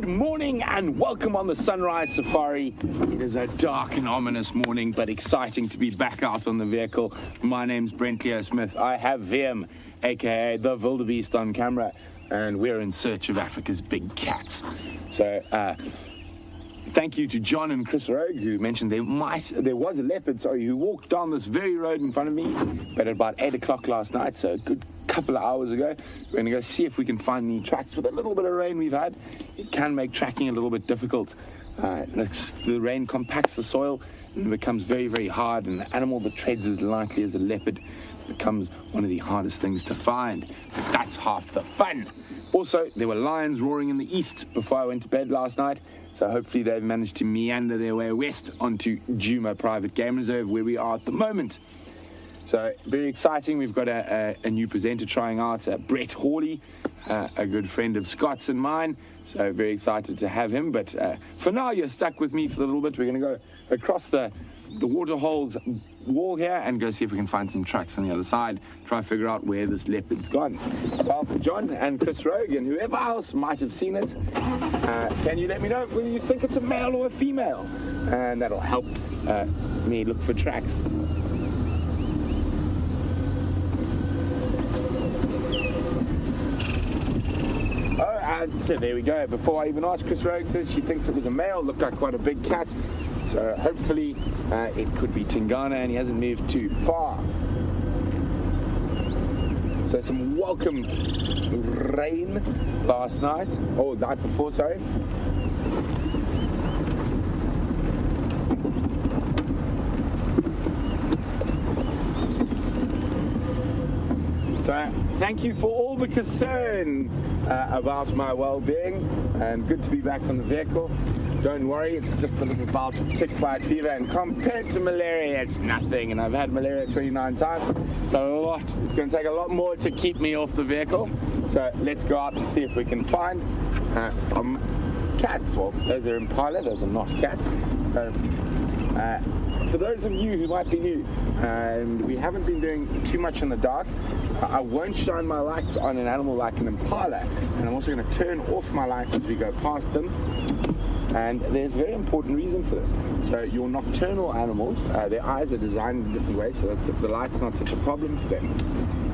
Good morning and welcome on the Sunrise Safari. It is a dark and ominous morning, but exciting to be back out on the vehicle. My name's Brent and Wium. I have Wium, aka the wildebeest, on camera, and we're in search of Africa's big cats. So, thank you to John and Chris Rogue, who mentioned there was a leopard, who walked down this very road in front of me, but at about 8 o'clock last night, so a good couple of hours ago. We're going to go see if we can find any tracks. With a little bit of rain we've had, it can make tracking a little bit difficult. The rain compacts the soil and it becomes very, very hard, and the animal that treads as lightly as a leopard becomes one of the hardest things to find. But that's half the fun. Also, there were lions roaring in the east before I went to bed last night, so hopefully they've managed to meander their way west onto Djuma Private Game Reserve, where we are at the moment. So, very exciting. We've got a new presenter trying out, Brett Hawley, a good friend of Scott's and mine, so very excited to have him. But for now, you're stuck with me for a little bit. We're going to go across the waterhole's wall here and go see if we can find some tracks on the other side, try and figure out where this leopard's gone. Well, John and Chris Rogue and whoever else might have seen it, can you let me know whether you think it's a male or a female? And that'll help me look for tracks. So there we go. Before I even asked, Chris Rogue says she thinks it was a male, looked like quite a big cat. So hopefully it could be Tingana and he hasn't moved too far. So some welcome rain last night, or night before, sorry. So thank you for all the concern about my well-being, and good to be back on the vehicle. Don't worry, it's just a little bout of tick-bite fever, and compared to malaria, it's nothing. And I've had malaria 29 times, so it's going to take a lot more to keep me off the vehicle. So let's go out and see if we can find some cats. Well, those are impala, those are not cats. So, for those of you who might be new, and we haven't been doing too much in the dark, I won't shine my lights on an animal like an impala, and I'm also going to turn off my lights as we go past them. And there's a very important reason for this. So your nocturnal animals, their eyes are designed in a different way, so that the light's not such a problem for them.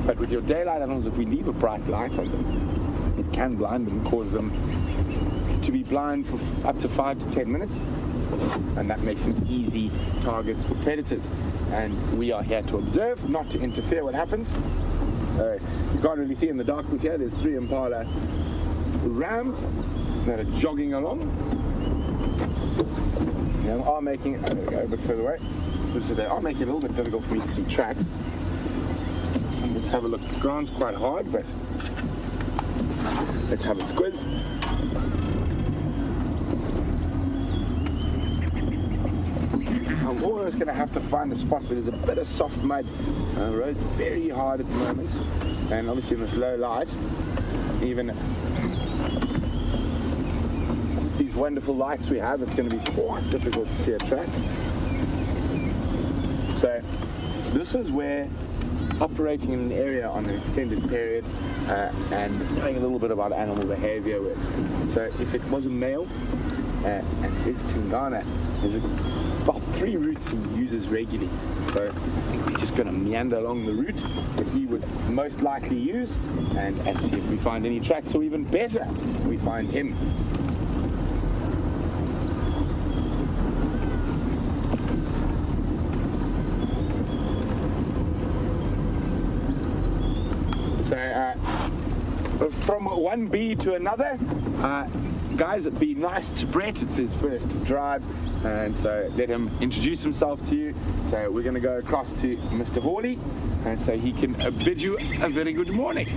But with your daylight animals, if we leave a bright light on them, it can blind them, cause them to be blind for up to 5 to 10 minutes. And that makes them easy targets for predators. And we are here to observe, not to interfere what happens. So you can't really see in the darkness here. There's 3 impala rams that are jogging along. They are making, there we go, a bit further away. So they are making it a little bit difficult for me to see tracks. And let's have a look. The ground's quite hard, but let's have a squiz. I'm always going to have to find a spot where there's a bit of soft mud. The road's very hard at the moment, and obviously in this low light, even these wonderful lights we have, it's going to be quite difficult to see a track. So this is where operating in an area on an extended period and knowing a little bit about animal behavior works. So if it was a male and his Tingana, there's about 3 routes he uses regularly. So I think we're just going to meander along the route that he would most likely use and see if we find any tracks, or even better, we find him. So from one bee to another, guys, it'd be nice to Brett. It's his first drive, and so let him introduce himself to you. So we're going to go across to Mr. Hawley, and so he can bid you a very good morning.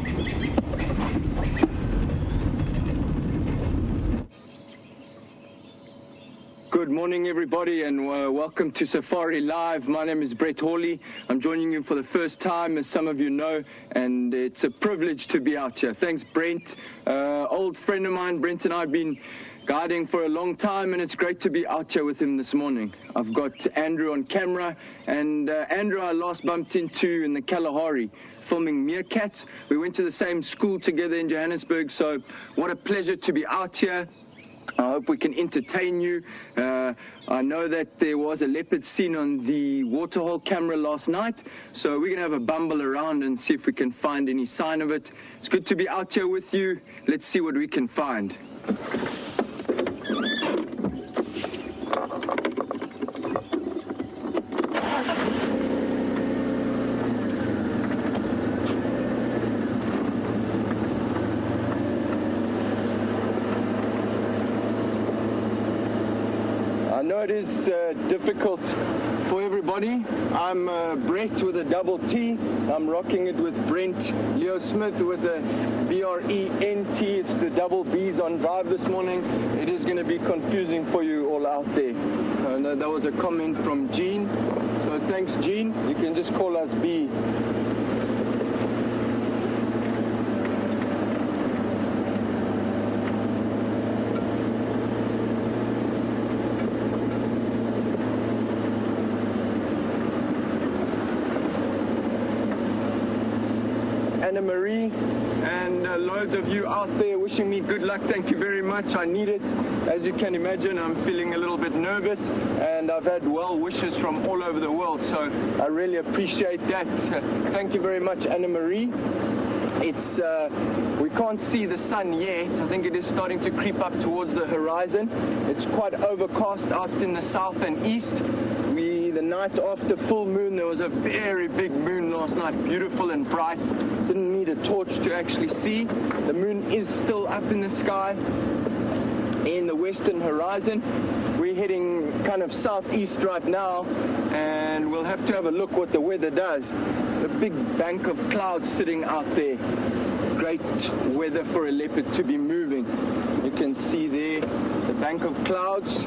Good morning, everybody, and welcome to Safari Live. My name is Brett Hawley. I'm joining you for the first time, as some of you know, and it's a privilege to be out here. Thanks, Brent. Old friend of mine, Brent and I have been guiding for a long time, and it's great to be out here with him this morning. I've got Andrew on camera, and Andrew I last bumped into in the Kalahari filming meerkats. We went to the same school together in Johannesburg, so what a pleasure to be out here. I hope we can entertain you. I know that there was a leopard seen on the waterhole camera last night, so we're going to have a bumble around and see if we can find any sign of it. It's good to be out here with you. Let's see what we can find. I know it is difficult for everybody. I'm Brett with a double T. I'm rocking it with Brent Leo Smith with a BRENT. It's the double B's on drive this morning. It is going to be confusing for you all out there. That was a comment from Gene. So thanks, Gene. You can just call us B. Anna Marie, and loads of you out there wishing me good luck. Thank you very much. I need it. As you can imagine, I'm feeling a little bit nervous, and I've had well wishes from all over the world, so I really appreciate that. Thank you very much, Anna Marie. It's we can't see the sun yet. I think it is starting to creep up towards the horizon. It's quite overcast out in the south and east. The night after full moon, there was a very big moon last night, beautiful and bright. Didn't need a torch to actually see. The moon is still up in the sky in the western horizon. We're heading kind of southeast right now, and we'll have to have a look what the weather does. A big bank of clouds sitting out there. Great weather for a leopard to be moving. You can see there the bank of clouds.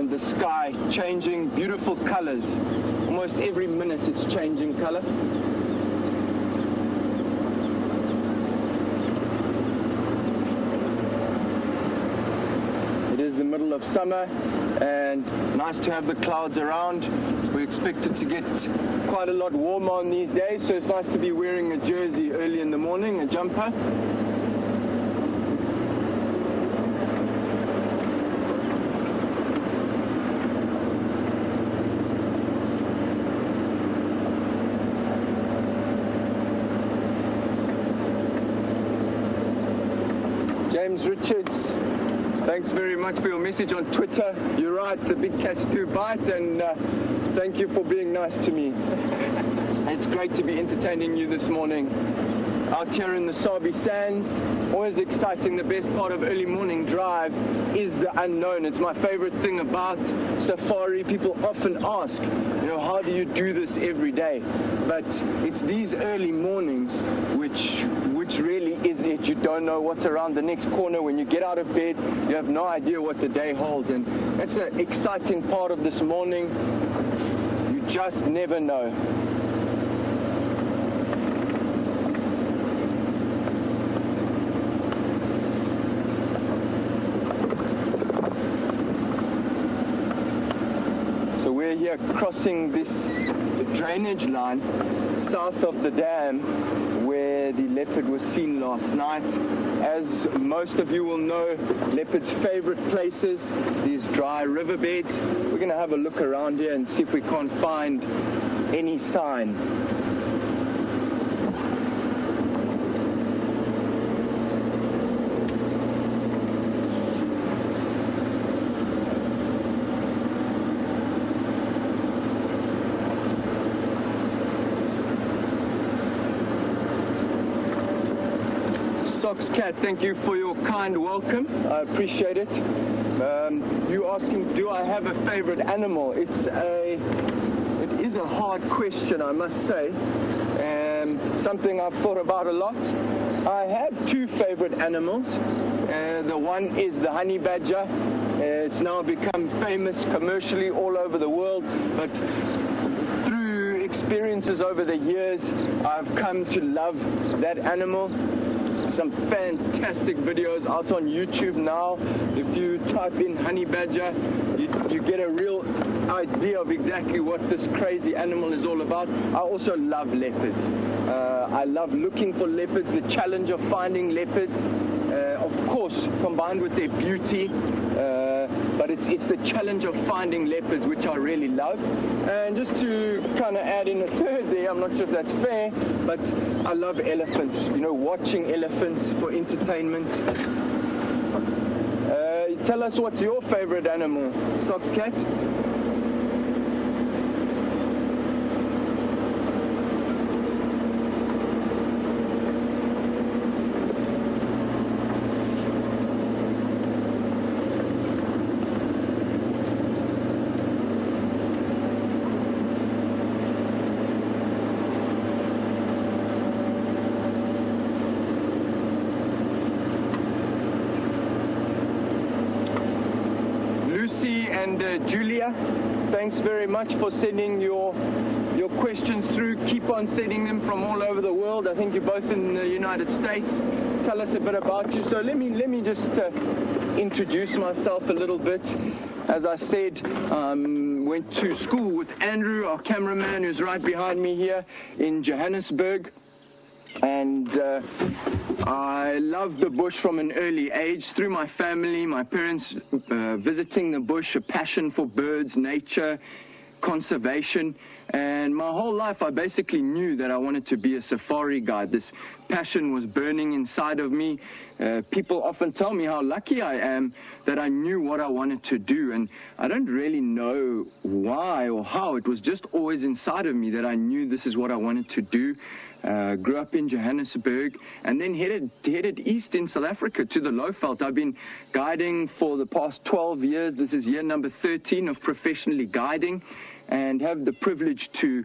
The sky changing, beautiful colors. Almost every minute it's changing color. It is the middle of summer and nice to have the clouds around. We expect it to get quite a lot warmer on these days, so it's nice to be wearing a jersey early in the morning, a jumper. James Richards, thanks very much for your message on Twitter. You're right, the big cats do bite, and thank you for being nice to me. It's great to be entertaining you this morning. Out here in the Sabi Sands, always exciting. The best part of early morning drive is the unknown. It's my favorite thing about safari. People often ask, how do you do this every day? But it's these early mornings which really is it. You don't know what's around the next corner. When you get out of bed, you have no idea what the day holds, and that's the exciting part of this morning. You just never know. So we're here crossing this drainage line south of the dam where the leopard was seen last night. As most of you will know, leopard's favorite places, these dry riverbeds. We're going to have a look around here and see if we can't find any sign. Socks Cat, thank you for your kind welcome. I appreciate it. You asking, do I have a favorite animal? It is a hard question, I must say. Something I've thought about a lot. I have two favorite animals. The one is the honey badger. It's now become famous commercially all over the world, but through experiences over the years, I've come to love that animal. Some fantastic videos out on YouTube now. If you type in honey badger, you get a real idea of exactly what this crazy animal is all about. I also love leopards. I love looking for leopards, the challenge of finding leopards of course, combined with their beauty, but it's the challenge of finding leopards, which I really love. And just to kind of add in a third there, I'm not sure if that's fair, but I love elephants, you know, watching elephants for entertainment. Tell us, what's your favorite animal, Socks Cat? Lucy and Julia, thanks very much for sending your questions through. Keep on sending them from all over the world. I think you're both in the United States. Tell us a bit about you. So let me just introduce myself a little bit. As I said, went to school with Andrew, our cameraman, who's right behind me here in Johannesburg. And I love the bush from an early age, through my family, my parents visiting the bush, a passion for birds, nature, conservation. And my whole life I basically knew that I wanted to be a safari guide. This passion was burning inside of me. People often tell me how lucky I am that I knew what I wanted to do, and I don't really know why or how. It was just always inside of me that I knew this is what I wanted to do. Grew up in Johannesburg and then headed east in South Africa to the Lowveld. I've been guiding for the past 12 years. This is year number 13 of professionally guiding, and have the privilege to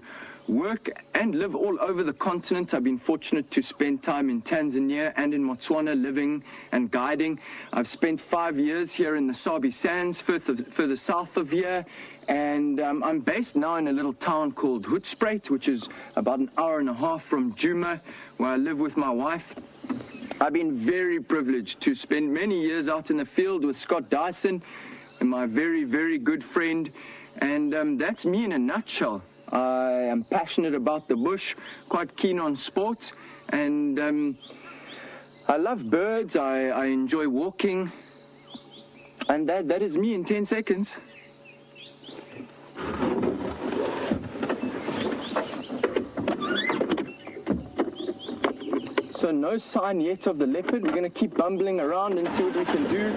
work and live all over the continent. I've been fortunate to spend time in Tanzania and in Botswana living and guiding. I've spent 5 years here in the Sabi Sands, further south of here. And I'm based now in a little town called Hoedspruit, which is about an hour and a half from Djuma, where I live with my wife. I've been very privileged to spend many years out in the field with Scott Dyson, and my very, very good friend. And that's me in a nutshell. I am passionate about the bush, quite keen on sports, and I love birds. I enjoy walking, and that is me in 10 seconds. So no sign yet of the leopard. We're going to keep bumbling around and see what we can do.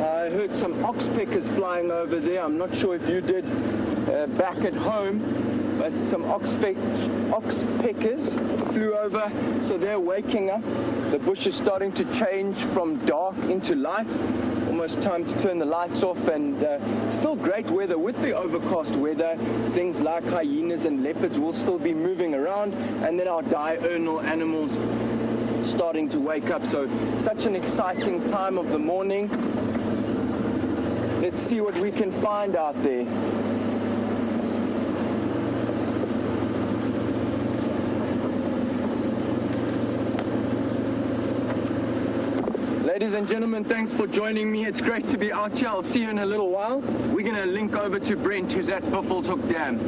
I heard some oxpeckers flying over there. I'm not sure if you did back at home, but some oxpeckers flew over, so they're waking up. The bush is starting to change from dark into light. Almost time to turn the lights off, and still great weather. With the overcast weather, things like hyenas and leopards will still be moving around, and then our diurnal animals starting to wake up. So such an exciting time of the morning. Let's see what we can find out there. Ladies and gentlemen, thanks for joining me. It's great to be out here. I'll see you in a little while. We're going to link over to Brent, who's at Buffelshoek Dam.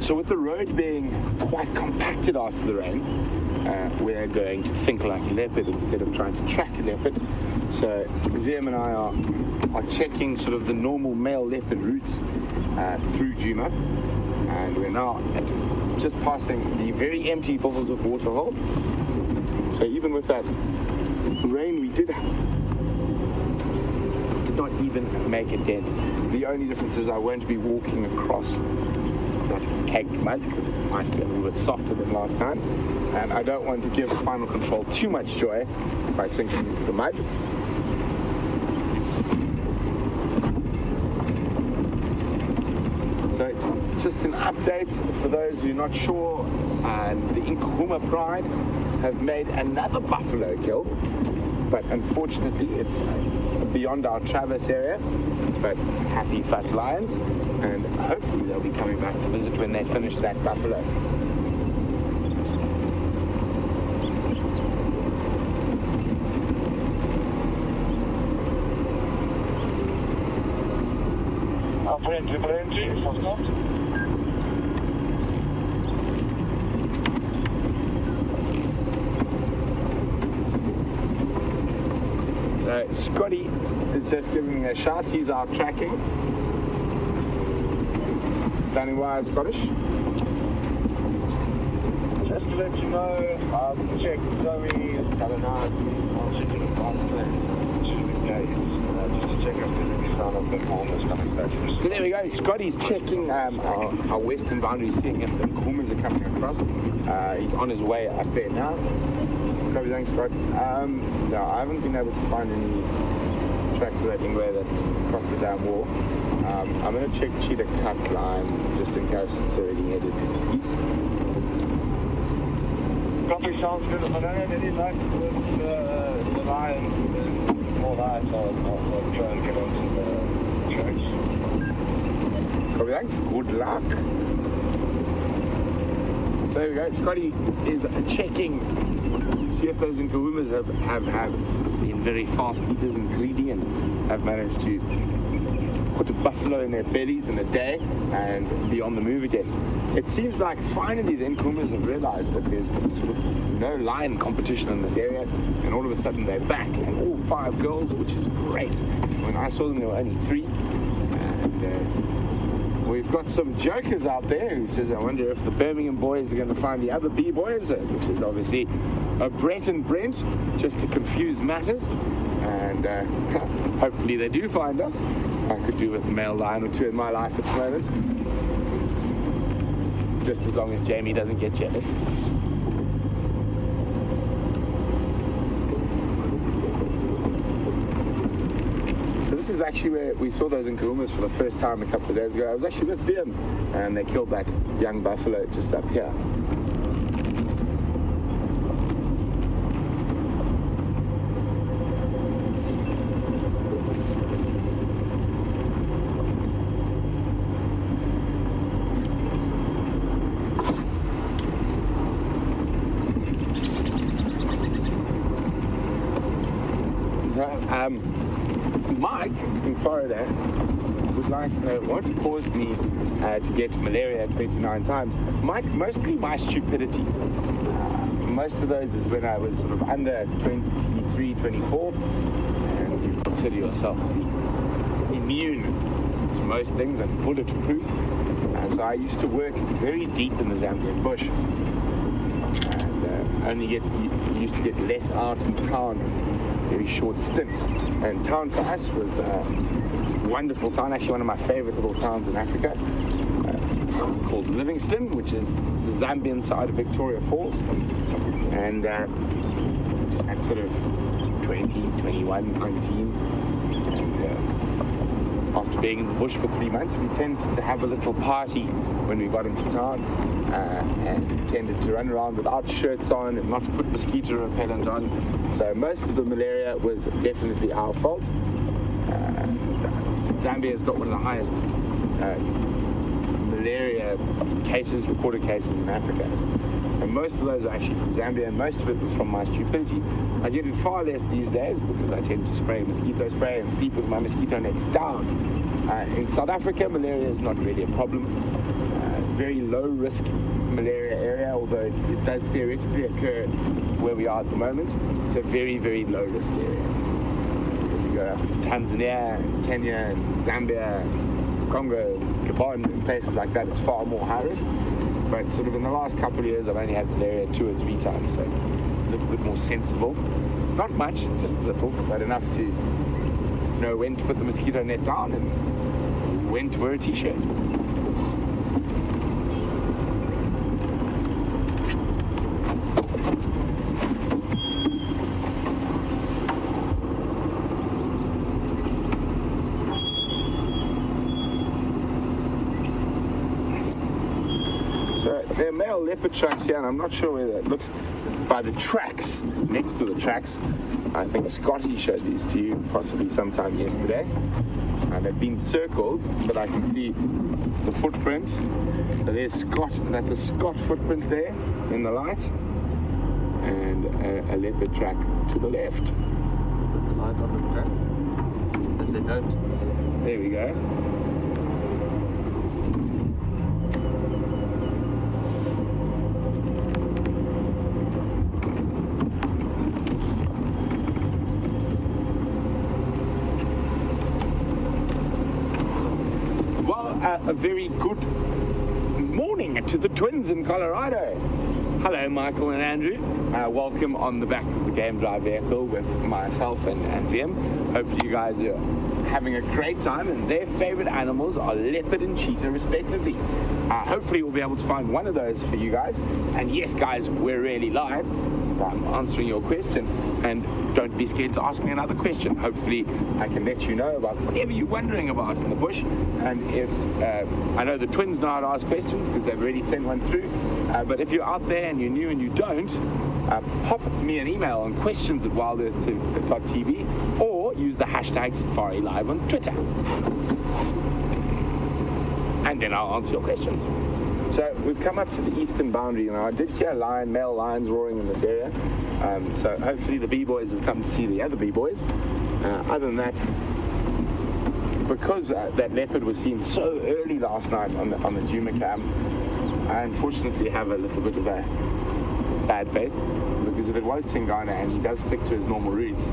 So with the road being quite compacted after the rain, we're going to think like a leopard instead of trying to track a leopard. So Wium and I are checking sort of the normal male leopard routes through Djuma, and we're now just passing the very empty Buffelshoek waterhole. So even with that rain, we did not even make a dent. The only difference is I won't be walking across that caked mud because it might be a little bit softer than last time, and I don't want to give Final Control too much joy by sinking into the mud. So just an update for those who are not sure, the Inkahuma Pride have made another buffalo kill, but unfortunately it's beyond our Travis area. But happy fat lions, and hopefully they'll be coming back to visit when they finish that buffalo. So Scotty is just giving me a shout. He's out tracking. Standing by, Scottish. Just to let you know, I've checked Zoe, it's kind of nice. I'm sitting in front of just to check if there's any sign of the Pumas coming back. So there we go. Scotty's checking our western boundary, seeing if the Pumas are coming across. He's on his way up there now. Copy, thanks, Scott. No, I haven't been able to find any tracks of that Ingwe that crossed the dam wall. I'm going to check Cheetah Cut line just in case it's already headed east. Copy, sounds good. I don't have any luck with the line, more lights, I'll try and get onto the tracks. Copy, thanks. Good luck. So there we go. Scotty is checking, see if those Nkahumas have been very fast eaters and greedy and have managed to put a buffalo in their bellies in a day and be on the move again. It seems like finally the Nkumas have realized that there's sort of no lion competition in this area, and all of a sudden they're back, and all 5 girls, which is great. When I saw them, there were only 3. And we've got some jokers out there who says, I wonder if the Birmingham boys are going to find the other B-boys, which is obviously Brent and Brent, just to confuse matters. And hopefully they do find us. I could do with a male lion or 2 in my life at the moment. Just as long as Jamie doesn't get jealous. So this is actually where we saw those Nkuhumas for the first time a couple of days ago. I was actually with them, and they killed that young buffalo just up here. Mike in Florida would like to know what caused me to get malaria 29 times. Mike, mostly my stupidity. Most of those is when I was sort of under 23, 24, and you consider yourself to be immune to most things and bulletproof. So I used to work very deep in the Zambian bush, and used to get let out in town very short stints. And town for us was a wonderful town, actually one of my favorite little towns in Africa, called Livingston, which is the Zambian side of Victoria Falls. And at sort of 20, 21, 19, and after being in the bush for 3 months, we tended to have a little party when we got into town, and tended to run around without shirts on and not put mosquito repellent on. So most of the malaria was definitely our fault. Zambia's got one of the highest malaria cases, recorded cases in Africa. And most of those are actually from Zambia, and most of it was from my stupidity. I get it far less these days because I tend to spray mosquito spray and sleep with my mosquito net down. In South Africa, malaria is not really a problem. Very low risk malaria area, although it does theoretically occur where we are at the moment. It's a very, very low risk area. If you go up to Tanzania, Kenya, Zambia, Congo, Gabon, and places like that, it's far more high risk. But sort of in the last couple of years, I've only had malaria 2 or 3 times, so a little bit more sensible. Not much, just a little, but enough to know when to put the mosquito net down and when to wear a t-shirt. There are male leopard tracks here, and I'm not sure where that looks. By the tracks, next to the tracks, I think Scotty showed these to you possibly sometime yesterday. They've been circled, but I can see the footprint. So there's Scott, that's a Scott footprint there in the light, and a leopard track to the left. Put the light on the track, as they don't. There we go. a very good morning to the twins in Colorado. Hello, Michael and Andrew. Welcome on the back of the game drive vehicle with myself and Wium. Hopefully you guys are having a great time, and their favorite animals are leopard and cheetah respectively. Hopefully we'll be able to find one of those for you guys. And yes, guys, we're really live since I'm answering your question, and don't be scared to ask me another question. Hopefully I can let you know about whatever you're wondering about in the bush. And if I know the twins know how to ask questions because they've already sent one through, but if you're out there and you're new and you don't, pop me an email on questions@wildearth.tv or use the hashtag Safari Live on Twitter. And then I'll answer your questions. So we've come up to the eastern boundary now. I did hear male lions roaring in this area. So hopefully the B-boys have come to see the other B-boys. Other than that, because that leopard was seen so early last night on the Juma cam, I unfortunately have a little bit of a sad face, because if it was Tingana and he does stick to his normal routes,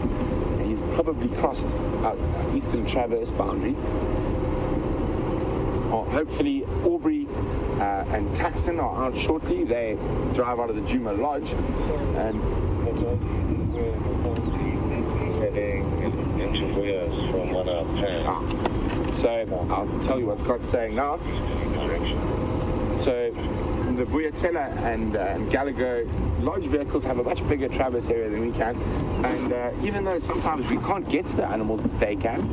he's probably crossed our eastern traverse boundary. Or hopefully Aubrey and Taxon are out shortly. They drive out of the Juma Lodge, and heading into Wias from 1 out 10. So I'll tell you what Scott's saying now. So the Vuyatela and Gallagher Lodge vehicles have a much bigger traverse area than we can, and even though sometimes we can't get to the animals that they can,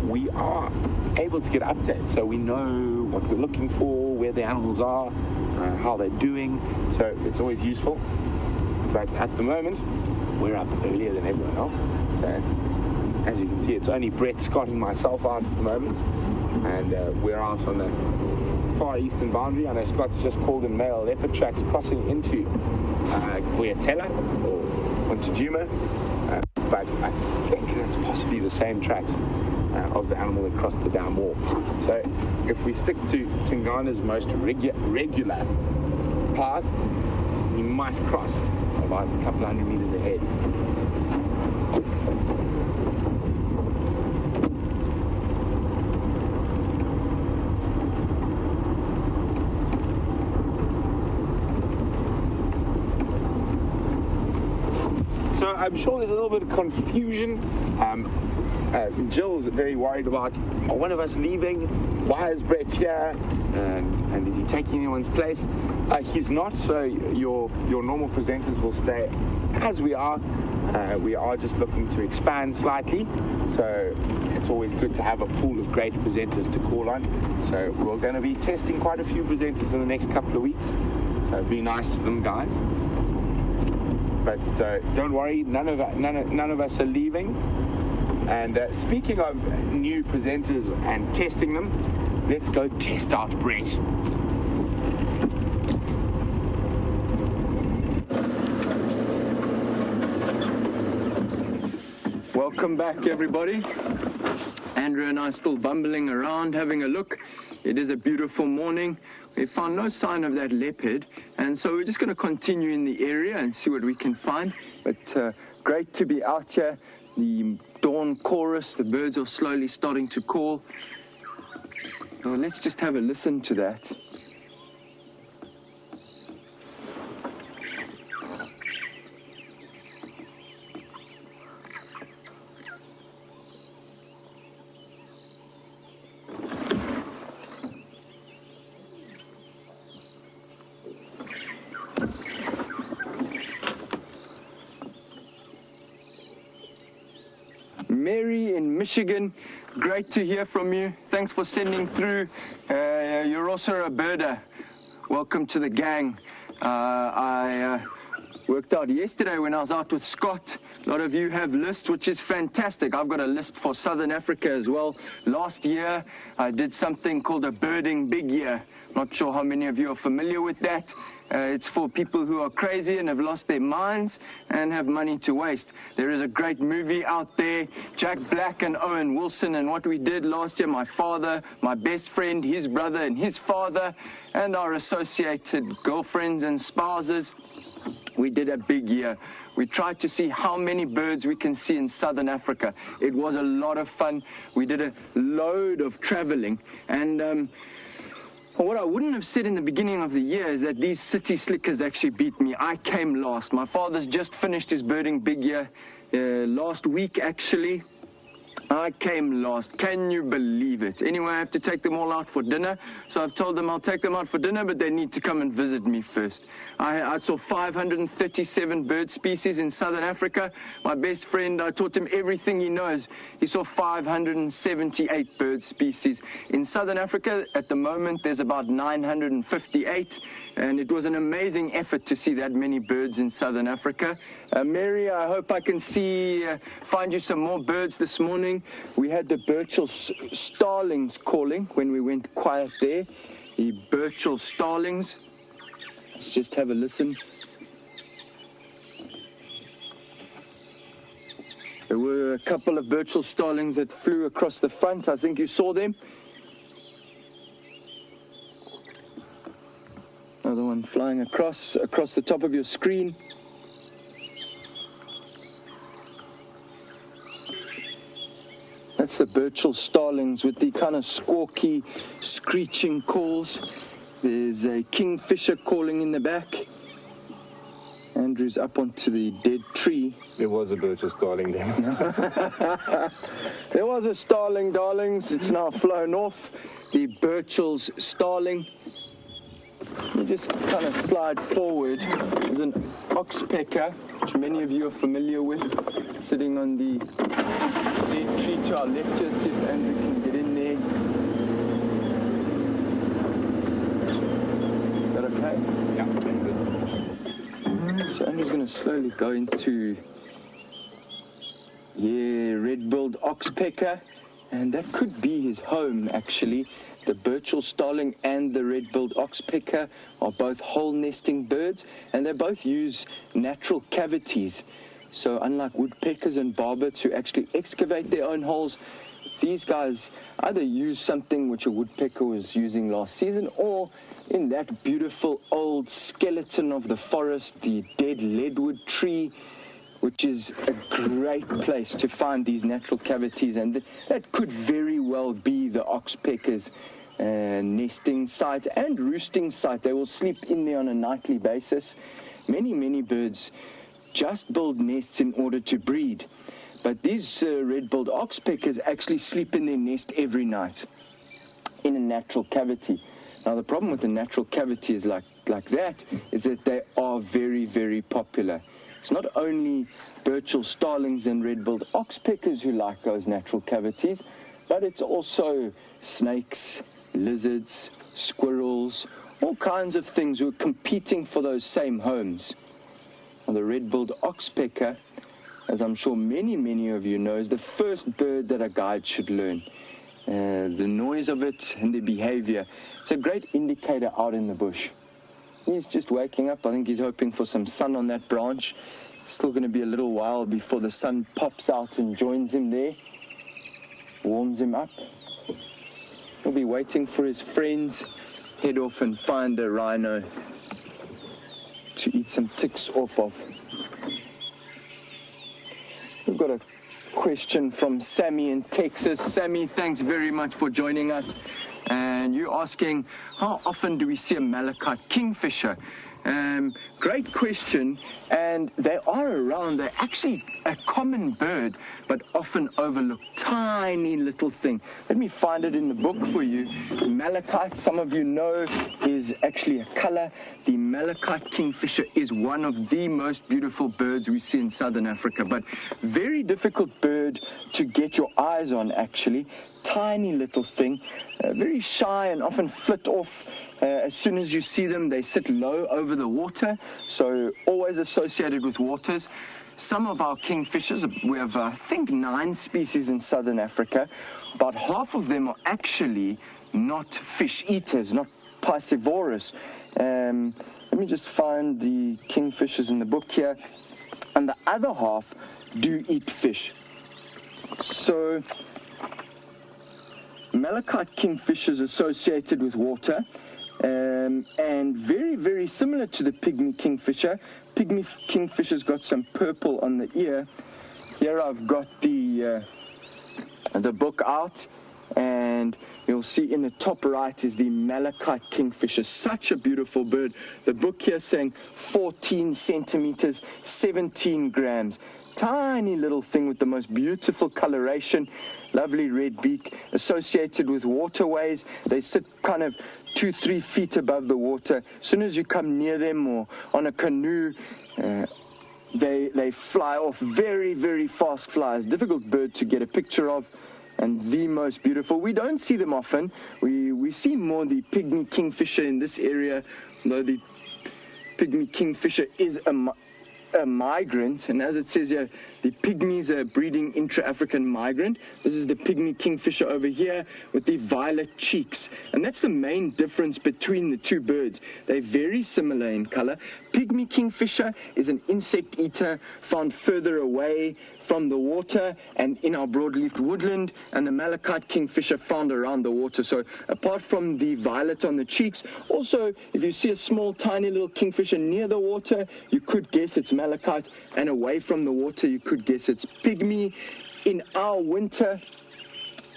we are able to get updates, so we know what we're looking for, where the animals are, how they're doing, so it's always useful. But at the moment we're up earlier than everyone else, so as you can see, it's only Brett, Scott and myself out at the moment, and we're out on the far eastern boundary. I know Scott's just called in male leopard tracks crossing into Vuyatela or onto Juma, but I think that's possibly the same tracks of the animal that crossed the dam wall. So if we stick to Tingana's most regular path, he might cross about a couple hundred meters ahead. So I'm sure there's a little bit of confusion. Jill's very worried about, are one of us leaving? Why is Brett here? And is he taking anyone's place? He's not, so your normal presenters will stay as we are. We are just looking to expand slightly, so it's always good to have a pool of great presenters to call on. So we're going to be testing quite a few presenters in the next couple of weeks, so be nice to them, guys. But so don't worry, none of us are leaving. And speaking of new presenters and testing them, let's go test out Brett. Welcome back, everybody. Andrew and I still bumbling around, having a look. It is a beautiful morning. We found no sign of that leopard, and so we're just going to continue in the area and see what we can find. But great to be out here. The dawn chorus, the birds are slowly starting to call. Well, let's just have a listen to that. Mary in Michigan, great to hear from you. Thanks for sending through. You're also a birder. Welcome to the gang. I worked out yesterday when I was out with Scott. A lot of you have lists, which is fantastic. I've got a list for Southern Africa as well. Last year, I did something called a birding big year. Not sure how many of you are familiar with that. It's for people who are crazy and have lost their minds and have money to waste. There is a great movie out there, Jack Black and Owen Wilson, and what we did last year, my father, my best friend, his brother and his father, and our associated girlfriends and spouses, We did a big year. We tried to see how many birds we can see in southern Africa. It was a lot of fun. We did a load of traveling. And what I wouldn't have said in the beginning of the year is that these city slickers actually beat me. I came last. My father's just finished his birding big year last week, actually. I came last. Can you believe it? Anyway, I have to take them all out for dinner. So I've told them I'll take them out for dinner, but they need to come and visit me first. I saw 537 bird species in southern Africa. My best friend, I taught him everything he knows. He saw 578 bird species. In southern Africa, at the moment, there's about 958. And it was an amazing effort to see that many birds in southern Africa. Mary, I hope I can find you some more birds this morning. We had the Burchell starlings calling when we went quiet there. The Burchell starlings. Let's just have a listen. There were a couple of Burchell starlings that flew across the front. I think you saw them. Another one flying across the top of your screen. That's the Burchell starlings with the kind of squawky, screeching calls. There's a kingfisher calling in the back. Andrew's up onto the dead tree. There was a Burchell starling there. There was a starling, darlings. It's now flown off. The Burchell's starling. You just kind of slide forward. There's an oxpecker, which many of you are familiar with, sitting on the dead tree to our left here. See if Andrew can get in there. Is that okay? Yeah, good. So Andrew's going to slowly go into, red-billed oxpecker, and that could be his home, actually. The Burchell starling and the red-billed oxpecker are both hole-nesting birds, and they both use natural cavities. So unlike woodpeckers and barbets who actually excavate their own holes, these guys either use something which a woodpecker was using last season, or in that beautiful old skeleton of the forest, the dead leadwood tree, which is a great place to find these natural cavities, and that could very well be the oxpecker's nesting site and roosting site. They will sleep in there on a nightly basis. Many birds just build nests in order to breed, but these red-billed oxpeckers actually sleep in their nest every night in a natural cavity. Now the problem with the natural cavities like that is that they are very, very popular. It's not only Burchell starlings and red-billed oxpeckers who like those natural cavities, but it's also snakes, lizards, squirrels, all kinds of things who are competing for those same homes. Now, the red-billed oxpecker, as I'm sure many of you know, is the first bird that a guide should learn. The noise of it and the behavior. It's a great indicator out in the bush. He's just waking up. I think he's hoping for some sun on that branch. Still going to be a little while before the sun pops out and joins him there. Warms him up. He'll be waiting for his friends. Head off and find a rhino to eat some ticks off of. We've got a question from Sammy in Texas. Sammy, thanks very much for joining us. And you're asking, how often do we see a malachite kingfisher? Great question, and they are around. They're actually a common bird, but often overlooked. Tiny little thing. Let me find it in the book for you. Malachite, some of you know, is actually a color. The malachite kingfisher is one of the most beautiful birds we see in southern Africa, but very difficult bird to get your eyes on, actually. Tiny little thing, very shy and often flit off. As soon as you see them, they sit low over the water, so always associated with waters. Some of our kingfishers, we have, I think, 9 species in southern Africa. About half of them are actually not fish eaters, not piscivorous. Let me just find the kingfishers in the book here. And the other half do eat fish. So malachite kingfishers associated with water. and very, very similar to the pygmy kingfisher. Pygmy kingfisher's got some purple on the ear. Here I've got the book out, and you'll see in the top right is the malachite kingfisher. Such a beautiful bird. The book here saying 14 centimeters, 17 grams. Tiny little thing with the most beautiful coloration, lovely red beak, associated with waterways. They sit kind of 2-3 feet above the water. As soon as you come near them or on a canoe, they fly off. Very, very fast flyers. Difficult bird to get a picture of, and the most beautiful. We don't see them often. We see more the pygmy kingfisher in this area, though the pygmy kingfisher is a migrant, and as it says here, the pygmies are breeding intra-African migrant. This is the pygmy kingfisher over here with the violet cheeks, and that's the main difference between the two birds. They're very similar in color. Pygmy kingfisher is an insect eater found further away from the water and in our broadleaf woodland, and the malachite kingfisher found around the water. So apart from the violet on the cheeks, also if you see a small tiny little kingfisher near the water, you could guess it's malachite, and away from the water you could guess it's pygmy. In our winter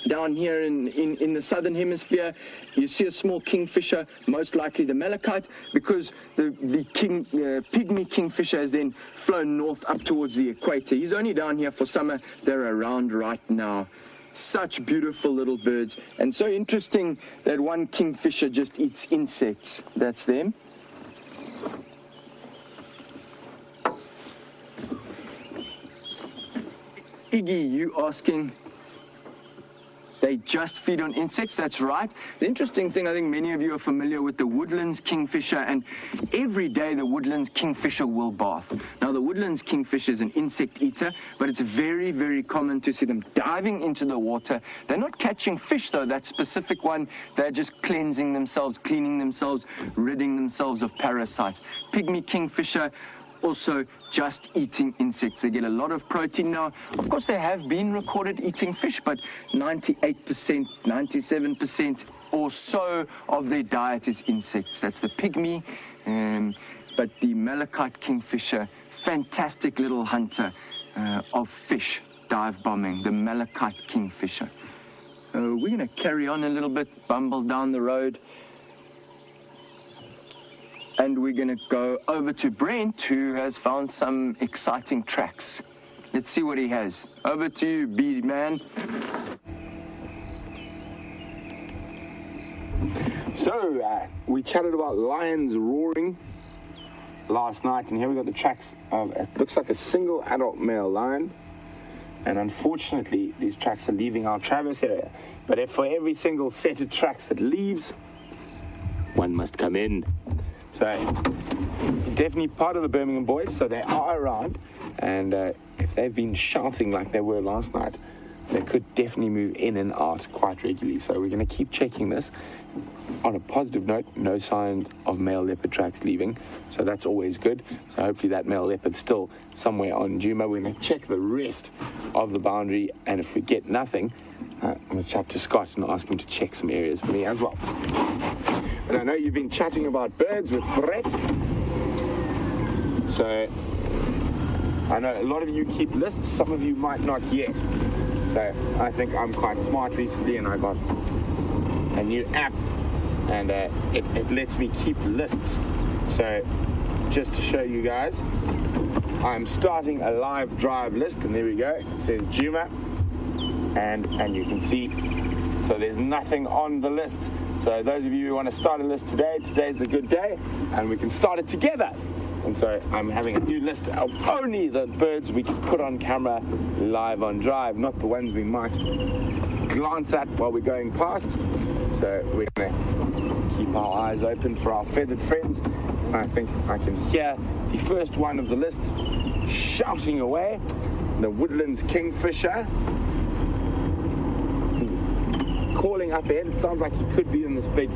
down here in the southern hemisphere, you see a small kingfisher, most likely the malachite, because the pygmy kingfisher has then flown north up towards the equator. He's only down here for summer. They're around right now. Such beautiful little birds, and so interesting that one kingfisher just eats insects. That's them. Iggy, you asking, they just feed on insects? That's right. The interesting thing, I think many of you are familiar with the woodlands kingfisher, and every day the woodlands kingfisher will bath. Now, the woodlands kingfisher is an insect eater, but it's very, very common to see them diving into the water. They're not catching fish, though, that specific one. They're just cleansing themselves, cleaning themselves, ridding themselves of parasites. Pygmy kingfisher also just eating insects. They get a lot of protein now. Of course, they have been recorded eating fish, but 98%, 97% or so of their diet is insects. That's the pygmy. But the malachite kingfisher, fantastic little hunter of fish, dive bombing, the malachite kingfisher. We're going to carry on a little bit, bumble down the road. And we're going to go over to Brent, who has found some exciting tracks. Let's see what he has. Over to you, bead man. So, we chatted about lions roaring last night, and here we got the tracks of, it looks like a single adult male lion. And unfortunately, these tracks are leaving our Travis area. But if for every single set of tracks that leaves, one must come in. So, definitely part of the Birmingham boys, so they are around, and if they've been shouting like they were last night, they could definitely move in and out quite regularly. So we're going to keep checking this. On a positive note, no sign of male leopard tracks leaving, so that's always good. So hopefully that male leopard's still somewhere on Djuma. We're going to check the rest of the boundary, and if we get nothing, I'm going to chat to Scott and ask him to check some areas for me as well. And I know you've been chatting about birds with Brett, so I know a lot of you keep lists, some of you might not yet. So I think I'm quite smart recently, and I got a new app, and it lets me keep lists. So just to show you guys, I'm starting a live drive list, and there we go. It says Djuma, and you can see, so there's nothing on the list. So those of you who want to start a list today, today's a good day, and we can start it together. And so I'm having a new list of only the birds we can put on camera live on drive, not the ones we might glance at while we're going past. So we're going to keep our eyes open for our feathered friends. I think I can hear the first one of the list shouting away, the woodlands kingfisher. He's calling up ahead. It sounds like he could be in this big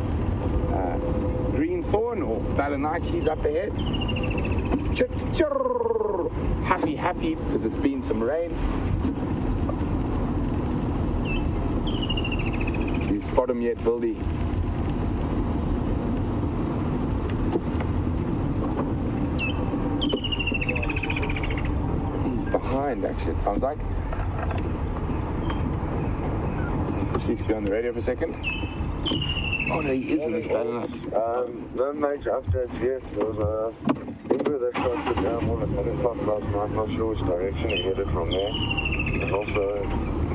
greenthorn or balanite. He's up ahead. Happy because it's been some rain. Do you spot him yet, Vildy? behind, actually, it sounds like. Just need to be on the radio for a second. Oh no, he is in this battle nut. No major updates yet. There was a Ingrid that crossed it down more than 10 o'clock last night. Not sure which direction he headed from there. And also,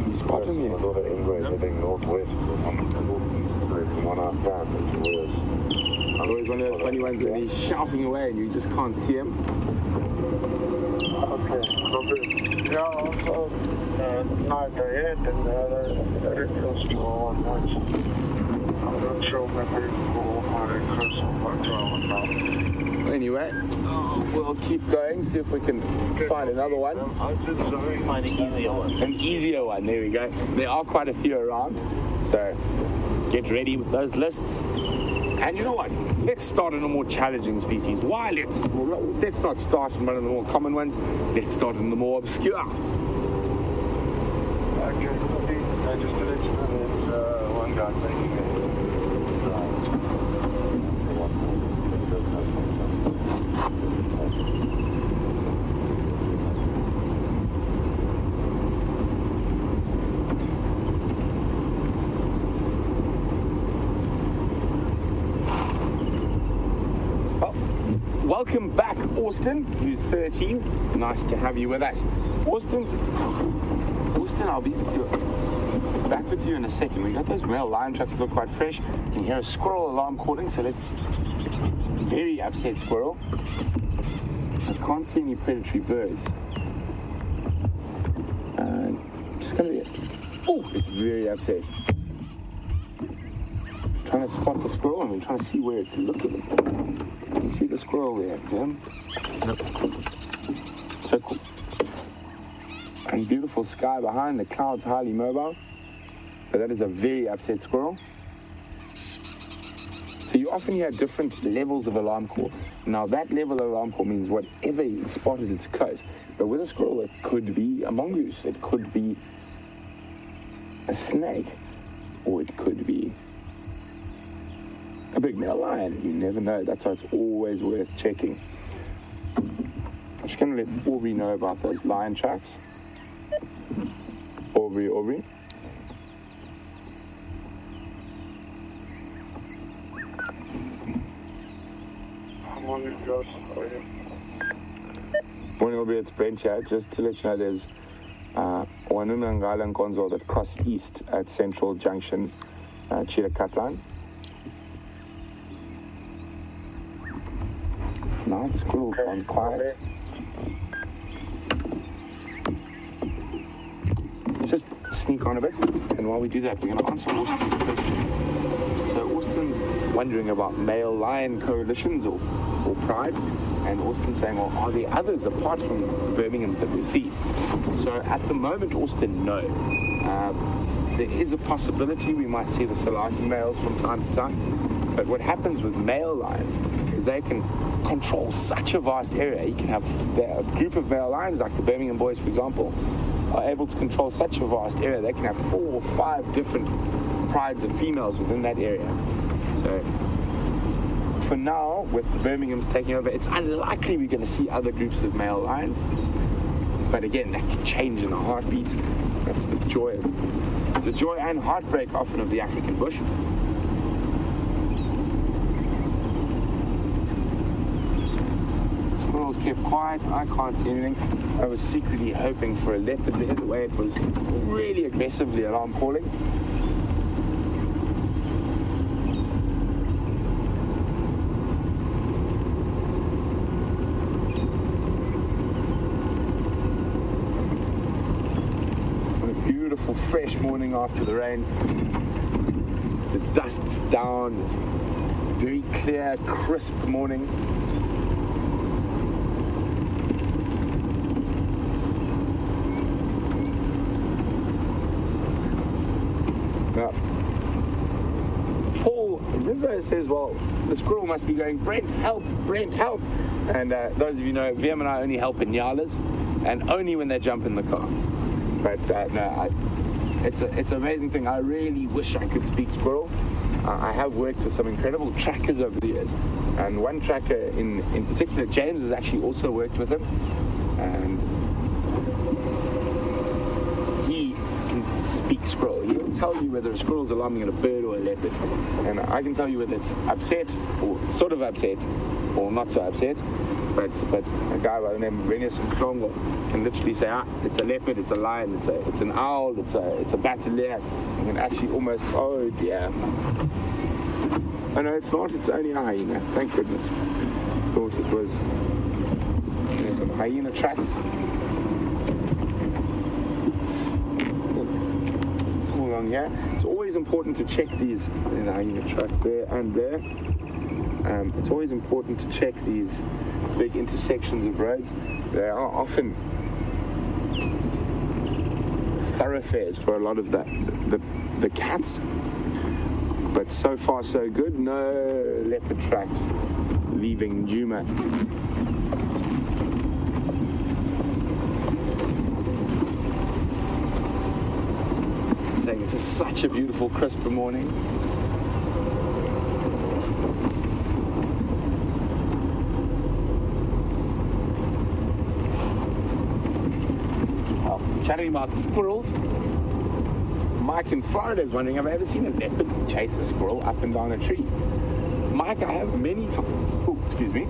He's spotting my you. daughter Ingrid heading northwest. From 1 hour down, which was Always one of those funny ones when he's shouting away and you just can't see him. okay. Yeah, also, not yet, and I didn't feel strong on much. I'm not sure maybe we'll find a crystal or Anyway, we'll keep going, see if we can find another one. Find an easier one. An easier one, there we go. There are quite a few around, so get ready with those lists. And you know what? Let's start on a more challenging species. Why? Let's not start on one of the more common ones. Let's start on the more obscure. Okay, I just to let you know there's one guy taking it. Welcome back, Austin, who's 13. Nice to have you with us. Austin, I'll be back with you in a second. We got those male lion tracks that look quite fresh. You can hear a squirrel alarm calling, so let's... Very upset squirrel. I can't see any predatory birds. Just gonna be... Oh, it's very upset. Trying to spot the squirrel and we're trying to see where it's looking. You see the squirrel there, Jim? So cool. And beautiful sky behind, the clouds highly mobile. But that is a very upset squirrel. So you often hear different levels of alarm call. Now that level of alarm call means whatever it's spotted, it's close. But with a squirrel, it could be a mongoose, it could be a snake, or it could be a big male lion. You never know. That's why it's always worth checking. I'm just going to let Aubrey know about those lion tracks. Aubrey. Morning, Josh. How are you? Morning, Aubrey. It's Brent here. Just to let you know, there's Wanunangala and Gonzo that cross east at Central Junction, Cheetah Cut Line. Now the squirrel's gone quiet. Let's just sneak on a bit, and while we do that, we're going to answer Austin's question. So Austin's wondering about male lion coalitions or prides, and Austin's saying, well, are there others apart from the Birminghams that we see? So at the moment, Austin, no. There is a possibility we might see the Salati males from time to time, but what happens with male lions is they can control such a vast area. You can have a group of male lions, like the Birmingham boys, for example, are able to control such a vast area. They can have 4 or 5 different prides of females within that area. So for now, with the Birminghams taking over, it's unlikely we're going to see other groups of male lions. But again, that can change in a heartbeat. That's the joy and heartbreak often of the African bush. Squirrels kept quiet. I can't see anything. I was secretly hoping for a leopard there, the way it was really aggressively alarm calling. Beautiful fresh morning after the rain. The dust's down. It's very clear, crisp morning. Now, Paul Rizzo says, well, the squirrel must be going, Brent, help, Brent, help. And those of you know, Viam and I only help in Yalas, and only when they jump in the car. But no, it's an amazing thing. I really wish I could speak squirrel. I have worked with some incredible trackers over the years, and one tracker in particular, James, has actually also worked with him. And speak squirrel. He'll tell you whether a squirrel's alarming at a bird or a leopard. And I can tell you whether it's upset or sort of upset or not so upset. But a guy by the name of Brent and Wium can literally say, it's a leopard, it's a lion, it's an owl, it's a battalier. You can actually almost, oh dear. Oh no, it's not, it's only a hyena, thank goodness. Thought it was. There's some hyena tracks. All along here. It's always important to check these hyena tracks there and there. It's always important to check these big intersections of roads. They are often thoroughfares for a lot of the cats. But so far so good, no leopard tracks leaving Djuma. Saying it's such a beautiful crisp morning. Chatting about squirrels, Mike in Florida is wondering, have I ever seen a leopard chase a squirrel up and down a tree? Mike, I have many times. Oh, excuse me.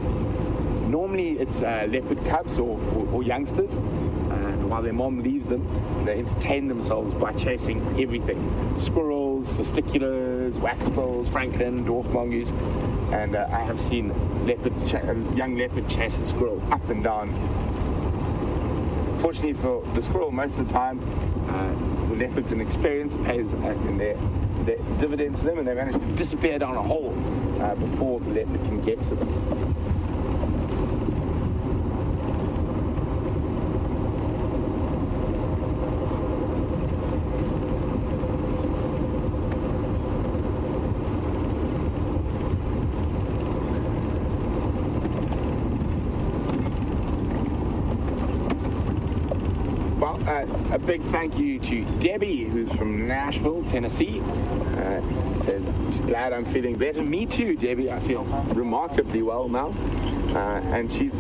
Normally it's leopard cubs or youngsters, and while their mom leaves them, they entertain themselves by chasing everything. Squirrels, testiculars, waxbills, Franklin, dwarf mongoose, and I have seen young leopard chase a squirrel up and down. Fortunately for the squirrel, most of the time, the leopard's an experience pays in their dividends for them, and they manage to disappear down a hole before the leopard can get to them. A big thank you to Debbie, who's from Nashville, Tennessee. Says, she's glad I'm feeling better. Me too, Debbie. I feel remarkably well now. And she's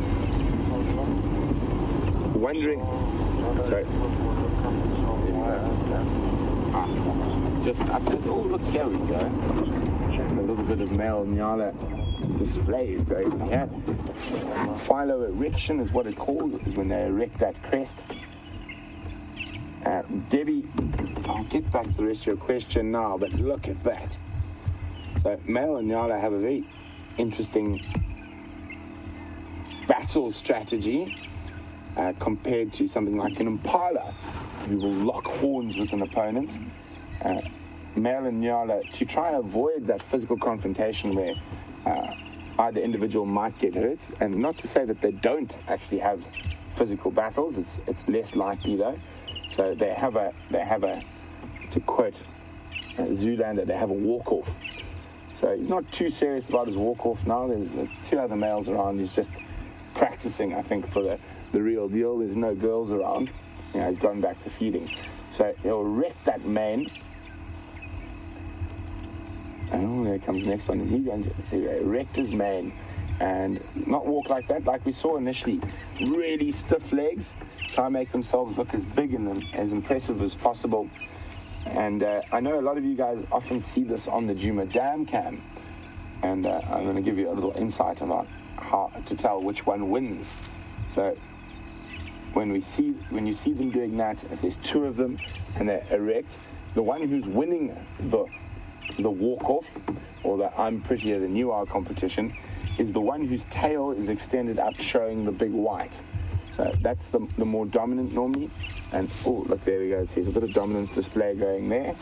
wondering... Sorry. Just up to... Oh, look, here we go. A little bit of male Nyala displays going on here. Philo erection is what it's called, is when they erect that crest. Debbie, I'll get back to the rest of your question now, but look at that. So male and Nyala have a very interesting battle strategy compared to something like an impala, who will lock horns with an opponent. Male and Nyala, to try and avoid that physical confrontation where either individual might get hurt, and not to say that they don't actually have physical battles, it's less likely though. So they have a, to quote Zoolander, they have a walk-off. So he's not too serious about his walk-off now. There's two other males around. He's just practicing, I think, for the real deal. There's no girls around. He's gone back to feeding. So he'll erect that mane. Oh, there comes the next one. Is he going to erect his mane and not walk like that, like we saw initially? Really stiff legs. Try and make themselves look as big and as impressive as possible. And I know a lot of you guys often see this on the Djuma Dam cam, and I'm going to give you a little insight about how to tell which one wins. So when you see them doing that, if there's two of them and they're erect, the one who's winning the walk-off, or the I'm prettier than you are competition, is the one whose tail is extended up, showing the big white. So that's the more dominant normally. And oh, look, there we go. See, there's a bit of dominance display going there.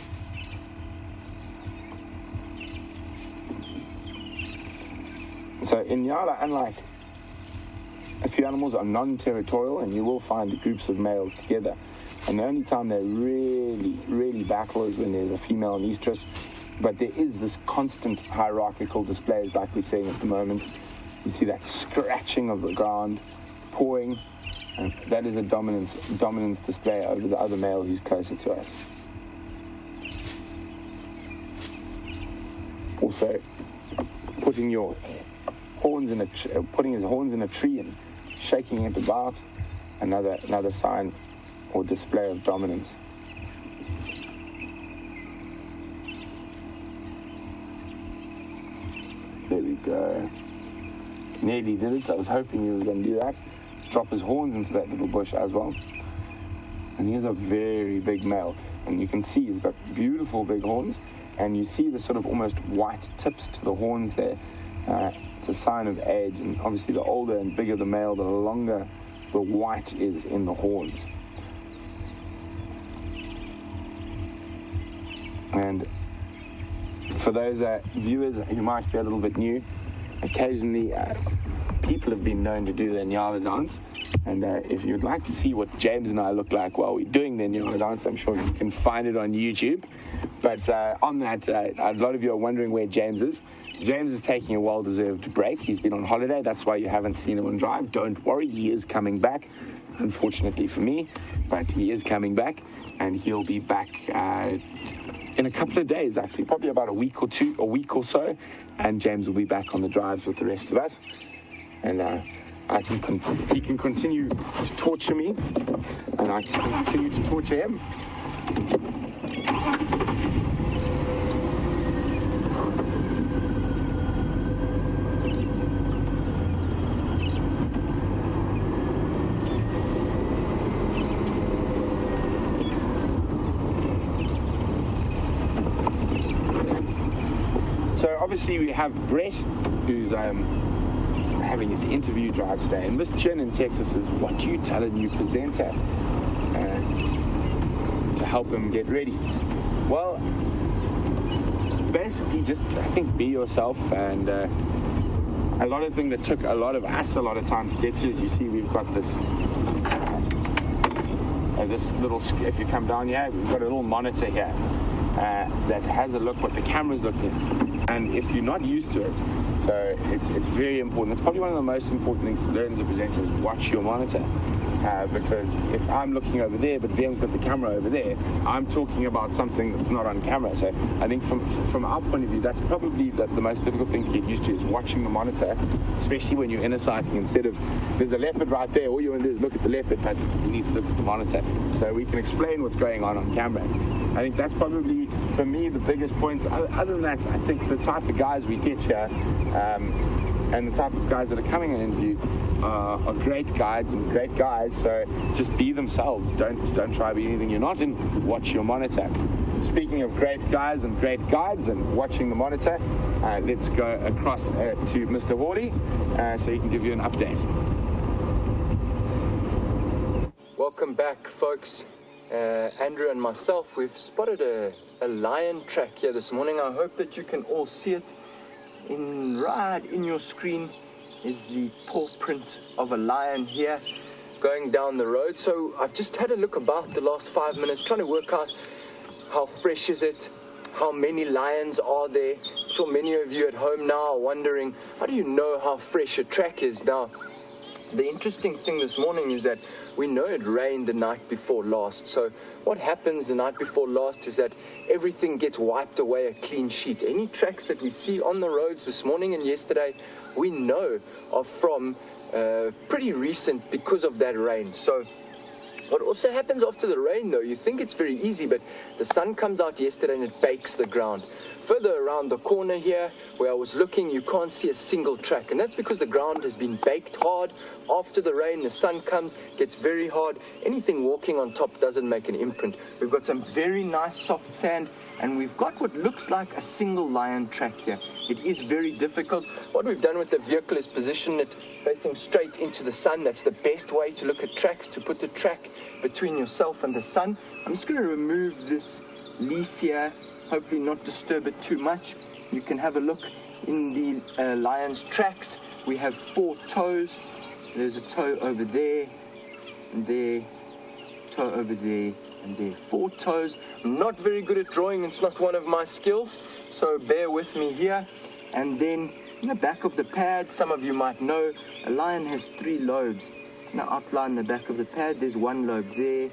So in Nyala, unlike a few animals, are non-territorial, and you will find groups of males together. And the only time they really battle is when there's a female and estrus. But there is this constant hierarchical displays like we're seeing at the moment. You see that scratching of the ground, pawing. And that is a dominance display over the other male who's closer to us. Also, putting his horns in a tree and shaking it about, another sign or display of dominance. There we go. Nearly did it. I was hoping he was going to do that. Drop his horns into that little bush as well. And he's a very big male. And you can see he's got beautiful big horns. And you see the sort of almost white tips to the horns there. It's a sign of age. And obviously the older and bigger the male, the longer the white is in the horns. And for those viewers who might be a little bit new, occasionally people have been known to do the Nyala dance. And if you'd like to see what James and I look like while we're doing the Nyala dance, I'm sure you can find it on YouTube. But on that, a lot of you are wondering where James is. James is taking a well-deserved break. He's been on holiday. That's why you haven't seen him on drive. Don't worry, he is coming back. Unfortunately for me, but he is coming back. And he'll be back in a couple of days, actually, probably about a week or so, and James will be back on the drives with the rest of us, and he can continue to torture me, and I can continue to torture him. Obviously, we have Brett, who's having his interview drive today, and Miss Jen in Texas says, what do you tell a new presenter to help him get ready? Well, basically just, I think, be yourself, and a lot of things that took a lot of us a lot of time to get to, as you see, we've got this little, if you come down here, we've got a little monitor here that has a look what the camera's looking at. And if you're not used to it, so it's very important. It's probably one of the most important things to learn as a presenter is watch your monitor. Because if I'm looking over there, but Viam's got the camera over there, I'm talking about something that's not on camera. So I think from our point of view, that's probably the most difficult thing to get used to is watching the monitor, especially when you're inner sighting. Instead of, there's a leopard right there, all you want to do is look at the leopard, but you need to look at the monitor. So we can explain what's going on camera. I think that's probably, for me, the biggest point. Other than that, I think the type of guys we get here, and the type of guys that are coming on interview are great guides and great guys. So just be themselves. Don't try to be anything you're not, and watch your monitor. Speaking of great guys and great guides and watching the monitor, let's go across to Mr. Hawley so he can give you an update. Welcome back, folks. Andrew and myself, we've spotted a lion track here this morning. I hope that you can all see it. Right in your screen is the paw print of a lion here going down the road. So I've just had a look about the last 5 minutes trying to work out how fresh is it, how many lions are there. I'm sure many of you at home now are wondering, how do you know how fresh a track is? Now, the interesting thing this morning is that we know it rained the night before last. So what happens the night before last is that everything gets wiped away a clean sheet. Any tracks that we see on the roads this morning and yesterday, we know are from pretty recent because of that rain. So what also happens after the rain, though, you think it's very easy, but the sun comes out yesterday and it bakes the ground. Further around the corner here, where I was looking, you can't see a single track. And that's because the ground has been baked hard. After the rain, the sun comes, gets very hard. Anything walking on top doesn't make an imprint. We've got some very nice soft sand, and we've got what looks like a single lion track here. It is very difficult. What we've done with the vehicle is position it facing straight into the sun. That's the best way to look at tracks, to put the track between yourself and the sun. I'm just going to remove this leaf here, hopefully not disturb it too much. You can have a look in the lion's tracks. We have 4 toes. There's a toe over there, and there, toe over there, and there. 4 toes. I'm not very good at drawing. It's not one of my skills, so bear with me here. And then in the back of the pad, some of you might know, a lion has 3 lobes. Now outline the back of the pad. There's 1 lobe there,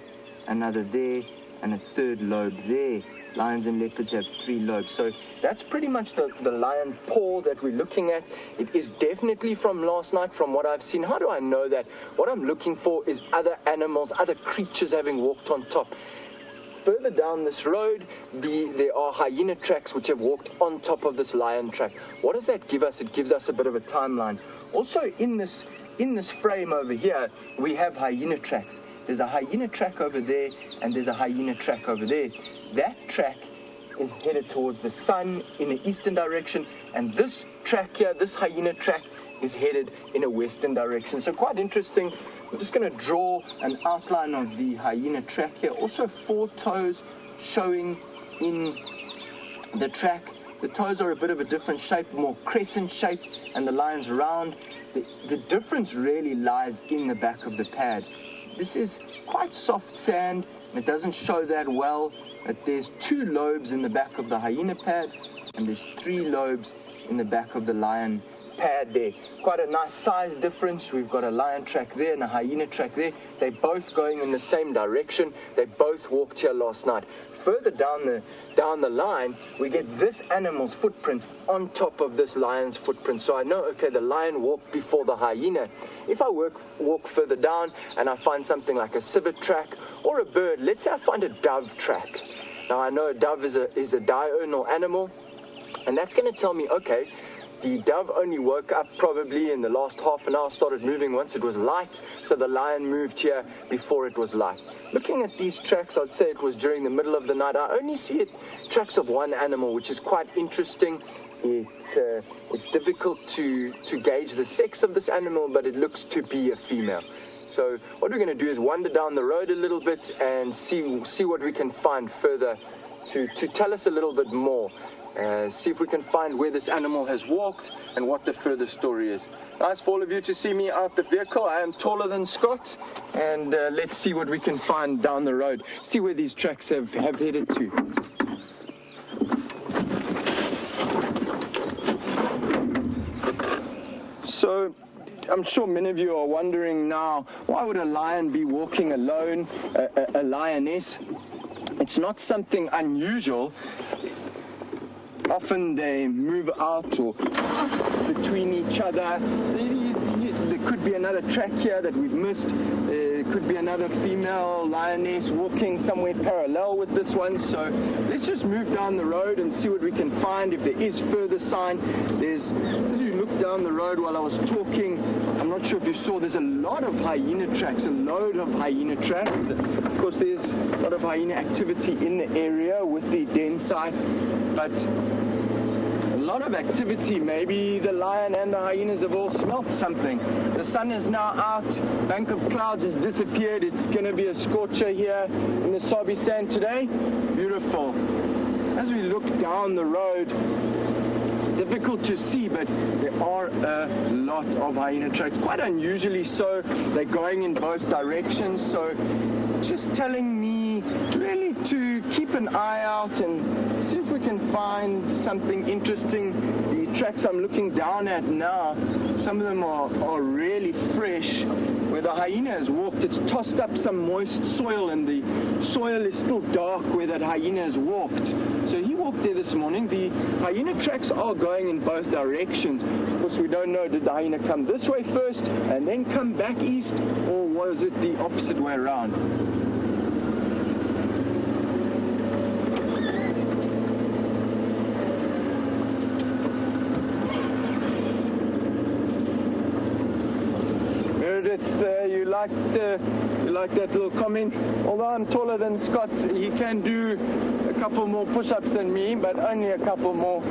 another there, and a 3rd lobe there. Lions and leopards have 3 lobes. So that's pretty much the lion paw that we're looking at. It is definitely from last night, from what I've seen. How do I know that? What I'm looking for is other animals, other creatures having walked on top. further down this road, there are hyena tracks which have walked on top of this lion track. What does that give us? It gives us a bit of a timeline. Also in this frame over here, we have hyena tracks. There's a hyena track over there, and there's a hyena track over there. That track is headed towards the sun in an eastern direction, and this track here, this hyena track, is headed in a western direction. So quite interesting. I'm just going to draw an outline of the hyena track here. Also 4 toes showing in the track. The toes are a bit of a different shape, more crescent shape, and the line's round. The difference really lies in the back of the pad. This is quite soft sand, and it doesn't show that well, but there's 2 lobes in the back of the hyena pad, and there's 3 lobes in the back of the lion pad there. Quite a nice size difference. We've got a lion track there and a hyena track there. They're both going in the same direction. They both walked here last night. Further down the line, we get this animal's footprint on top of this lion's footprint. So I know, okay, the lion walked before the hyena. If I walk further down and I find something like a civet track or a bird, let's say I find a dove track. Now I know a dove is a diurnal animal, and that's going to tell me, okay, the dove only woke up probably in the last half an hour, started moving once it was light, so the lion moved here before it was light. Looking at these tracks, I'd say it was during the middle of the night. I only see tracks of one animal, which is quite interesting. It's difficult to gauge the sex of this animal, but it looks to be a female. So what we're going to do is wander down the road a little bit and see what we can find further to tell us a little bit more. See if we can find where this animal has walked and what the further story is. Nice for all of you to see me out the vehicle. I am taller than Scott, and let's see what we can find down the road. See where these tracks have headed to. So I'm sure many of you are wondering now, why would a lion be walking alone, a lioness? It's not something unusual. Often they move out or between each other. There could be another track here that we've missed. There could be another female lioness walking somewhere parallel with this one. So let's just move down the road and see what we can find. If there is further sign, as you look down the road while I was talking, I'm not sure if you saw, there's a lot of hyena tracks, a load of hyena tracks. Of course, there's a lot of hyena activity in the area with the den sites, but a lot of activity. Maybe the lion and the hyenas have all smelt something. The sun is now out, bank of clouds has disappeared. It's going to be a scorcher here in the Sabi Sand today. Beautiful. As we look down the road, difficult to see, but there are a lot of hyena tracks, quite unusually so. They're going in both directions, so just telling me really to keep an eye out and see if we can find something interesting. The tracks I'm looking down at now, some of them are really fresh. Where the hyena has walked, it's tossed up some moist soil, and the soil is still dark where that hyena has walked. So he walked there this morning. The hyena tracks are going in both directions. Of course, we don't know, did the hyena come this way first and then come back east, or was it the opposite way around? You like that little comment. Although I'm taller than Scott, he can do a couple more push-ups than me, but only a couple more.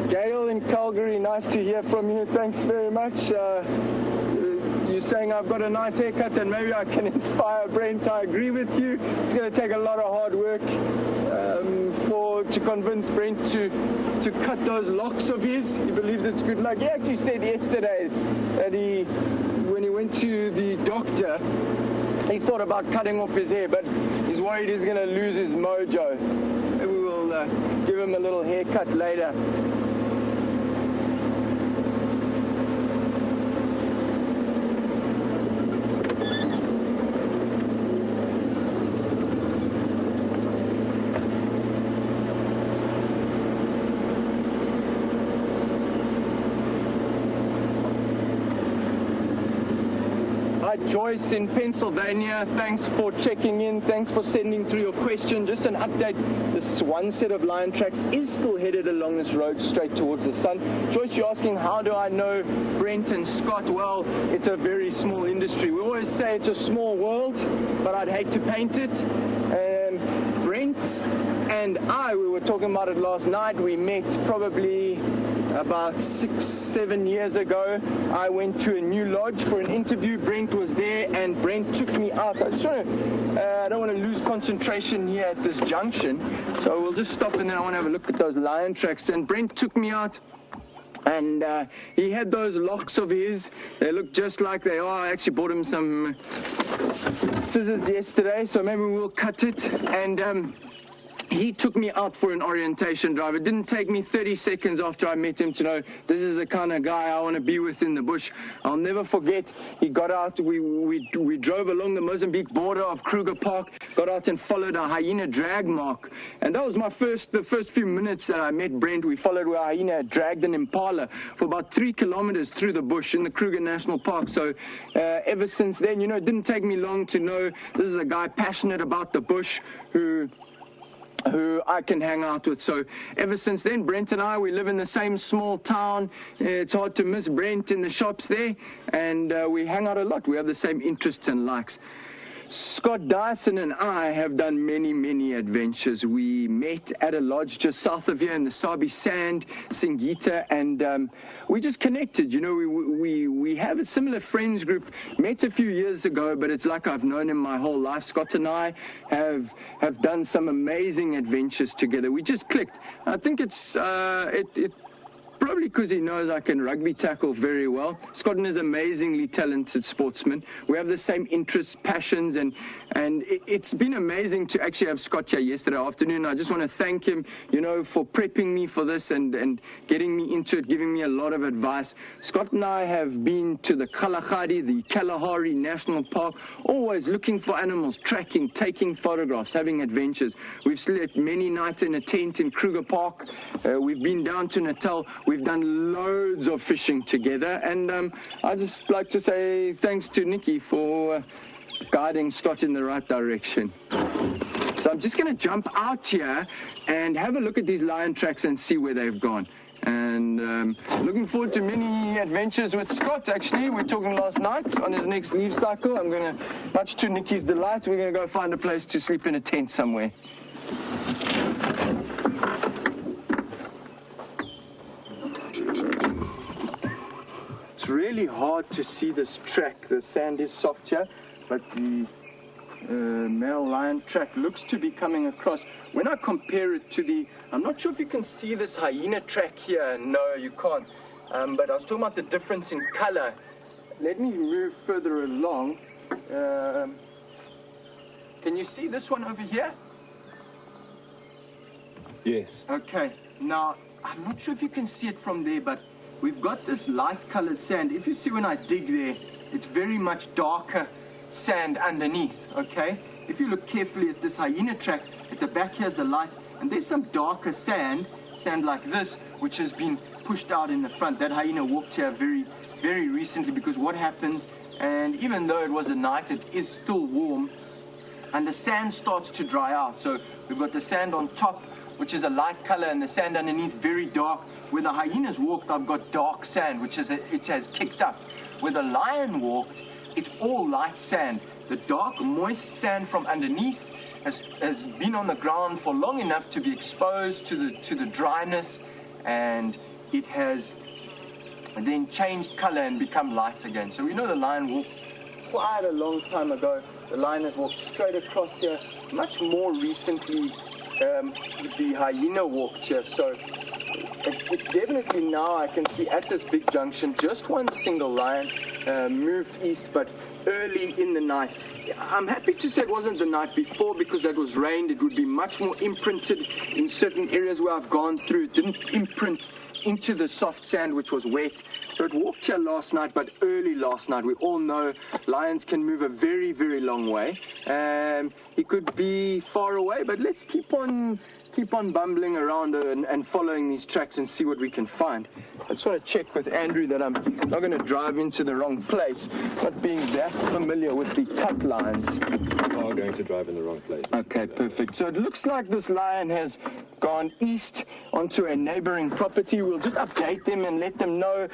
Gail in Calgary, nice to hear from you. Thanks very much. You're saying I've got a nice haircut and maybe I can inspire Brent. I agree with you. It's going to take a lot of hard work to convince Brent to cut those locks of his. He believes it's good luck. He actually said yesterday that when he went to the doctor, he thought about cutting off his hair, but he's worried he's going to lose his mojo. Maybe we'll give him a little haircut later. Hi, Joyce in Pennsylvania. Thanks for checking in. Thanks for sending through your question. Just an update. This one set of lion tracks is still headed along this road straight towards the sun. Joyce, you're asking, how do I know Brent and Scott? Well, it's a very small industry. We always say it's a small world, but I'd hate to paint it. Brent and we were talking about it last night. We met probably about 6-7 years ago. I went to a new lodge for an interview. Brent was there, and Brent took me out. I don't want to lose concentration here at this junction, so we'll just stop, and then I want to have a look at those lion tracks. And Brent took me out, and he had those locks of his. They look just like they are. I actually bought him some scissors yesterday, so maybe we'll cut it. And he took me out for an orientation drive. It didn't take me 30 seconds after I met him to know this is the kind of guy I want to be with in the bush. I'll never forget, he got out, we drove along the Mozambique border of Kruger Park, got out and followed a hyena drag mark. And that was the first few minutes that I met Brent. We followed where a hyena had dragged an impala for about 3 kilometers through the bush in the Kruger National Park. So ever since then, it didn't take me long to know this is a guy passionate about the bush who I can hang out with. So ever since then, Brent and we live in the same small town. It's hard to miss Brent in the shops there, and we hang out a lot. We have the same interests and likes. Scott Dyson and I have done many, many adventures. We met at a lodge just south of here in the Sabi Sand, Singita, and we just connected. We have a similar friends group. Met a few years ago, but it's like I've known him my whole life. Scott and I have done some amazing adventures together. We just clicked. I think it's probably because he knows I can rugby tackle very well. Scott is an amazingly talented sportsman. We have the same interests, passions, and it's been amazing to actually have Scott here yesterday afternoon. I just want to thank him, for prepping me for this and getting me into it, giving me a lot of advice. Scott and I have been to the Kalahari, the Kalahari National Park, always looking for animals, tracking, taking photographs, having adventures. We've slept many nights in a tent in Kruger Park. We've been down to Natal. We've done loads of fishing together, and I just like to say thanks to Nikki for guiding Scott in the right direction. So I'm just going to jump out here and have a look at these lion tracks and see where they've gone. And looking forward to many adventures with Scott, actually. We're talking last night on his next leave cycle. I'm going to, much to Nikki's delight, we're going to go find a place to sleep in a tent somewhere. It's really hard to see this track. The sand is soft here, but the male lion track looks to be coming across. When I compare it to I'm not sure if you can see this hyena track here. No, you can't. But I was talking about the difference in color. Let me move further along. Can you see this one over here? Yes. Okay. Now, I'm not sure if you can see it from there, but we've got this light-colored sand. If you see when I dig there, it's very much darker sand underneath, okay? If you look carefully at this hyena track, at the back here's the light, and there's some darker sand like this, which has been pushed out in the front. That hyena walked here very, very recently, because what happens, and even though it was a night, it is still warm, and the sand starts to dry out. So we've got the sand on top, which is a light color, and the sand underneath very dark. Where the hyenas walked, I've got dark sand, which is it has kicked up. Where the lion walked, it's all light sand. The dark, moist sand from underneath has been on the ground for long enough to be exposed to the dryness, and it has then changed color and become light again. So we know the lion walked quite a long time ago. The lion has walked straight across here. Much more recently, the hyena walked here. So it's definitely now I can see at this big junction just one single lion moved east, but early in the night. I'm happy to say it wasn't the night before, because that was rained. It would be much more imprinted in certain areas where I've gone through. It didn't imprint into the soft sand, which was wet. So it walked here last night, but early last night. We all know lions can move a very, very long way. He could be far away, but let's keep on keep on bumbling around and following these tracks and see what we can find. I just want to check with Andrew that I'm not going to drive into the wrong place, not being that familiar with the cut lines. You are going to drive in the wrong place. Okay, perfect. So it looks like this lion has gone east onto a neighboring property. We'll just update them and let them know.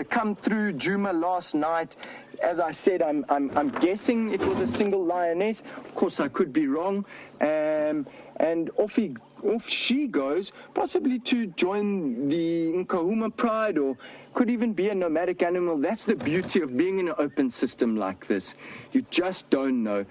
Come through Juma last night. As I said, I'm guessing it was a single lioness. Of course, I could be wrong. And off she goes, possibly to join the Nkahuma Pride, or could even be a nomadic animal. That's the beauty of being in an open system like this. You just don't know.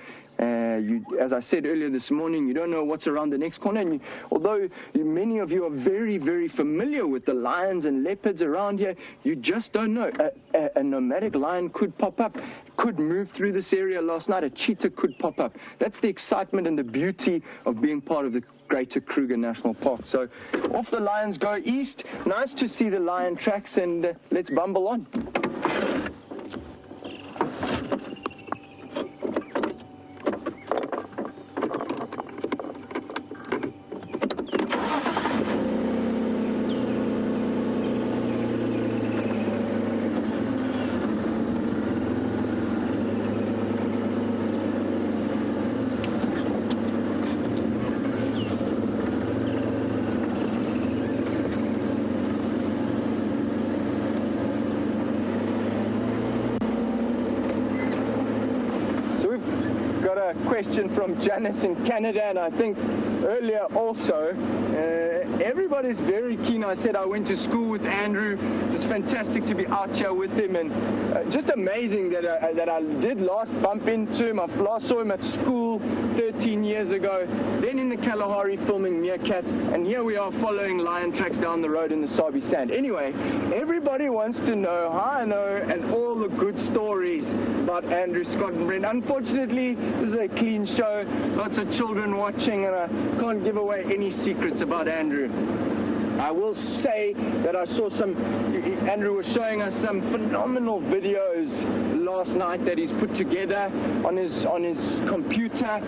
As I said earlier this morning, you don't know what's around the next corner. And although many of you are very, very familiar with the lions and leopards around here, you just don't know. A nomadic lion could pop up, could move through this area last night. A cheetah could pop up. That's the excitement and the beauty of being part of the Greater Kruger National Park. So off the lions go east. Nice to see the lion tracks, and let's bumble on. Question from Janice in Canada, and I think earlier also, everybody's very keen. I said I went to school with Andrew. It's fantastic to be out here with him, and just amazing that I did last bump into him. I last saw him at school 13 years ago, then in the Kalahari filming Meerkat, and here we are following lion tracks down the road in the Sabi Sand. Anyway, everybody wants to know how I know and all the good stories about Andrew, Scott and Brent. Unfortunately, this is a clean show, lots of children watching, and I can't give away any secrets about Andrew. I will say that I saw Andrew was showing us some phenomenal videos last night that he's put together on his computer.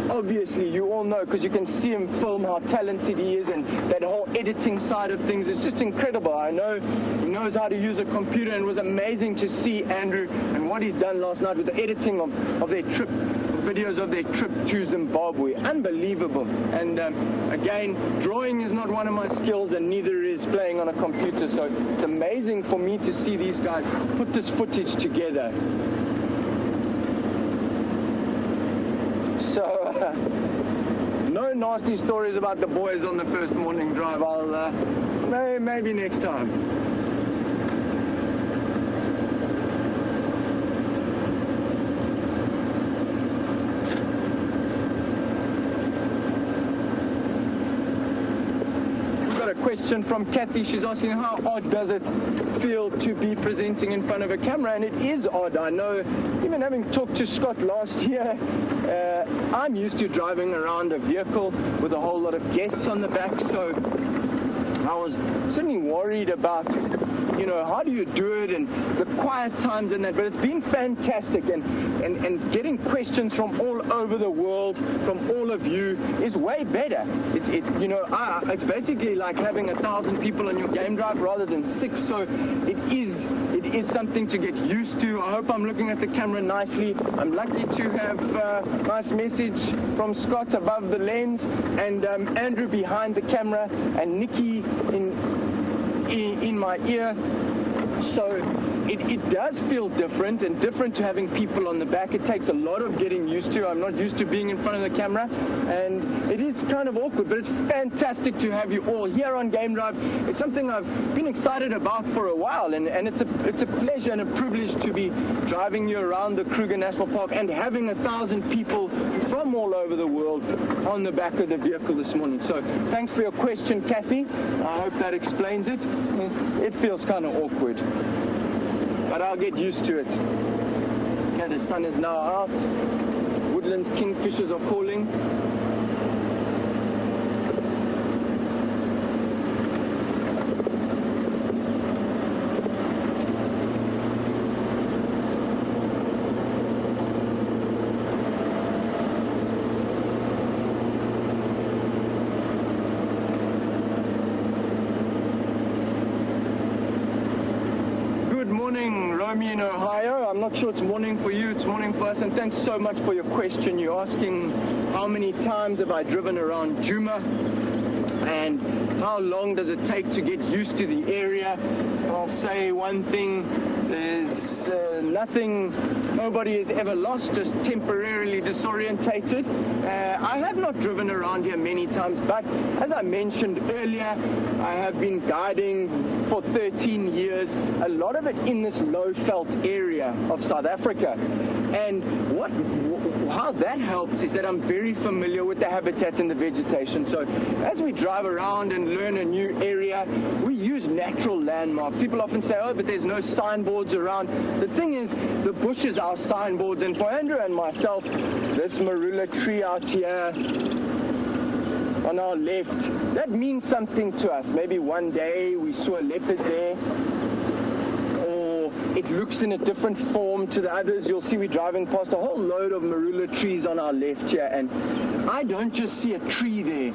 Obviously, you all know, because you can see him film, how talented he is, and that whole editing side of things is just incredible. I know he knows how to use a computer, and it was amazing to see Andrew and what he's done last night with the editing of their trip, videos of their trip to Zimbabwe. Unbelievable. And again, drawing is not one of my skills, and neither is playing on a computer, so it's amazing for me to see these guys put this footage together. So no nasty stories about the boys on the first morning drive. I'll maybe next time. Question from Kathy. She's asking, how odd does it feel to be presenting in front of a camera? And it is odd. I know, even having talked to Scott last year, I'm used to driving around a vehicle with a whole lot of guests on the back, so I was certainly worried about, how do you do it, and the quiet times and that, but it's been fantastic, and getting questions from all over the world, from all of you, is way better. It's basically like having 1,000 people on your game drive rather than 6, so it is something to get used to. I hope I'm looking at the camera nicely. I'm lucky to have a nice message from Scott above the lens, and Andrew behind the camera, and Nikki in my ear. So it does feel different, and different to having people on the back. It takes a lot of getting used to. I'm not used to being in front of the camera, and it is kind of awkward, but it's fantastic to have you all here on Game Drive. It's something I've been excited about for a while, and it's a pleasure and a privilege to be driving you around the Kruger National Park and having 1,000 people from all over the world on the back of the vehicle this morning. So thanks for your question, Kathy. I hope that explains it. It feels kind of awkward, but I'll get used to it. Okay, the sun is now out. Woodlands kingfishers are calling. morning, Romy in Ohio. I'm not sure it's morning for you, it's morning for us. And thanks so much for your question. You're asking how many times have I driven around Djuma and how long does it take to get used to the area. I'll say one thing, there's nothing, nobody is ever lost, just temporarily disorientated. I have not driven around here many times, but as I mentioned earlier, I have been guiding for 13 years, a lot of it in this low-felt area of South Africa. And how that helps is that I'm very familiar with the habitat and the vegetation. So as we drive around and learn a new area, we use natural landmarks. People often say, oh, but there's no signboards around. The thing is, the bush is our signboards. And for Andrew and myself, this marula tree out here on our left, that means something to us. Maybe one day we saw a leopard there, or it looks in a different form to the others. You'll see we're driving past a whole load of marula trees on our left here, and I don't just see a tree there.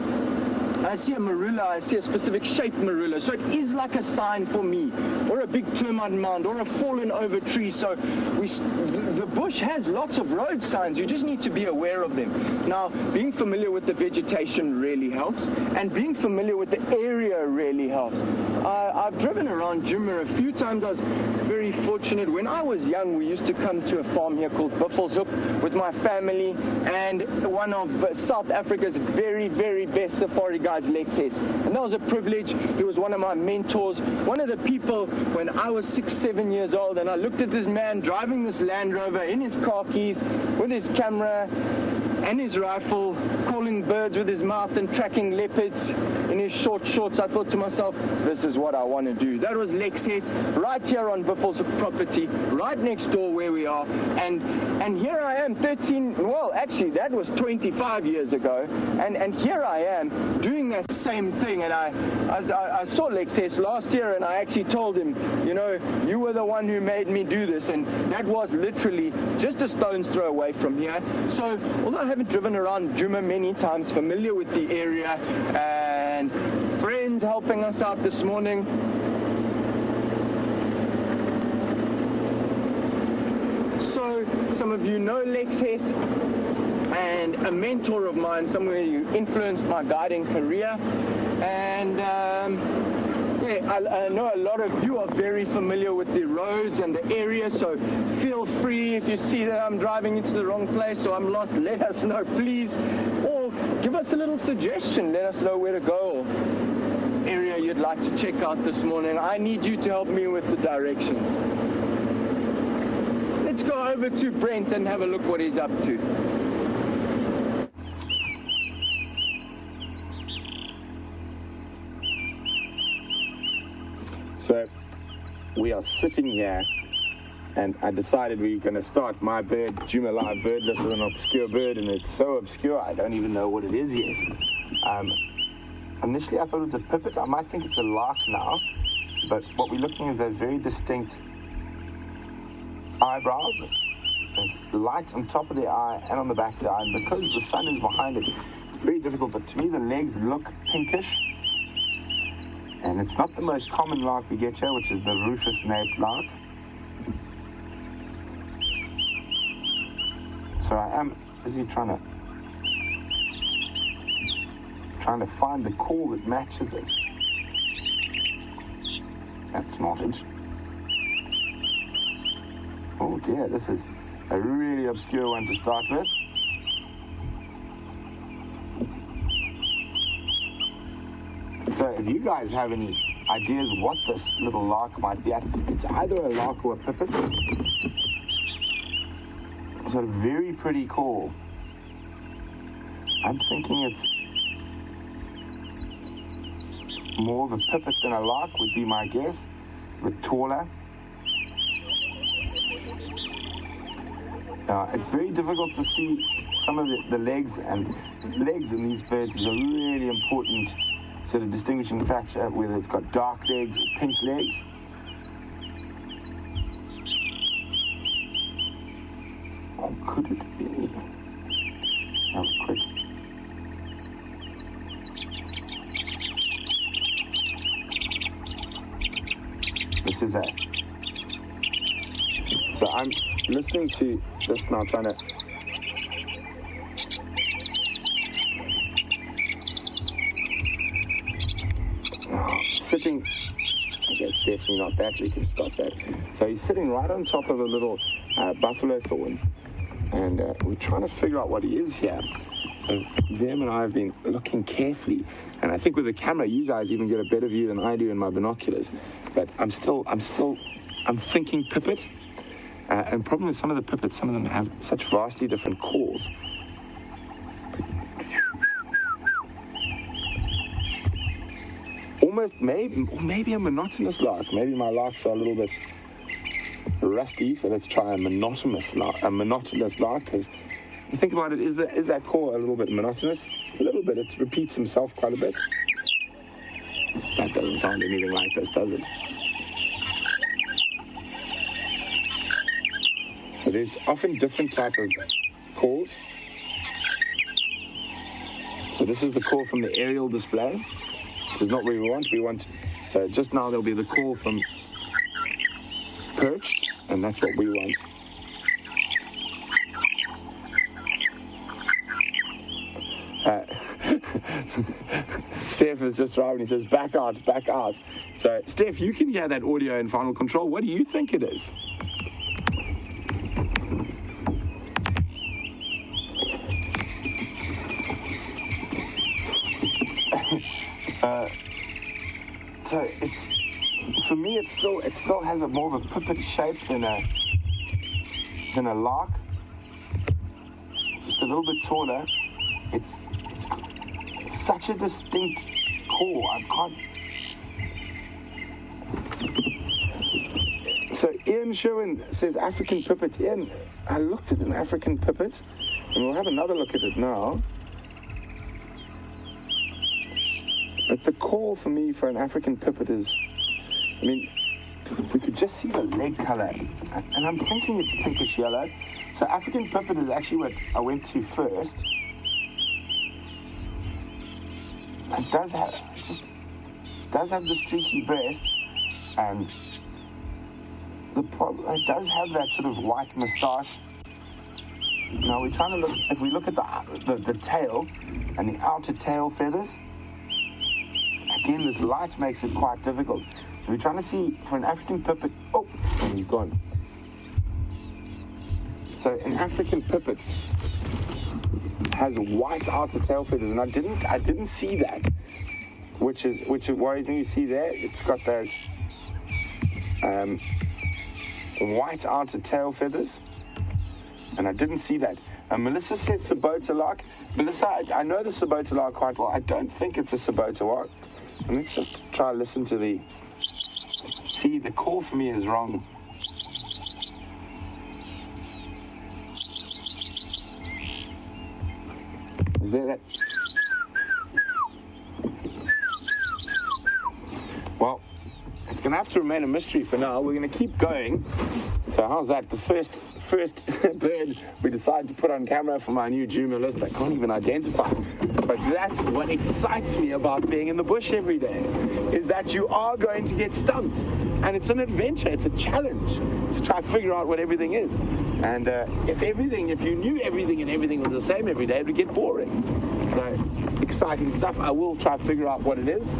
I see a marula, I see a specific shaped marula. So it is like a sign for me, or a big termite mound, or a fallen over tree. So the bush has lots of road signs. You just need to be aware of them. Now, being familiar with the vegetation really helps, and being familiar with the area really helps. I've driven around Djuma a few times. I was very fortunate. When I was young, we used to come to a farm here called Buffelshoek with my family, and one of South Africa's very, very best safari guides, Lex Hess. And that was a privilege. He was one of my mentors, one of the people when I was 6, 7 years old, and I looked at this man driving this Land Rover in his car keys with his camera and his rifle, calling birds with his mouth and tracking leopards in his short shorts. I thought to myself, this is what I want to do. That was Lex Hess, right here on Buffelshoek property, right next door where we are. And here I am, 13, well, actually, that was 25 years ago. And here I am doing that same thing. And I saw Lex Hess last year, and I actually told him, you know, you were the one who made me do this. And that was literally just a stone's throw away from here. So, although I haven't driven around Djuma many times, familiar with the area, and friends helping us out this morning. So, some of you know Lex Hess, and a mentor of mine, someone who influenced my guiding career, and I know a lot of you are very familiar with the roads and the area, so feel free if you see that I'm driving into the wrong place or I'm lost, let us know, please. Or give us a little suggestion, let us know where to go or area you'd like to check out this morning. I need you to help me with the directions. Let's go over to Brent and have a look what he's up to. So we are sitting here, and I decided we were going to start my bird, Djuma Live bird list, with an obscure bird, and it's so obscure I don't even know what it is yet. Initially I thought it was a pipit. I might think it's a lark now, but what we're looking at, they're very distinct eyebrows. It's light on top of the eye and on the back of the eye, and because the sun is behind it, it's very difficult, but to me the legs look pinkish. And it's not the most common lark we get here, which is the rufous-naped lark. So I am busy trying to find the call that matches it. That's not it. Oh dear, this is a really obscure one to start with. So if you guys have any ideas what this little lark might be, I think it's either a lark or a pipit. It's a very pretty call. I'm thinking it's more of a pipit than a lark would be my guess, but taller. It's very difficult to see some of the legs in these birds is a really important sort of distinguishing factor, whether it's got dark legs or pink legs. Or could it be? That was quick. This is a So I'm listening to this now, trying to... Sitting... Okay, it's definitely not that. We can stop that. So he's sitting right on top of a little buffalo thorn. And we're trying to figure out what he is here. So Vim and I have been looking carefully. And I think with the camera, you guys even get a better view than I do in my binoculars. But I'm thinking pipit. And the problem with some of the pipits, some of them have such vastly different calls. Almost maybe a monotonous lark. Maybe my larks are a little bit rusty, so let's try a monotonous lark. Because you think about it, is that call a little bit monotonous? A little bit. It repeats himself quite a bit. That doesn't sound anything like this, does it? So there's often different type of calls. So this is the call from the aerial display. This is not what we want. So just now there'll be the call from perched, and that's what we want. Steph is just driving. He says, back out. So, Steph, you can hear that audio in final control. What do you think it is? So it's, for me, it still has a more of a pipit shape than a lark. Just a little bit taller. It's such a distinct call. I can't. So Ian Sherwin says African pipit. Ian, I looked at an African pipit, and we'll have another look at it now. But the call for me for an African pipit is, I mean, if we could just see the leg color, and I'm thinking it's pinkish yellow. So African pipit is actually what I went to first. It does have the streaky breast, and it does have that sort of white moustache. Now we're trying to look. If we look at the tail and the outer tail feathers. Again, this light makes it quite difficult. So we're trying to see for an African pipit. Oh, and he's gone. So an African pipit has white outer tail feathers, and I didn't see that, which worries me. You see there, it's got those white outer tail feathers, and I didn't see that. Melissa says Sabota lark. Melissa, I know the Sabota lark quite well. I don't think it's a Sabota lark. And let's just try to listen to the... See, the call for me is wrong. Is there that? Well, it's going to have to remain a mystery for now. We're going to keep going. So how's that? The first bird we decided to put on camera for my new Juma list I can't even identify. But that's what excites me about being in the bush every day, is that you are going to get stumped. And it's an adventure, it's a challenge to try to figure out what everything is. And if you knew everything and everything was the same every day, it would get boring. So, exciting stuff. I will try to figure out what it is.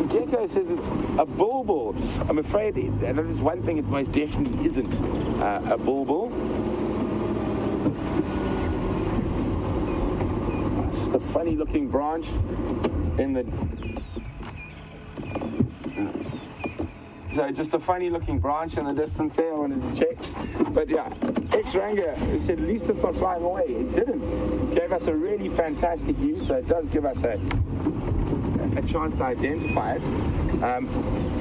Gecko says it's a bulbul. I'm afraid that is one thing it most definitely isn't a bulbul. It's just a funny looking branch in the... So just a funny looking branch in the distance there, I wanted to check. But yeah, X-Ranger said at least it's not flying away. It didn't. It gave us a really fantastic view, so it does give us a chance to identify it.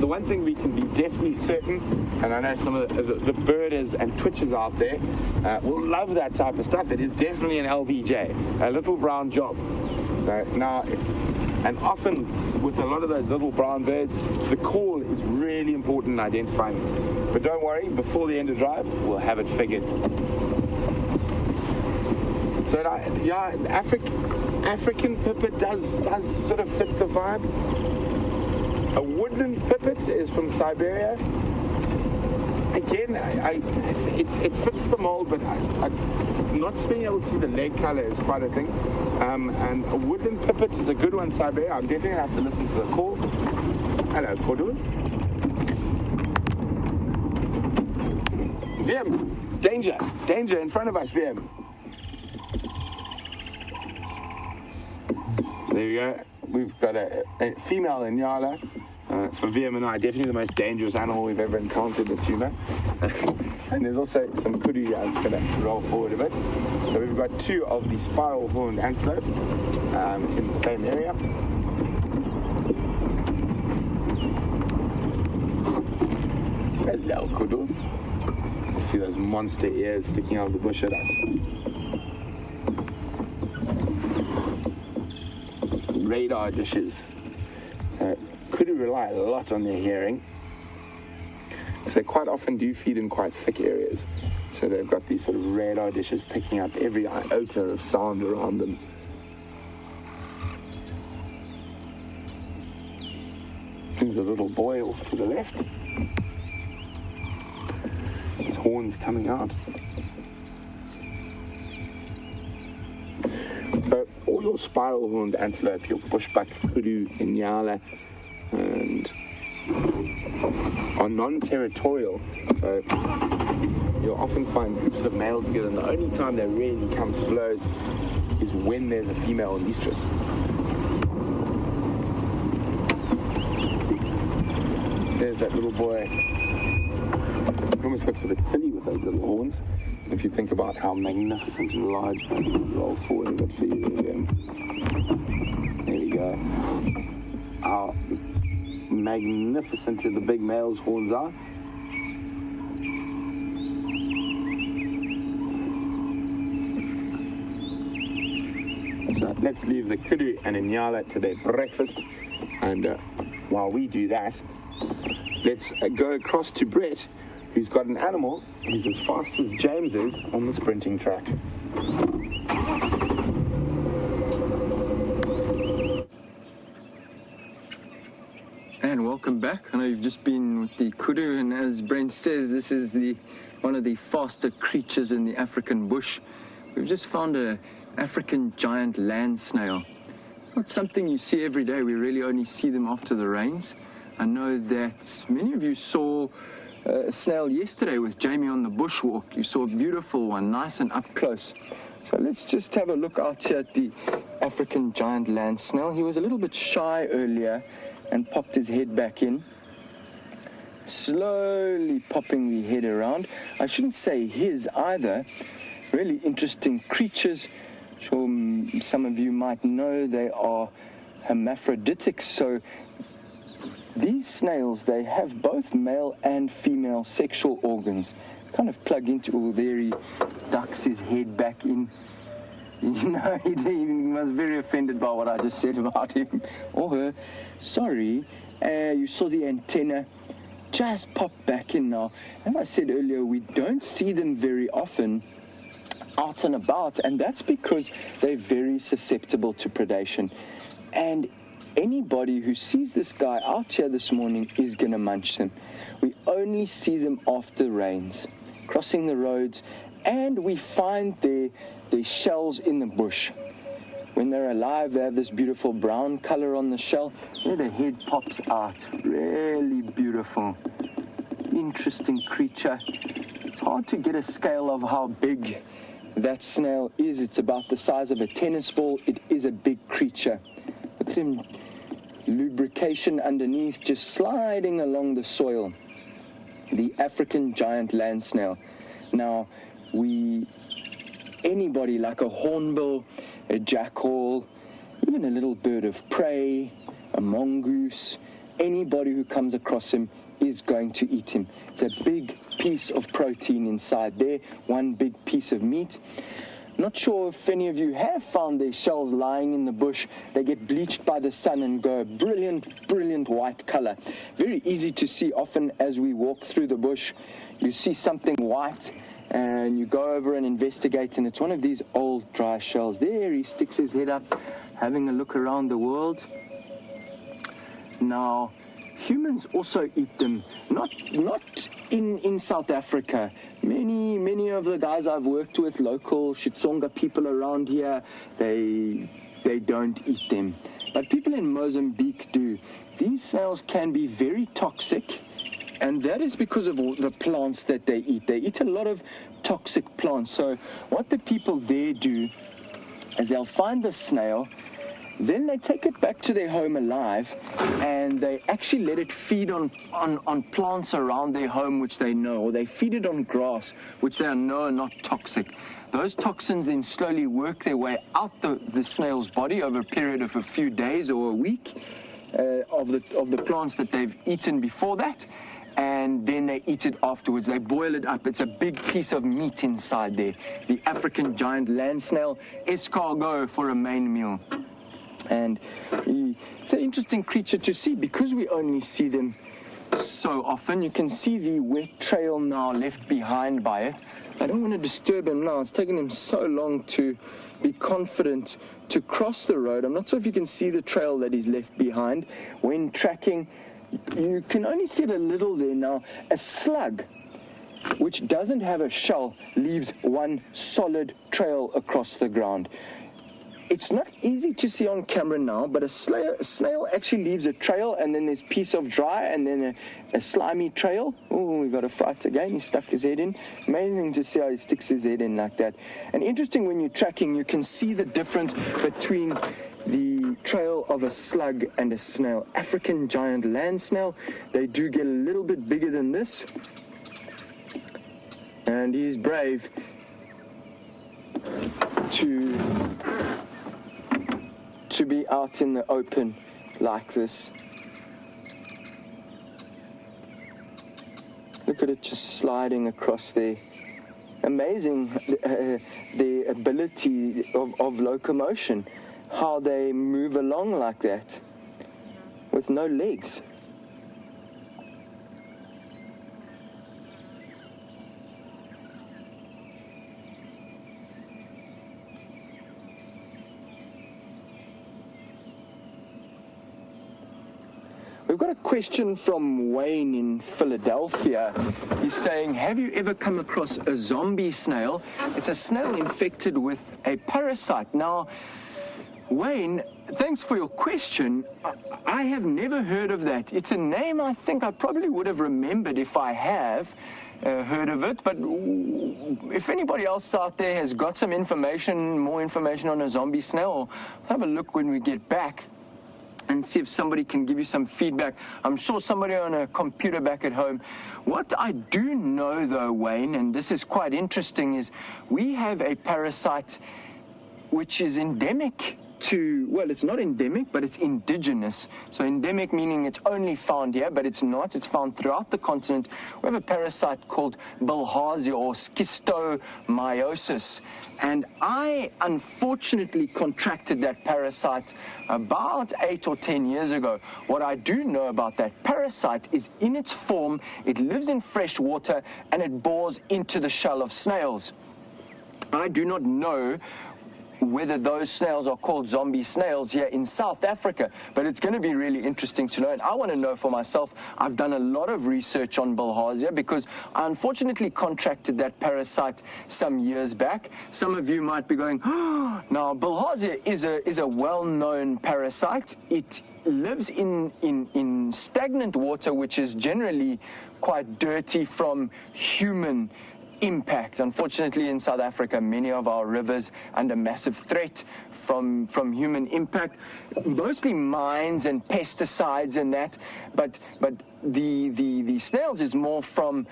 The one thing we can be definitely certain, and I know some of the birders and twitchers out there will love that type of stuff. It is definitely an LBJ, a little brown job. So now and often with a lot of those little brown birds, the call is really important in identifying them. But don't worry, before the end of drive, we'll have it figured. So yeah, African pipit does sort of fit the vibe. A woodland pipit is from Siberia. Again, it fits the mold, but not being able to see the leg color is quite a thing. And a woodland pipit is a good one, Siberia. I'm definitely going to have to listen to the call. Hello, Kudus. Wium, danger in front of us, Wium. So there we go. We've got a female Inyala. For Wium and I, definitely the most dangerous animal we've ever encountered, the tuna. And there's also some kudu here. I'm just going to roll forward a bit. So we've got two of the spiral horned antelope in the same area. Hello, kudus. You see those monster ears sticking out of the bush at us. Radar dishes. So kudu rely a lot on their hearing, because they quite often do feed in quite thick areas. So they've got these sort of radar dishes picking up every iota of sound around them. There's a little boy off to the left. His horns coming out. So all your spiral-horned antelope, your bushbuck, kudu, inyala, and are non-territorial. So you'll often find groups of males together, and the only time they really come to blows is when there's a female in estrus. There's that little boy. He almost looks a bit silly with those little horns. If you think about how magnificent and large, roll forward a bit for you. There we go. How magnificent the big male's horns are. So let's leave the kudu and inyala to their breakfast. And while we do that, let's go across to Brett, who's got an animal who's as fast as James is on the sprinting track. And welcome back. I know you've just been with the kudu, and as Brent says, this is one of the faster creatures in the African bush. We've just found an African giant land snail. It's not something you see every day. We really only see them after the rains. I know that many of you saw a snail yesterday with Jamie on the bushwalk. You saw a beautiful one, nice and up close. So let's just have a look out here at the African giant land snail. He was a little bit shy earlier and popped his head back in, slowly popping the head around. I shouldn't say his either. Really interesting creatures. Sure, some of you might know they are hermaphroditic. So these snails, they have both male and female sexual organs. Kind of plug into, oh, there he ducks his head back in. You know, he was very offended by what I just said about him or her. Sorry, you saw the antenna just pop back in now. As I said earlier, we don't see them very often out and about, and that's because they're very susceptible to predation. And anybody who sees this guy out here this morning is going to munch them. We only see them after rains, crossing the roads, and we find their shells in the bush. When they're alive, they have this beautiful brown color on the shell. There the head pops out. Really beautiful. Interesting creature. It's hard to get a scale of how big that snail is. It's about the size of a tennis ball. It is a big creature. Look at him. Lubrication underneath, just sliding along the soil. The African giant land snail. Now, anybody like a hornbill, a jackal, even a little bird of prey, a mongoose, anybody who comes across him is going to eat him. It's a big piece of protein inside there, one big piece of meat. Not sure if any of you have found their shells lying in the bush. They get bleached by the sun and go a brilliant white color. Very easy to see often as we walk through the bush. You see something white and you go over and investigate, and it's one of these old dry shells. There he sticks his head up, having a look around the world. Now, humans also eat them, not in South Africa. Many of the guys I've worked with, local Xitsonga people around here, they don't eat them. But people in Mozambique do. These snails can be very toxic, and that is because of all the plants that they eat. They eat a lot of toxic plants. So what the people there do is they'll find the snail, then they take it back to their home alive, and they actually let it feed on plants around their home, which they know, or they feed it on grass, which they know are not toxic. Those toxins then slowly work their way out the snail's body over a period of a few days or a week of the plants that they've eaten before that, and then they eat it afterwards. They boil it up. It's a big piece of meat inside there. The African giant land snail, escargot for a main meal. And it's an interesting creature to see because we only see them so often. You can see the wet trail now left behind by it. I don't want to disturb him now. It's taken him so long to be confident to cross the road. I'm not sure if you can see the trail that he's left behind. When tracking, you can only see it a little there now. A slug, which doesn't have a shell, leaves one solid trail across the ground. It's not easy to see on camera now, but a snail actually leaves a trail, and then there's a piece of dry, and then a slimy trail. Oh, we got a fright again. He stuck his head in. Amazing to see how he sticks his head in like that. And interesting, when you're tracking, you can see the difference between the trail of a slug and a snail. African giant land snail, they do get a little bit bigger than this. And he's brave to be out in the open like this. Look at it just sliding across there. Amazing, the ability of locomotion, how they move along like that with no legs. We've got a question from Wayne in Philadelphia. He's saying, have you ever come across a zombie snail? It's a snail infected with a parasite. Now, Wayne, thanks for your question. I have never heard of that. It's a name I think I probably would have remembered if I have heard of it. But if anybody else out there has got some information, more information on a zombie snail, have a look when we get back and see if somebody can give you some feedback. I'm sure somebody on a computer back at home. What I do know, though, Wayne, and this is quite interesting, is we have a parasite which is endemic to, well, it's not endemic, but it's indigenous. So endemic meaning it's only found here, but it's not. It's found throughout the continent. We have a parasite called bilharzia or schistosomiosis. And I unfortunately contracted that parasite about 8 or 10 years ago. What I do know about that parasite is in its form, it lives in fresh water and it bores into the shell of snails. I do not know whether those snails are called zombie snails here in South Africa, but it's going to be really interesting to know, and I want to know for myself. I've done a lot of research on bilharzia because I unfortunately contracted that parasite some years back. Some of you might be going, oh, now bilharzia is a well-known parasite. It lives in stagnant water, which is generally quite dirty from human impact. Unfortunately, in South Africa, many of our rivers under massive threat from human impact, mostly mines and pesticides and that, but the snails is more from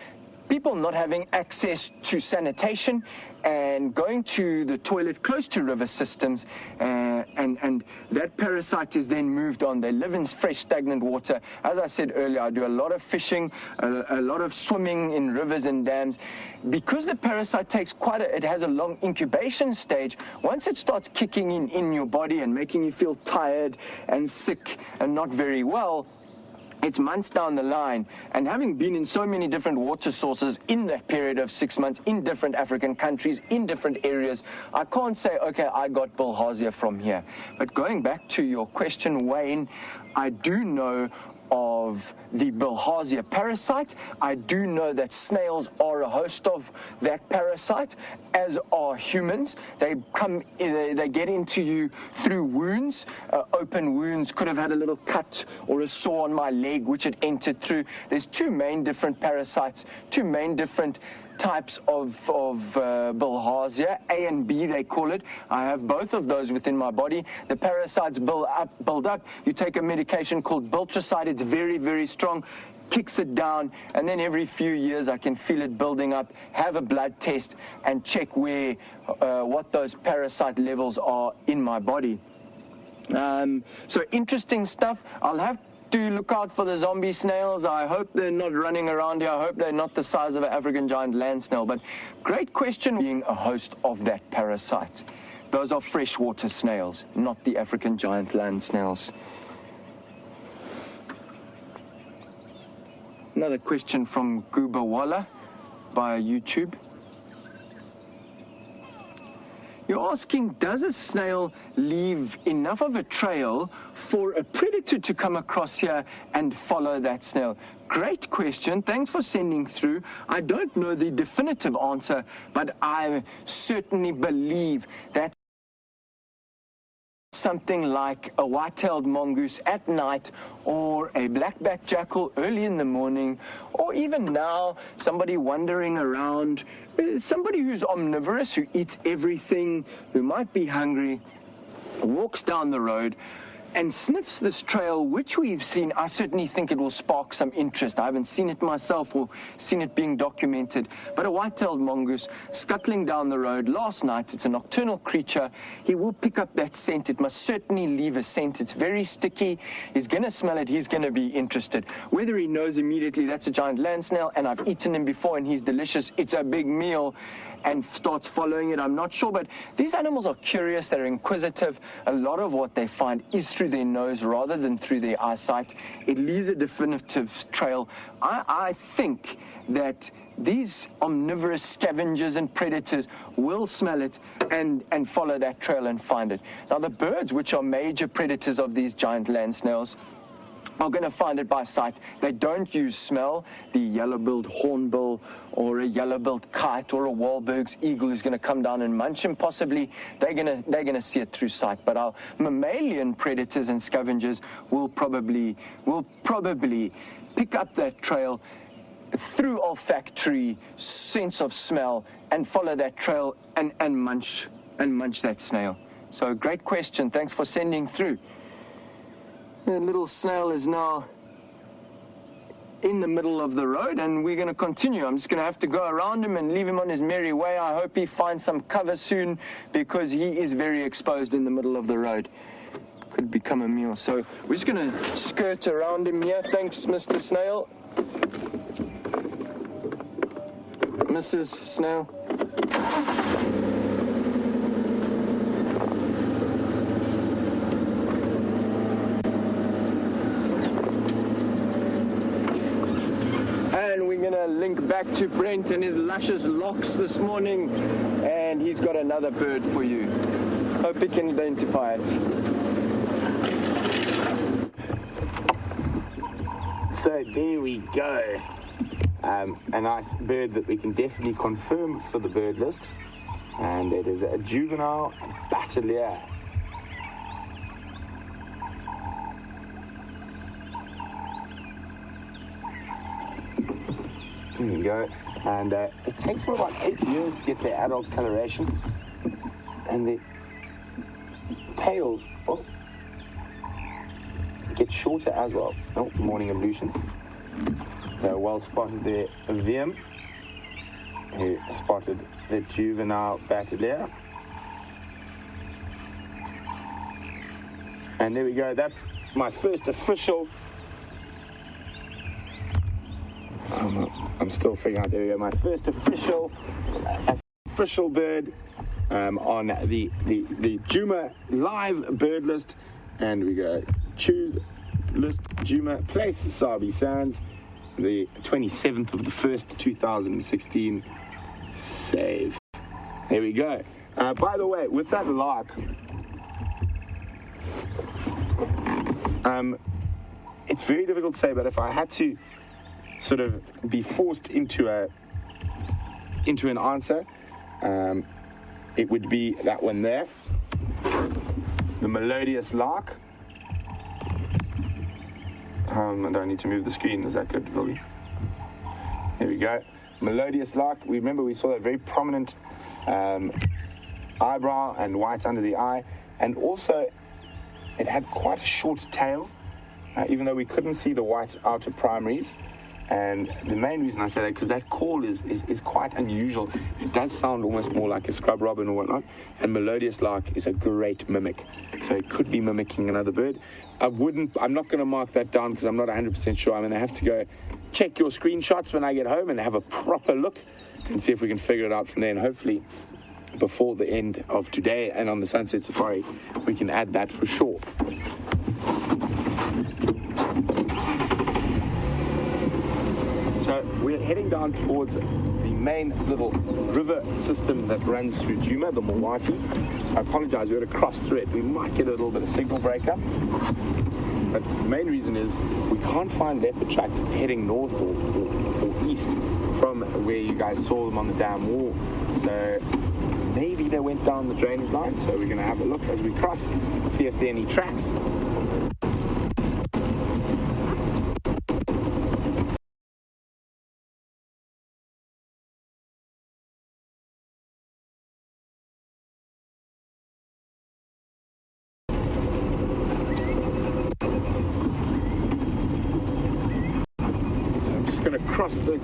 people not having access to sanitation and going to the toilet close to river systems, and that parasite is then moved on. They live in fresh, stagnant water. As I said earlier, I do a lot of fishing, a lot of swimming in rivers and dams. Because the parasite takes it has a long incubation stage, once it starts kicking in your body and making you feel tired and sick and not very well, it's months down the line, and having been in so many different water sources in that period of 6 months, in different African countries, in different areas, I can't say, okay, I got bilharzia from here. But going back to your question, Wayne, I do know of the bilharzia parasite. I do know that snails are a host of that parasite, as are humans. They get into you through wounds, open wounds. Could have had a little cut or a sore on my leg which it entered through. There's two main different parasites, two main different types of bilharzia, A and B they call it. I have both of those within my body. The parasites build up. You take a medication called biltricide. It's very, very strong, kicks it down, and then every few years I can feel it building up, have a blood test and check what those parasite levels are in my body. So interesting stuff. I'll have to look out for the zombie snails. I hope they're not running around here. I hope they're not the size of an African giant land snail. But great question, being a host of that parasite. Those are freshwater snails, not the African giant land snails. Another question from Gubawala via YouTube. You're asking, does a snail leave enough of a trail for a predator to come across here and follow that snail? Great question. Thanks for sending through. I don't know the definitive answer, but I certainly believe that something like a white-tailed mongoose at night, or a black-backed jackal early in the morning, or even now, somebody wandering around, somebody who's omnivorous, who eats everything, who might be hungry, walks down the road and sniffs this trail, which we've seen. I certainly think it will spark some interest. I haven't seen it myself or seen it being documented, but a white-tailed mongoose scuttling down the road last night. It's a nocturnal creature. He will pick up that scent. It must certainly leave a scent. It's very sticky. He's going to smell it. He's going to be interested. Whether he knows immediately that's a giant land snail and I've eaten him before and he's delicious, it's a big meal, and starts following it, I'm not sure. But these animals are curious, they're inquisitive. A lot of what they find is through their nose rather than through their eyesight. It leaves a definitive trail. I think that these omnivorous scavengers and predators will smell it and follow that trail and find it. Now, the birds, which are major predators of these giant land snails, are going to find it by sight. They don't use smell. The yellow-billed hornbill or a yellow-billed kite or a Wahlberg's eagle who's going to come down and munch him, possibly, they're going to see it through sight. But our mammalian predators and scavengers will probably pick up that trail through olfactory sense of smell and follow that trail and munch that snail. So great question. Thanks for sending through. The little snail is now in the middle of the road, and we're going to continue. I'm just going to have to go around him and leave him on his merry way. I hope he finds some cover soon, because he is very exposed in the middle of the road. Could become a meal. So we're just going to skirt around him here. Thanks, Mr. Snail. Mrs. Snail. And we're going to link back to Brent and his luscious locks this morning, and he's got another bird for you. Hope he can identify it. So there we go. A nice bird that we can definitely confirm for the bird list, and it is a juvenile battalier. There we go. And it takes them about 8 years to get their adult coloration, and the tails get shorter as well. Oh, morning ablutions. So well spotted there, Wium, who spotted the juvenile battalier. And there we go. That's my first official. I'm still figuring out. There we go. My first official bird on the Juma live bird list, and we go choose list, Djuma Place, Sabi Sands, the 27th of the 1st, 2016. Save. There we go. By the way, with that lark, it's very difficult to say, but if I had to sort of be forced into an answer, it would be that one there, the melodious lark. I don't need to move the screen. Is that good, Willie? There we go. Melodious lark. Remember, we saw that very prominent eyebrow and white under the eye, and also it had quite a short tail, even though we couldn't see the white outer primaries. And the main reason I say that, because that call is quite unusual. It does sound almost more like a scrub robin or whatnot, and melodious lark is a great mimic. So it could be mimicking another bird. I'm not going to mark that down because I'm not 100% sure. I'm going to have to go check your screenshots when I get home and have a proper look and see if we can figure it out from there. And hopefully before the end of today and on the Sunset Safari, we can add that for sure. So we're heading down towards the main little river system that runs through Djuma, the Mawati. So I apologize, we're going to cross through it. We might get a little bit of signal breakup. But the main reason is we can't find leopard tracks heading north or east from where you guys saw them on the dam wall. So maybe they went down the drainage line. So we're going to have a look as we cross and see if there are any tracks. Going to cross the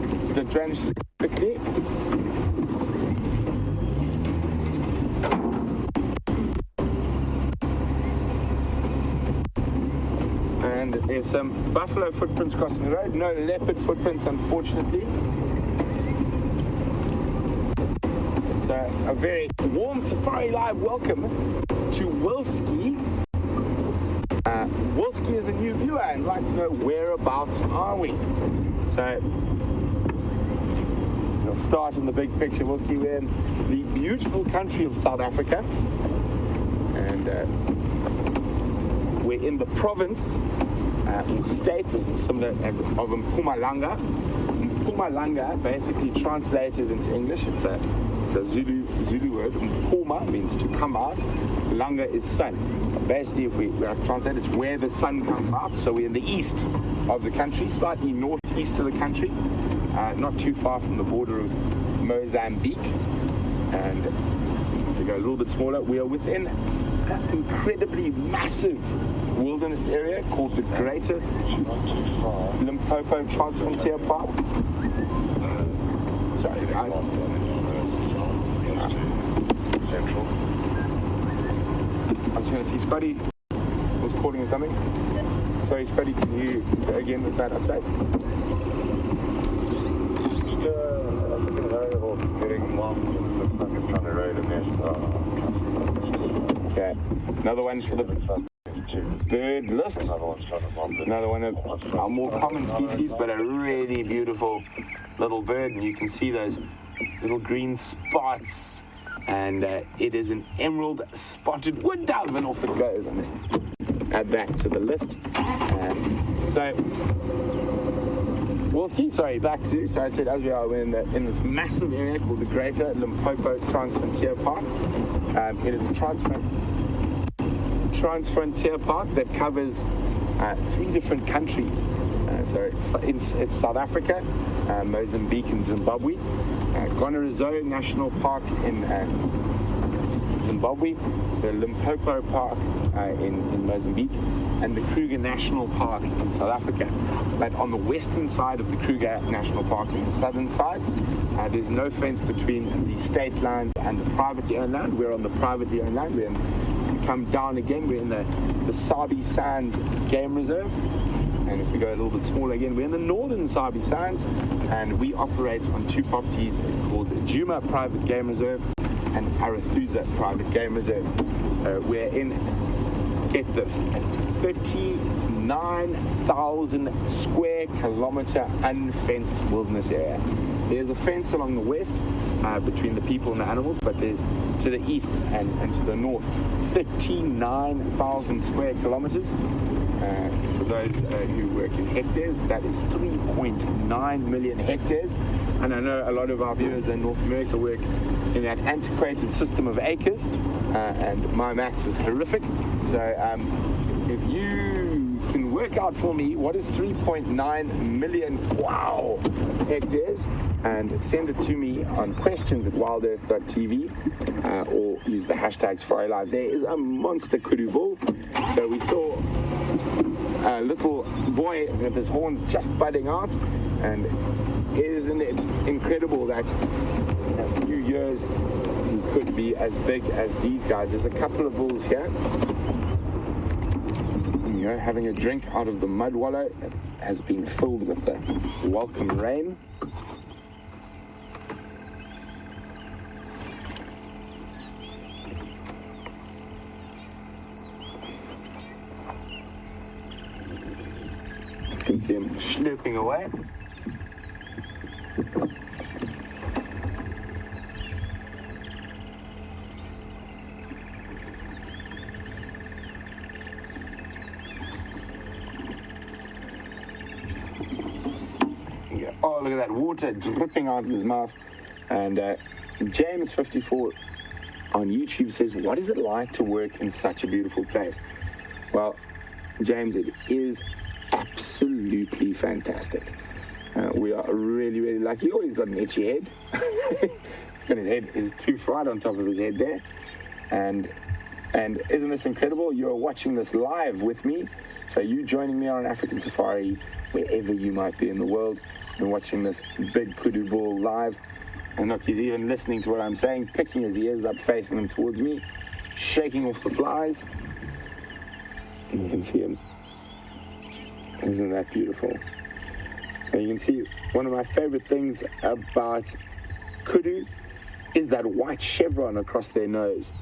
drainage system quickly. And there's some buffalo footprints crossing the road. No leopard footprints, unfortunately. So a very warm Safari Live welcome to Wilski. Wilski is a new viewer and would like to know whereabouts are we. So we'll start in the big picture. Wilski, we're in the beautiful country of South Africa, and we're in the province or state as similar as of Mpumalanga. Mpumalanga, basically translated into English, it's a Zulu word. Mpuma means to come out. Langa is sun. Basically, if we translate, it's where the sun comes out. So we're in the east of the country, slightly northeast of the country, not too far from the border of Mozambique. And if we go a little bit smaller, we are within an incredibly massive wilderness area called the Greater Limpopo Transfrontier Park. Sorry, guys. Central. I'm just going to see Scotty was calling or something. Sorry, Scotty, can you go again with that update? Okay, another one for the bird list. Another one of our more common species, but a really beautiful little bird, and you can see those little green spots. And it is an emerald spotted wood dove, and off it goes. I must add that to the list. So, Wilski, sorry, back to, so I said as we are, we're in this massive area called the Greater Limpopo Transfrontier Park. It is a transfrontier park that covers 3 different countries. So it's South Africa, Mozambique and Zimbabwe, Gonarezo National Park in Zimbabwe, the Limpopo Park in Mozambique, and the Kruger National Park in South Africa. But on the western side of the Kruger National Park, on the southern side, there's no fence between the state land and the privately owned land. We're on the privately owned land. We come down again, we're in the Sabi Sands Game Reserve. And if we go a little bit smaller again, we're in the northern Sabi Sands, and we operate on 2 properties called Djuma Private Game Reserve and Arathusa Private Game Reserve. We're in, get this, a 39,000 square kilometer unfenced wilderness area. There's a fence along the west between the people and the animals, but there's to the east and to the north 39,000 square kilometers. For those who work in hectares, that is 3.9 million hectares. And I know a lot of our viewers in North America work in that antiquated system of acres, and my maths is horrific. So if you can work out for me what is 3.9 million hectares, and send it to me on questions@wildearth.tv, or use the hashtag Safari Live. There is a monster kudu bull. So we saw a little boy with his horns just budding out, and isn't it incredible that in a few years he could be as big as these guys. There's a couple of bulls here, you know, having a drink out of the mud wallow that has been filled with the welcome rain. You can see him slurping away. Oh, look at that water dripping out of his mouth. And James54 on YouTube says, what is it like to work in such a beautiful place? Well, James, it is absolutely fantastic. We are really, really lucky. Oh, he's got an itchy head. He's got his tooth right on top of his head there. And isn't this incredible? You're watching this live with me. So you joining me on an African safari, wherever you might be in the world, and watching this big kudu bull live. And look, he's even listening to what I'm saying, picking his ears up, facing them towards me, shaking off the flies. And you can see him. Isn't that beautiful? And you can see one of my favorite things about kudu is that white chevron across their nose.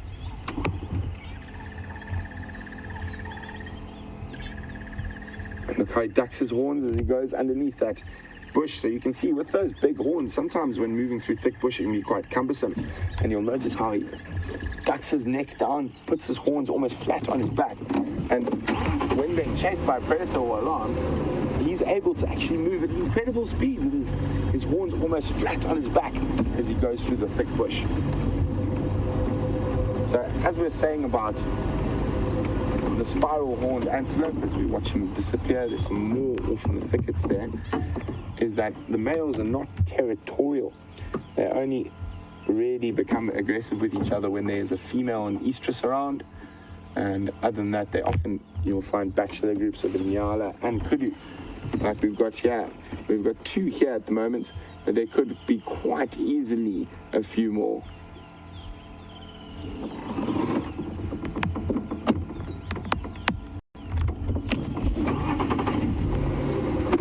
And look how he ducks his horns as he goes underneath that bush. So you can see with those big horns, sometimes when moving through thick bush, it can be quite cumbersome. And you'll notice how he ducks his neck down, puts his horns almost flat on his back. And when being chased by a predator or alarm, he's able to actually move at incredible speed with his horns almost flat on his back as he goes through the thick bush. So as we were saying about the spiral-horned antelope, as we watch him disappear, there's some more off in the thickets there, is that the males are not territorial. They only really become aggressive with each other when there's a female and estrus around. And other than that, they often, you'll find bachelor groups of the Nyala and kudu, like we've got here. We've got 2 here at the moment, but there could be quite easily a few more.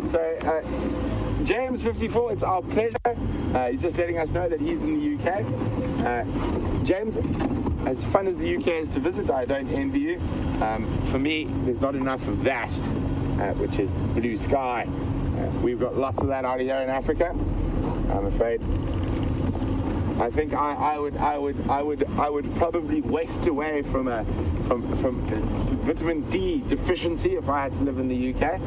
So, James54, it's our pleasure. He's just letting us know that he's in the UK. James, as fun as the UK is to visit, I don't envy you. For me, there's not enough of that, which is blue sky. We've got lots of that out here in Africa, I'm afraid. I think I would probably waste away from vitamin D deficiency if I had to live in the UK.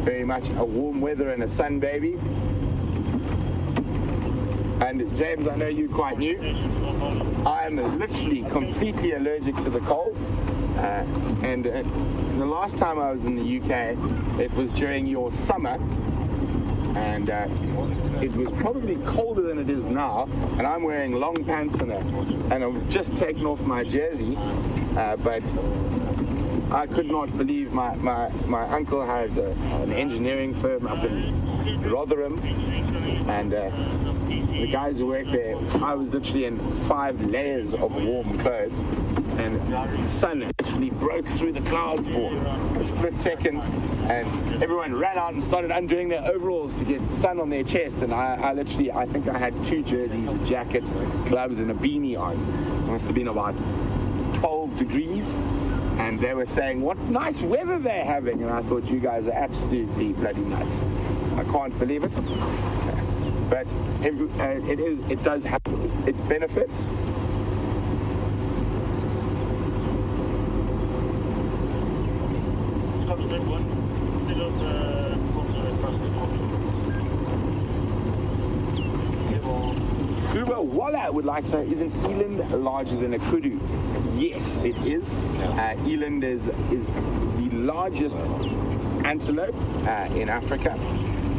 Very much a warm weather and a sun baby. And James, I know you're quite new. I'm literally completely allergic to the cold. And the last time I was in the UK, it was during your summer. And it was probably colder than it is now. And I'm wearing long pants and I've just taken off my jersey. But I could not believe my uncle has an engineering firm up in Rotherham, and the guys who work there, I was literally in 5 layers of warm clothes, and the sun literally broke through the clouds for a split second, and everyone ran out and started undoing their overalls to get sun on their chest, and I think I had 2 jerseys, a jacket, gloves, and a beanie on. It must have been about 12 degrees. and they were saying what nice weather they're having, and I thought, you guys are absolutely bloody nuts. I can't believe it. But it does have its benefits. What I would like to know, is an eland larger than a kudu? Yes, it is. Eland is the largest antelope in Africa,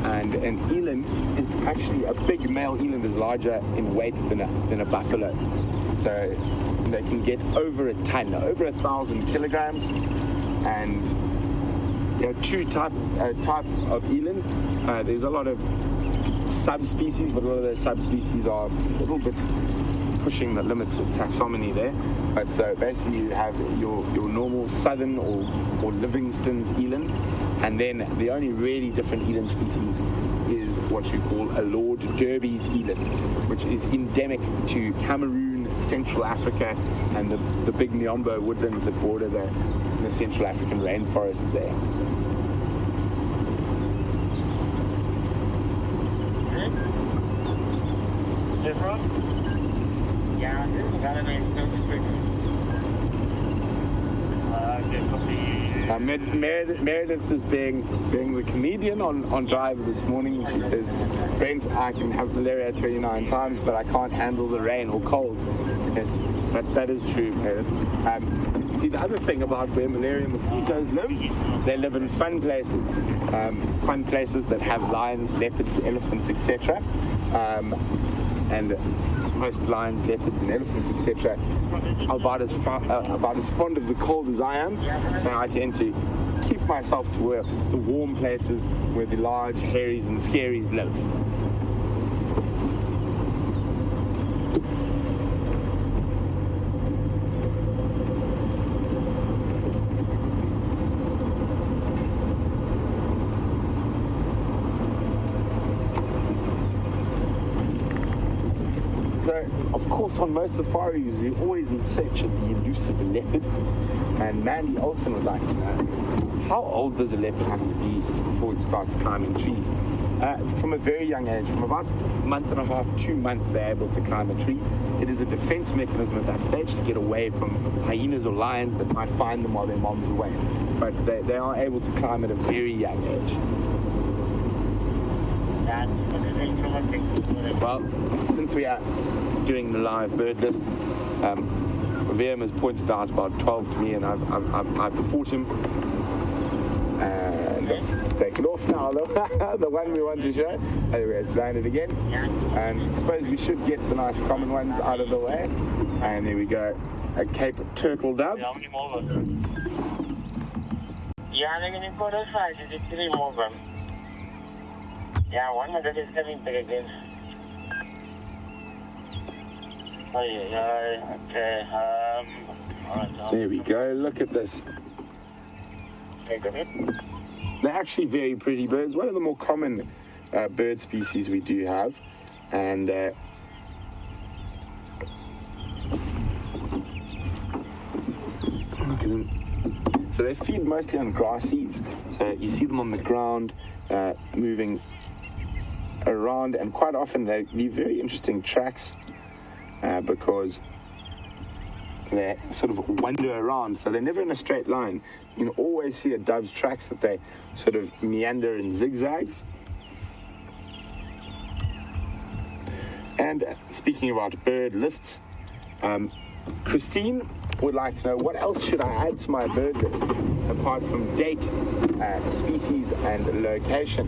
and an eland is actually, a big male eland is larger in weight than a buffalo. So they can get over a ton, over 1,000 kilograms, and there are two type of eland. There's a lot of subspecies, but a lot of those subspecies are a little bit pushing the limits of taxonomy there. But so basically you have your normal southern or Livingstone's eland, and then the only really different eland species is what you call a Lord Derby's eland, which is endemic to Cameroon, Central Africa, and the big Niombo woodlands that border the Central African rainforests there. Meredith is being the comedian on Driver this morning, and she says, Brent, I can have malaria 29 times, but I can't handle the rain or cold. Yes, that is true, Meredith. See, the other thing about where malaria mosquitoes live, they live in fun places that have lions, leopards, elephants, etc. And most lions, leopards, and elephants, etc., are about as fond of the cold as I am. So I tend to keep myself to the warm places where the large hairies and scaries live. So, of course, on most safaris, you're always in search of the elusive leopard. And Mandy Olsen would like to know, how old does a leopard have to be before it starts climbing trees? From a very young age, from about a month and a half, 2 months, they're able to climb a tree. It is a defense mechanism at that stage to get away from hyenas or lions that might find them while their mom's away. But they are able to climb at a very young age. Well, since we are doing the live bird list, Wium has pointed out about 12 to me, and I've fought him. And it's taken off now, the one we want to show. Anyway, it's landed again. And I suppose we should get the nice common ones out of the way. And there we go, a Cape turtle dove. Yeah, they're going to put us 5 to 3 more of them. Yeah, one of them is coming back again. Oh, yeah, okay. There we go, look at this. They're actually very pretty birds, one of the more common bird species we do have. And look at them. So they feed mostly on grass seeds. So you see them on the ground, moving around, and quite often they leave very interesting tracks because they sort of wander around, so they're never in a straight line. You can always see a dove's tracks that they sort of meander in zigzags. And speaking about bird lists, Christine would like to know, what else should I add to my bird list apart from date, species, and location?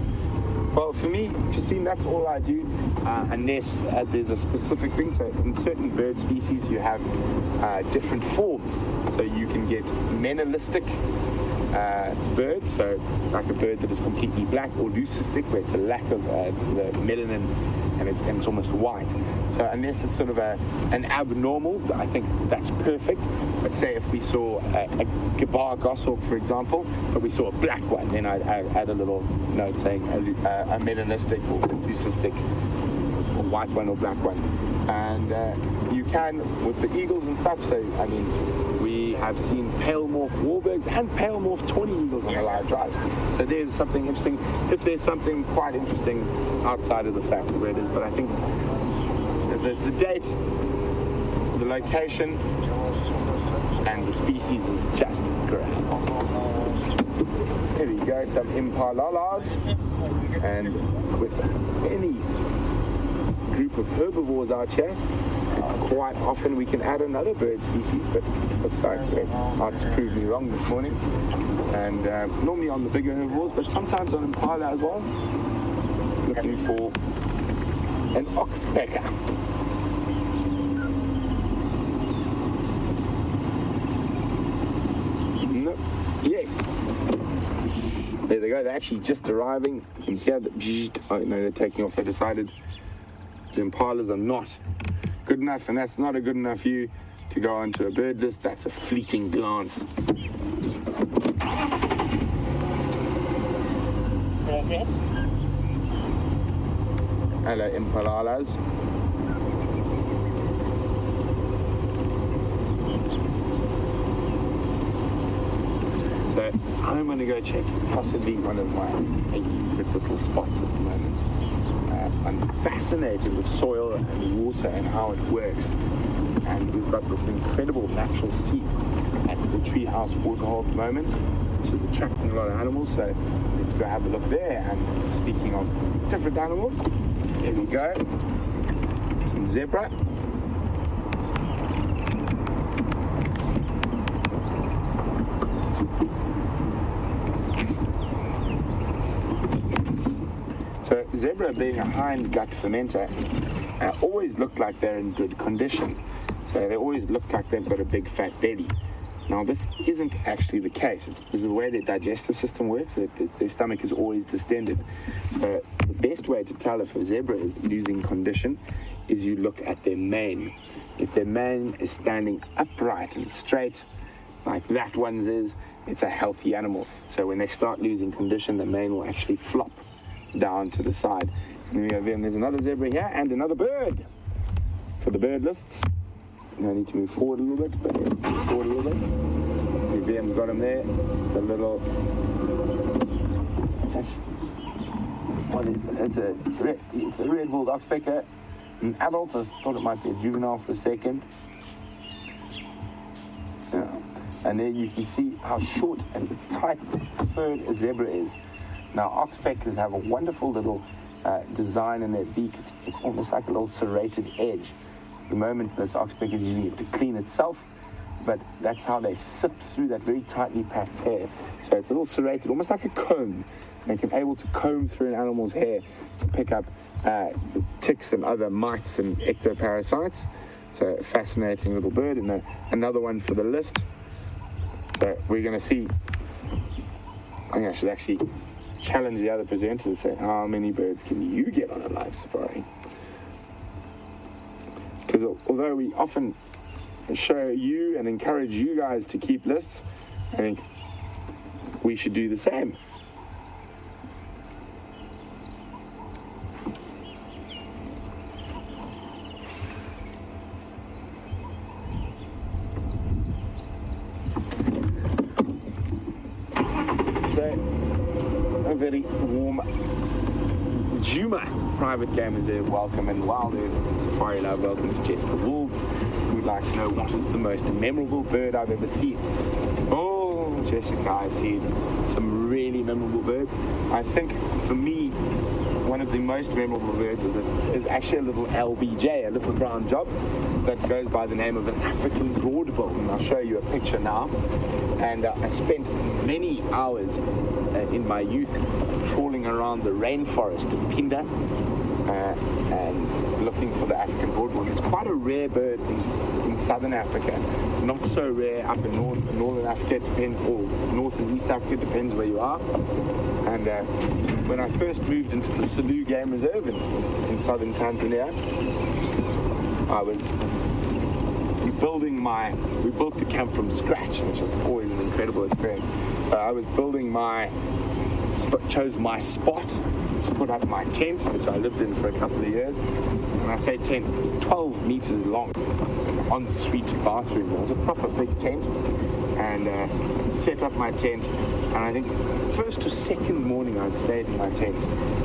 Well, for me, Christine, that's all I do, unless there's a specific thing. So in certain bird species, you have different forms. So you can get melanistic birds, so like a bird that is completely black, or leucistic, where it's a lack of the melanin and it's almost white. So unless it's sort of an abnormal, I think that's perfect. But say if we saw a gabar goshawk, for example, but we saw a black one, then I'd add a little note saying a melanistic or leucistic, or white one or black one. And you can with the eagles and stuff. So I mean, we have seen pale morph warbirds and pale morph tawny eagles on the live drives. So there's something interesting, if there's something quite interesting outside of the fact of where it is. But I think the date, the location, and the species is just great. Here we go, some impalalas. And with any group of herbivores out here, it's quite often we can add another bird species, but looks like they're out to prove me wrong this morning. And normally on the bigger herbivores, but sometimes on impala as well. Looking for an oxpecker. No. Yes. There they go. They're actually just arriving. You can hear the oh no, they're taking off. They decided the impalas are not good enough, and that's not a good enough view to go onto a bird list. That's a fleeting glance. Okay. Hello, impalalas. So I'm going to go check possibly one of my favorite little spots at the moment. I'm fascinated with soil and water and how it works. And we've got this incredible natural sea at the Treehouse Waterhole at the moment, which is attracting a lot of animals. So let's go have a look there. And speaking of different animals, here we go. Some zebra. So zebra, being a hind gut fermenter, always look like they're in good condition. So they always look like they've got a big fat belly. Now this isn't actually the case. It's because of the way their digestive system works, their stomach is always distended. So the best way to tell if a zebra is losing condition is you look at their mane. If their mane is standing upright and straight, like that one's is, it's a healthy animal. So when they start losing condition, the mane will actually flop down to the side. And there's another zebra here and another bird for the bird lists. I need to move forward a little bit, but yeah, move forward a little bit. See, VM's got him there. It's a little. It's actually. What is it? It's a red-billed oxpecker. An adult. I thought it might be a juvenile for a second. Yeah. And there you can see how short and tight furred a zebra is. Now, oxpeckers have a wonderful little design in their beak. It's almost like a little serrated edge. At the moment, this oxpecker is using it to clean itself, but that's how they sift through that very tightly packed hair. So it's a little serrated, almost like a comb. They can be able to comb through an animal's hair to pick up ticks and other mites and ectoparasites. So a fascinating little bird, and another one for the list. So we're going to see. I think I should actually challenge the other presenters and say, how many birds can you get on a live safari? Because although we often show you and encourage you guys to keep lists, I think we should do the same. So, a very warm Juma private game is there. Welcome, and WildEarth Safari Love, welcome to Jessica Wolds. We'd like to know what is the most memorable bird I've ever seen. Oh, Jessica, I've seen some really memorable birds. I think for me, one of the most memorable birds is actually a little LBJ, a little brown job that goes by the name of an African broadbill. And I'll show you a picture now. And I spent many hours in my youth trawling around the rainforest in Pinda and looking for the African broadbill. It's quite a rare bird in southern Africa, not so rare up in northern Africa, or North and East Africa, depends where you are. And when I first moved into the Selous Game Reserve in southern Tanzania, we built the camp from scratch, which was always an incredible experience. I was building my chose my spot to put up my tent, which I lived in for a couple of years. When I say tent, it's 12 meters long, an ensuite bathroom. It was a proper big tent, and set up my tent. And I think first to second morning I'd stayed in my tent.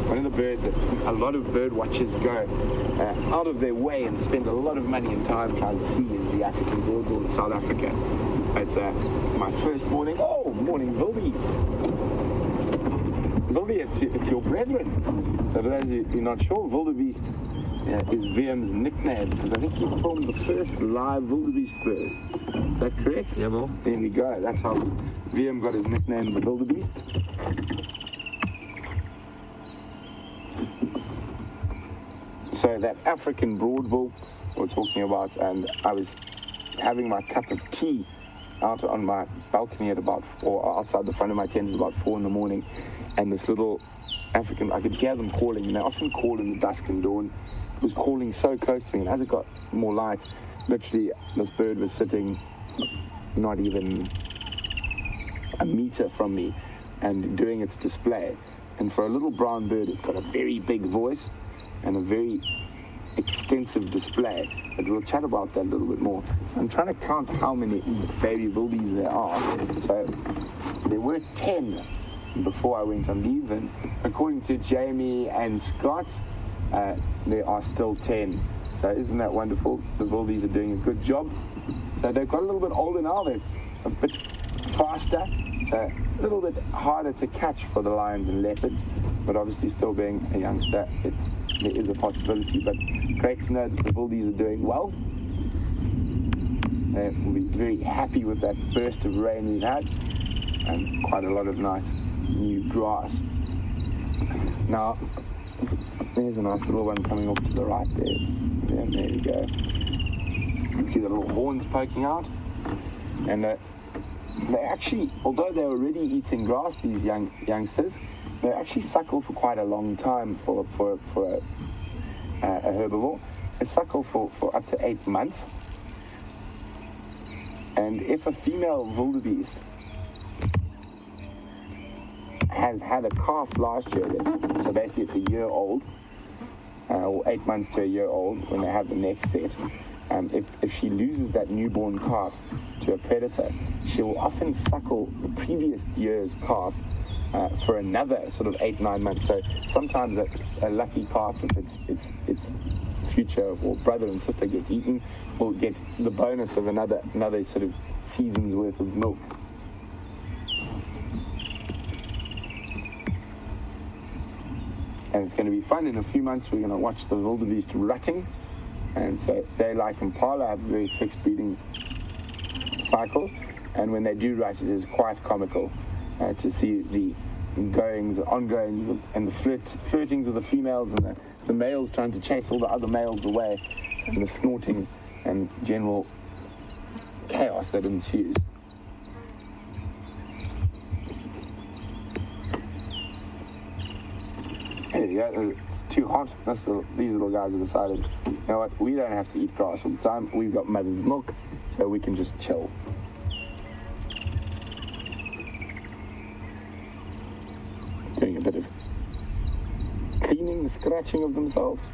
One of the birds that a lot of bird watchers go out of their way and spend a lot of money and time trying to see is the African broadbill in South Africa. But my first morning, morning wildebeest. Wildebeest, it's your brethren. So for those of you who are not sure, wildebeest is Wium's nickname, because I think he filmed the first live wildebeest bird. Is that correct? Yeah, well. There we go. That's how Wium got his nickname, the wildebeest. So that African broadbill we're talking about, and I was having my cup of tea out on my balcony or outside the front of my tent at about 4 in the morning, and this little African, I could hear them calling, and they often call in the dusk and dawn. It was calling so close to me, and as it got more light, literally this bird was sitting not even a meter from me and doing its display. And for a little brown bird, it's got a very big voice and a very extensive display, but we'll chat about that a little bit more. I'm trying to count how many baby wildies there are. So there were 10 before I went on leave, and according to Jamie and Scott, there are still 10. So isn't that wonderful? The wildies are doing a good job. So they've got a little bit older now, they're a bit faster, so a little bit harder to catch for the lions and leopards, but obviously still being a youngster, there is a possibility. But great to know that the wildies are doing well. They will be very happy with that burst of rain we've had, and quite a lot of nice new grass. Now, there's a nice little one coming off to the right there. Yeah, there we go. You can see the little horns poking out. And they actually, although they're already eating grass, these youngsters, they actually suckle for quite a long time for a herbivore. They suckle for up to 8 months. And if a female wildebeest has had a calf last year, so basically it's a year old, or 8 months to a year old when they have the next set, if she loses that newborn calf to a predator, she will often suckle the previous year's calf for another sort of 8-9 months. So sometimes a lucky calf, if its future or brother and sister gets eaten, will get the bonus of another sort of season's worth of milk. And it's going to be fun. In a few months we're going to watch the wildebeest rutting, and so they, like impala, have a very fixed breeding cycle, and when they do rut, it is quite comical to see the ongoings and the flirtings of the females and the males trying to chase all the other males away, and the snorting and general chaos that ensues. There you go. It's too hot. These little guys have decided, you know what, we don't have to eat grass all the time. We've got mother's milk, so we can just chill. Doing a bit of cleaning, scratching of themselves.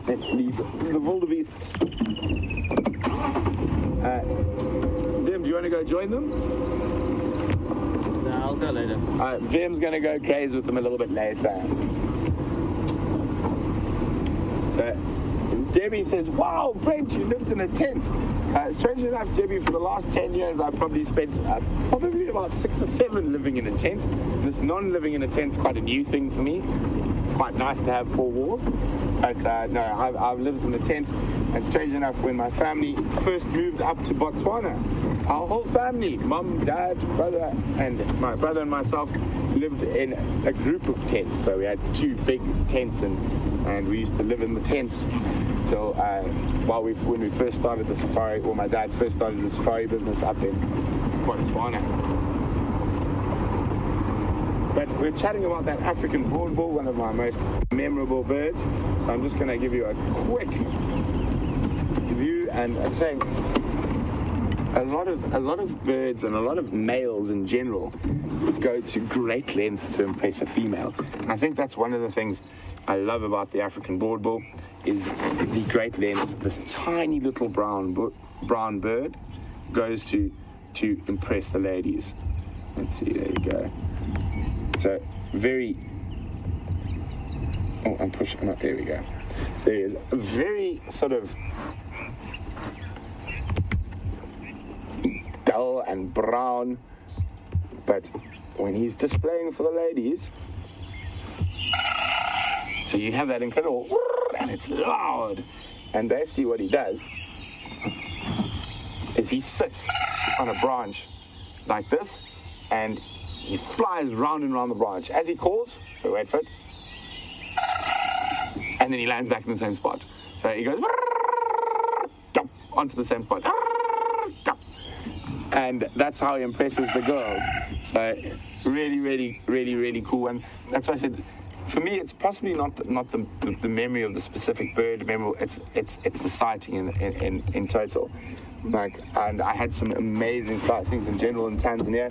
Let's leave the wildebeests. Vim, do you want to go join them? No, I'll go later. Vim's going to go graze with them a little bit later. So, Debbie says, wow, Brent, you lived in a tent. Strangely enough, Debbie, for the last 10 years, I've probably spent probably about 6 or 7 living in a tent. This non-living in a tent is quite a new thing for me. It's quite nice to have 4 walls. But no, I've lived in a tent. And strangely enough, when my family first moved up to Botswana, our whole family, mum, dad, brother, and my brother and myself lived in a group of tents. So we had 2 big tents, and we used to live in the tents till when we first started the safari, or my dad first started the safari business up in Botswana. But we're chatting about that African broadbill, one of my most memorable birds. So I'm just going to give you a quick view and saying a lot of birds and a lot of males in general go to great lengths to impress a female. I think that's one of the things I love about the African broadbill is the great lengths. This tiny little brown bird goes to impress the ladies. Let's see, there you go. So very. Oh, I'm pushing. Oh, there we go. So there is a very sort of dull and brown, but when he's displaying for the ladies, so you have that incredible, and it's loud, and basically what he does is he sits on a branch like this, and he flies round and round the branch as he calls, so wait for it, and then he lands back in the same spot. So he goes onto the same spot, and that's how he impresses the girls. So really cool. And that's why I said, for me, it's possibly not the memory of the specific bird. Remember, it's the sighting in total. Like, and I had some amazing sightings in general in Tanzania.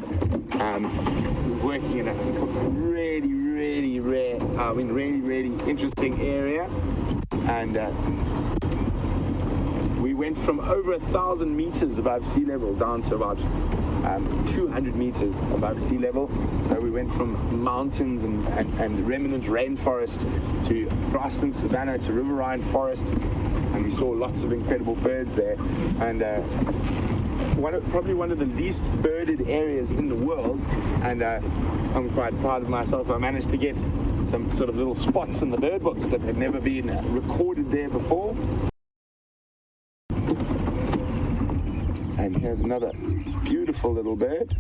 Working in a really rare, really interesting area, and we went from over 1,000 meters above sea level down to about 200 meters above sea level. So we went from mountains and remnant rainforest to grassland savanna to riverine forest, and we saw lots of incredible birds there. And probably one of the least birded areas in the world, and I'm quite proud of myself. I managed to get some sort of little spots in the bird books that had never been recorded there before. And here's another beautiful little bird.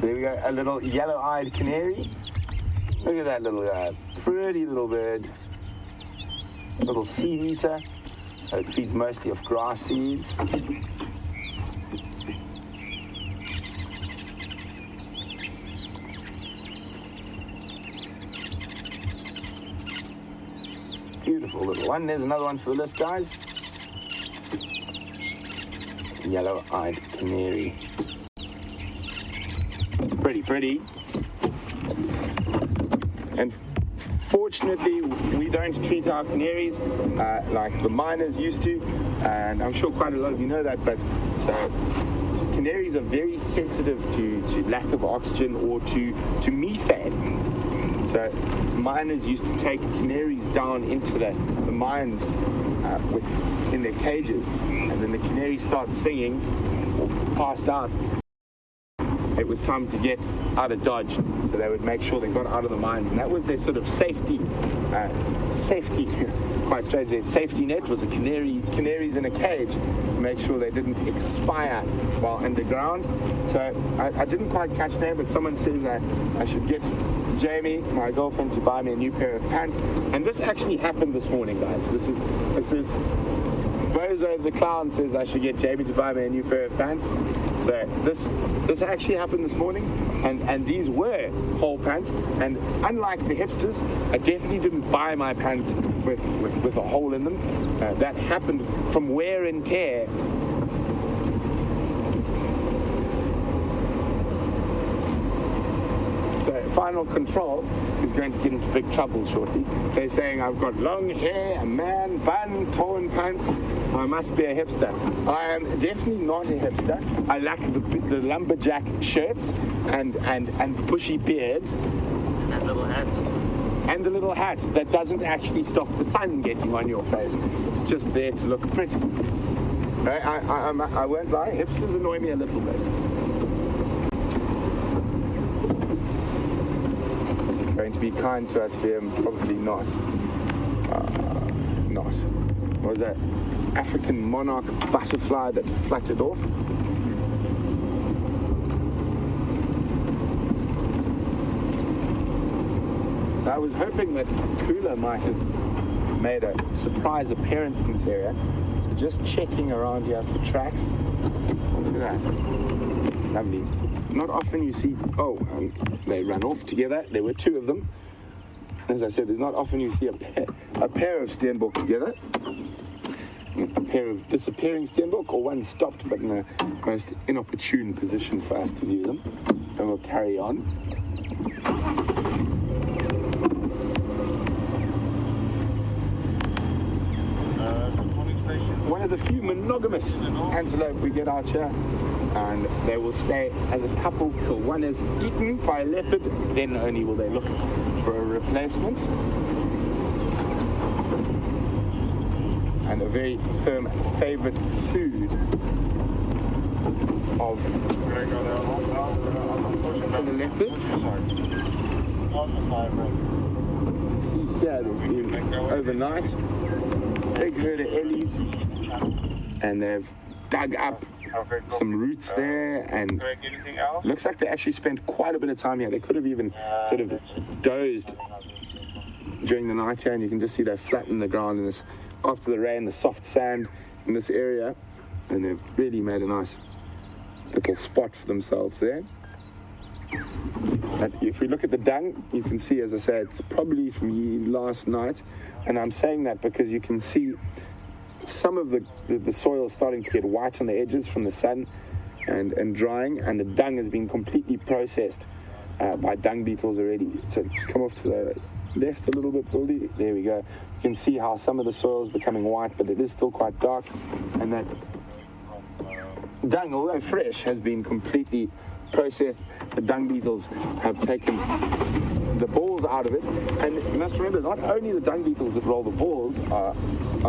There we go, a little yellow-eyed canary. Look at that little guy, pretty little bird. A little seed eater. It feeds mostly off grass seeds. Beautiful little one. There's another one for the list, guys. Yellow-eyed canary. Pretty. And fortunately, we don't treat our canaries like the miners used to, and I'm sure quite a lot of you know that, but so canaries are very sensitive to lack of oxygen or to methane. So miners used to take canaries down into the mines in their cages, and then the canaries start singing or passed out. It was time to get out of Dodge, so they would make sure they got out of the mines, and that was their sort of safety, quite strange, their safety net was canaries in a cage to make sure they didn't expire while underground. So I didn't quite catch that, but someone says I should get Jamie, my girlfriend, to buy me a new pair of pants, and this actually happened this morning, guys. This is Bozo the Clown says I should get Jamie to buy me a new pair of pants. So this actually happened this morning, and these were whole pants. And unlike the hipsters, I definitely didn't buy my pants with a hole in them. That happened from wear and tear. So Final Control is going to get into big trouble shortly. They're saying I've got long hair, a man bun, torn pants. I must be a hipster. I am definitely not a hipster. I like the lumberjack shirts and the bushy beard. And that little hat. And the little hat that doesn't actually stop the sun getting on your face. It's just there to look pretty. I won't lie, hipsters annoy me a little bit. Is it going to be kind to us here? Probably not. Not. Was that African monarch butterfly that fluttered off? So I was hoping that Kula might have made a surprise appearance in this area. So just checking around here for tracks. Look at that. Lovely. Not often you see, they ran off together. There were two of them. As I said, there's not often you see a pair of steenbok together. A pair of disappearing steenbok, or one stopped but in a most inopportune position for us to view them. And we'll carry on. One of the few monogamous antelope we get out here, and they will stay as a couple till one is eaten by a leopard, then only will they look for a replacement. And a very firm favorite food of the leopard. See here, there's been overnight big herd of ellies, and they've dug up some roots there, and looks like they actually spent quite a bit of time here. They could have even sort of dozed during the night here, and you can just see they've flattened the ground in this, after the rain, the soft sand in this area, and they've really made a nice little spot for themselves there. And if we look at the dung, you can see, as I said, it's probably from last night, and I'm saying that because you can see some of the soil starting to get white on the edges from the sun and drying, and the dung has been completely processed by dung beetles already. So just come off to the left a little bit, Wildy. There we go. You can see how some of the soil is becoming white, but it is still quite dark, and that dung, although fresh, has been completely processed. The dung beetles have taken the balls out of it, and you must remember, not only the dung beetles that roll the balls are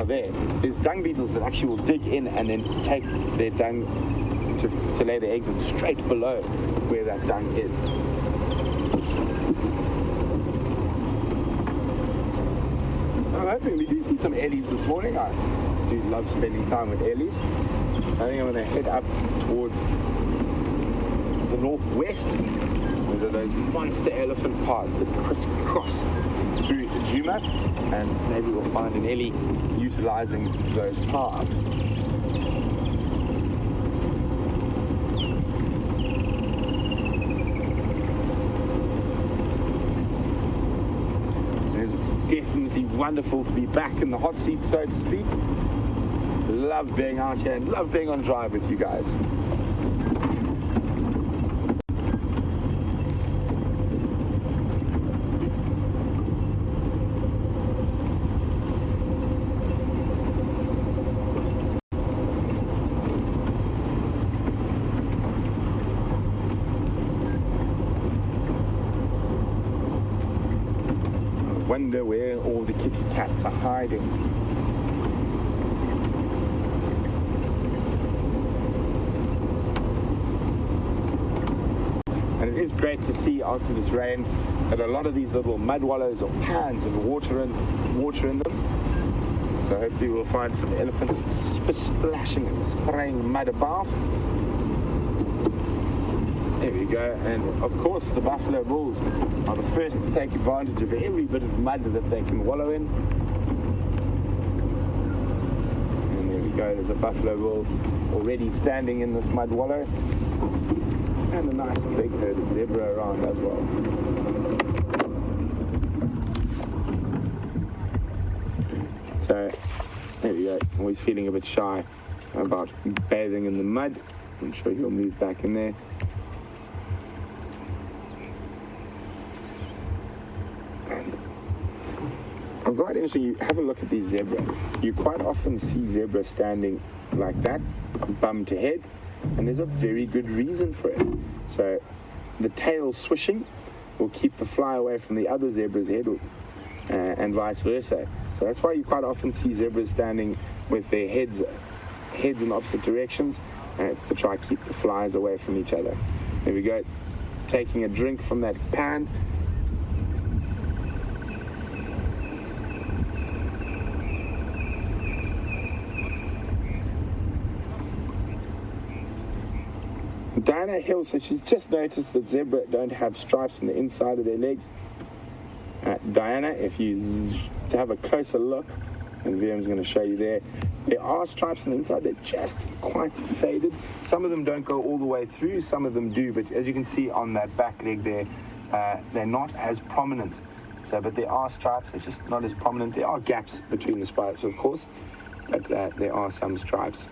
there. There's dung beetles that actually will dig in and then take their dung to lay their eggs in straight below where that dung is. I'm hoping we do see some ellies this morning. I do love spending time with ellies, so I think I'm going to head up towards the northwest, where there are those monster elephant paths that crisscross through Juma, and maybe we'll find an ellie utilizing those paths. It's definitely wonderful to be back in the hot seat, so to speak. Love being out here and love being on drive with you guys. Wonder where all the kitty cats are hiding. And it is great to see after this rain that a lot of these little mud wallows or pans have water in them. So hopefully we'll find some elephants splashing and spraying mud about. There we go, and of course the buffalo bulls are the first to take advantage of every bit of mud that they can wallow in. And there we go, there's a buffalo bull already standing in this mud wallow. And a nice big herd of zebra around as well. So, there we go, always feeling a bit shy about bathing in the mud. I'm sure he'll move back in there. Quite interesting, you have a look at these zebra. You quite often see zebra standing like that, bum to head, and there's a very good reason for it. So the tail swishing will keep the fly away from the other zebra's head, and vice versa. So that's why you quite often see zebras standing with their heads in opposite directions, and it's to try to keep the flies away from each other. There we go, taking a drink from that pan. Diana Hill says she's just noticed that zebra don't have stripes on the inside of their legs. Diana, if you have a closer look, and Wium's going to show you there. There are stripes on the inside. They're just quite faded. Some of them don't go all the way through. Some of them do. But as you can see on that back leg there, they're not as prominent. So, but there are stripes. They're just not as prominent. There are gaps between the stripes, of course. But there are some stripes.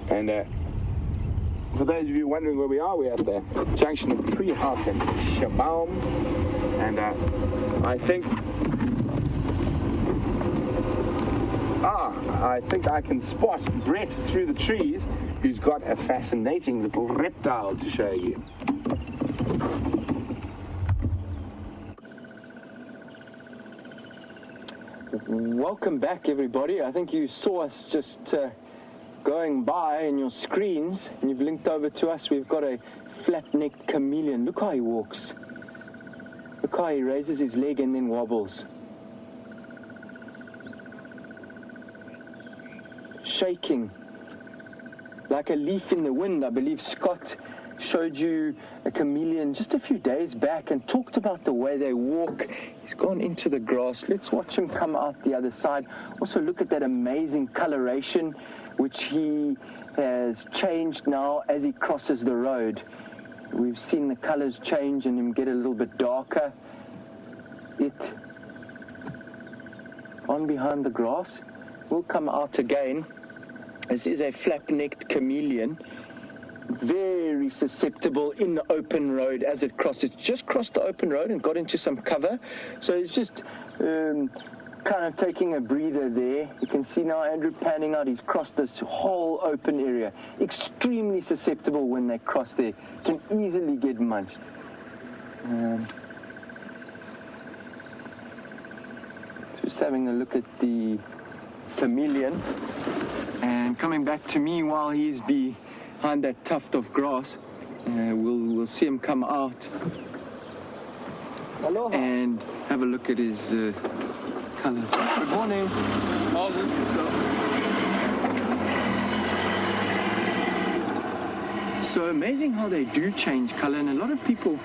And for those of you wondering where we are, we're at the junction of Treehouse and Shabaum. And I think I can spot Brett through the trees, who's got a fascinating little reptile to show you. Welcome back, everybody. I think you saw us just going by in your screens, and you've linked over to us. We've got a flat-necked chameleon. Look how he walks. Look how he raises his leg and then wobbles. Shaking like a leaf in the wind. I believe Scott showed you a chameleon just a few days back and talked about the way they walk. He's gone into the grass. Let's watch him come out the other side. Also look at that amazing coloration which he has changed now as he crosses the road. We've seen the colors change and him get a little bit darker. It on behind the grass will come out again. This is a flap-necked chameleon, very susceptible in the open road as it crosses. Just crossed the open road and got into some cover, so it's just kind of taking a breather there. You can see now Andrew panning out. He's crossed this whole open area. Extremely susceptible when they cross there. Can easily get munched. Just having a look at the chameleon. And coming back to me while he's behind that tuft of grass, we'll see him come out. Aloha. And have a look at his colors. Good morning. So amazing how they do change color, and a lot of people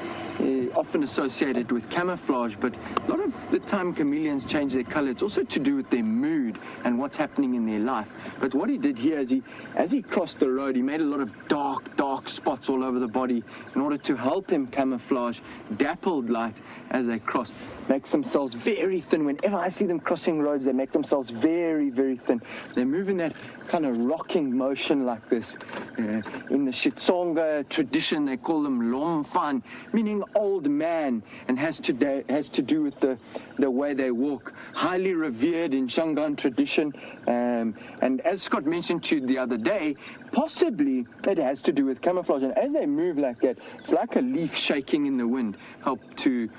often associate it with camouflage, but a lot of the time chameleons change their color. It's also to do with their mood and what's happening in their life. But what he did here is as he crossed the road, he made a lot of dark spots all over the body in order to help him camouflage dappled light as they cross. Makes themselves very thin. Whenever I see them crossing roads, they make themselves very, very thin. They move in that kind of rocking motion like this. In the Xitsonga tradition, they call them lomfan, meaning old man, and has to do with the way they walk. Highly revered in Shangaan tradition, and as Scott mentioned to you the other day, possibly it has to do with camouflage. And as they move like that, it's like a leaf shaking in the wind, help to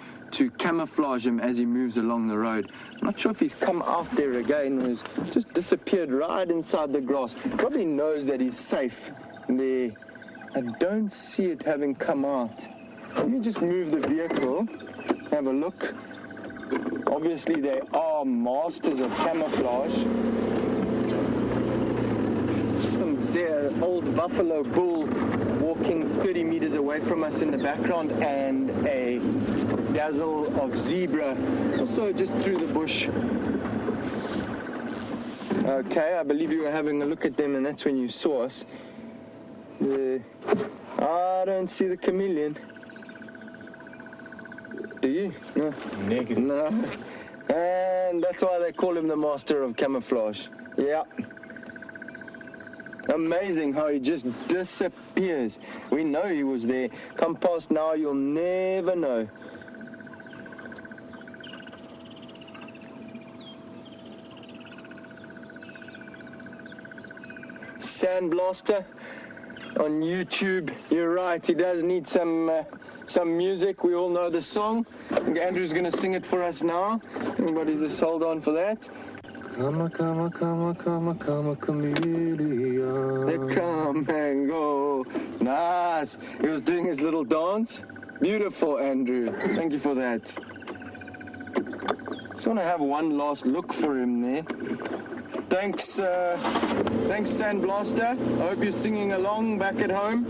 camouflage him as he moves along the road. I'm not sure if he's come out there again or he's just disappeared right inside the grass. Probably knows that he's safe there. I don't see it having come out. Let me just move the vehicle, have a look. Obviously they are masters of camouflage. Some old buffalo bull walking 30 meters away from us in the background, and a dazzle of zebra also just through the bush. Okay, I believe you were having a look at them, and that's when you saw us. I don't see the chameleon. Do you? No. Negative. No. And that's why they call him the master of camouflage. Yeah. Amazing how he just disappears. We know he was there. Come past now, you'll never know. Sandblaster on YouTube. You're right, he does need some music. We all know the song. Andrew's going to sing it for us now. Everybody just hold on for that. Come, chameleon. They come and go. Nice. He was doing his little dance. Beautiful, Andrew. Thank you for that. Just want to have one last look for him there. Thanks, Sandblaster. I hope you're singing along back at home.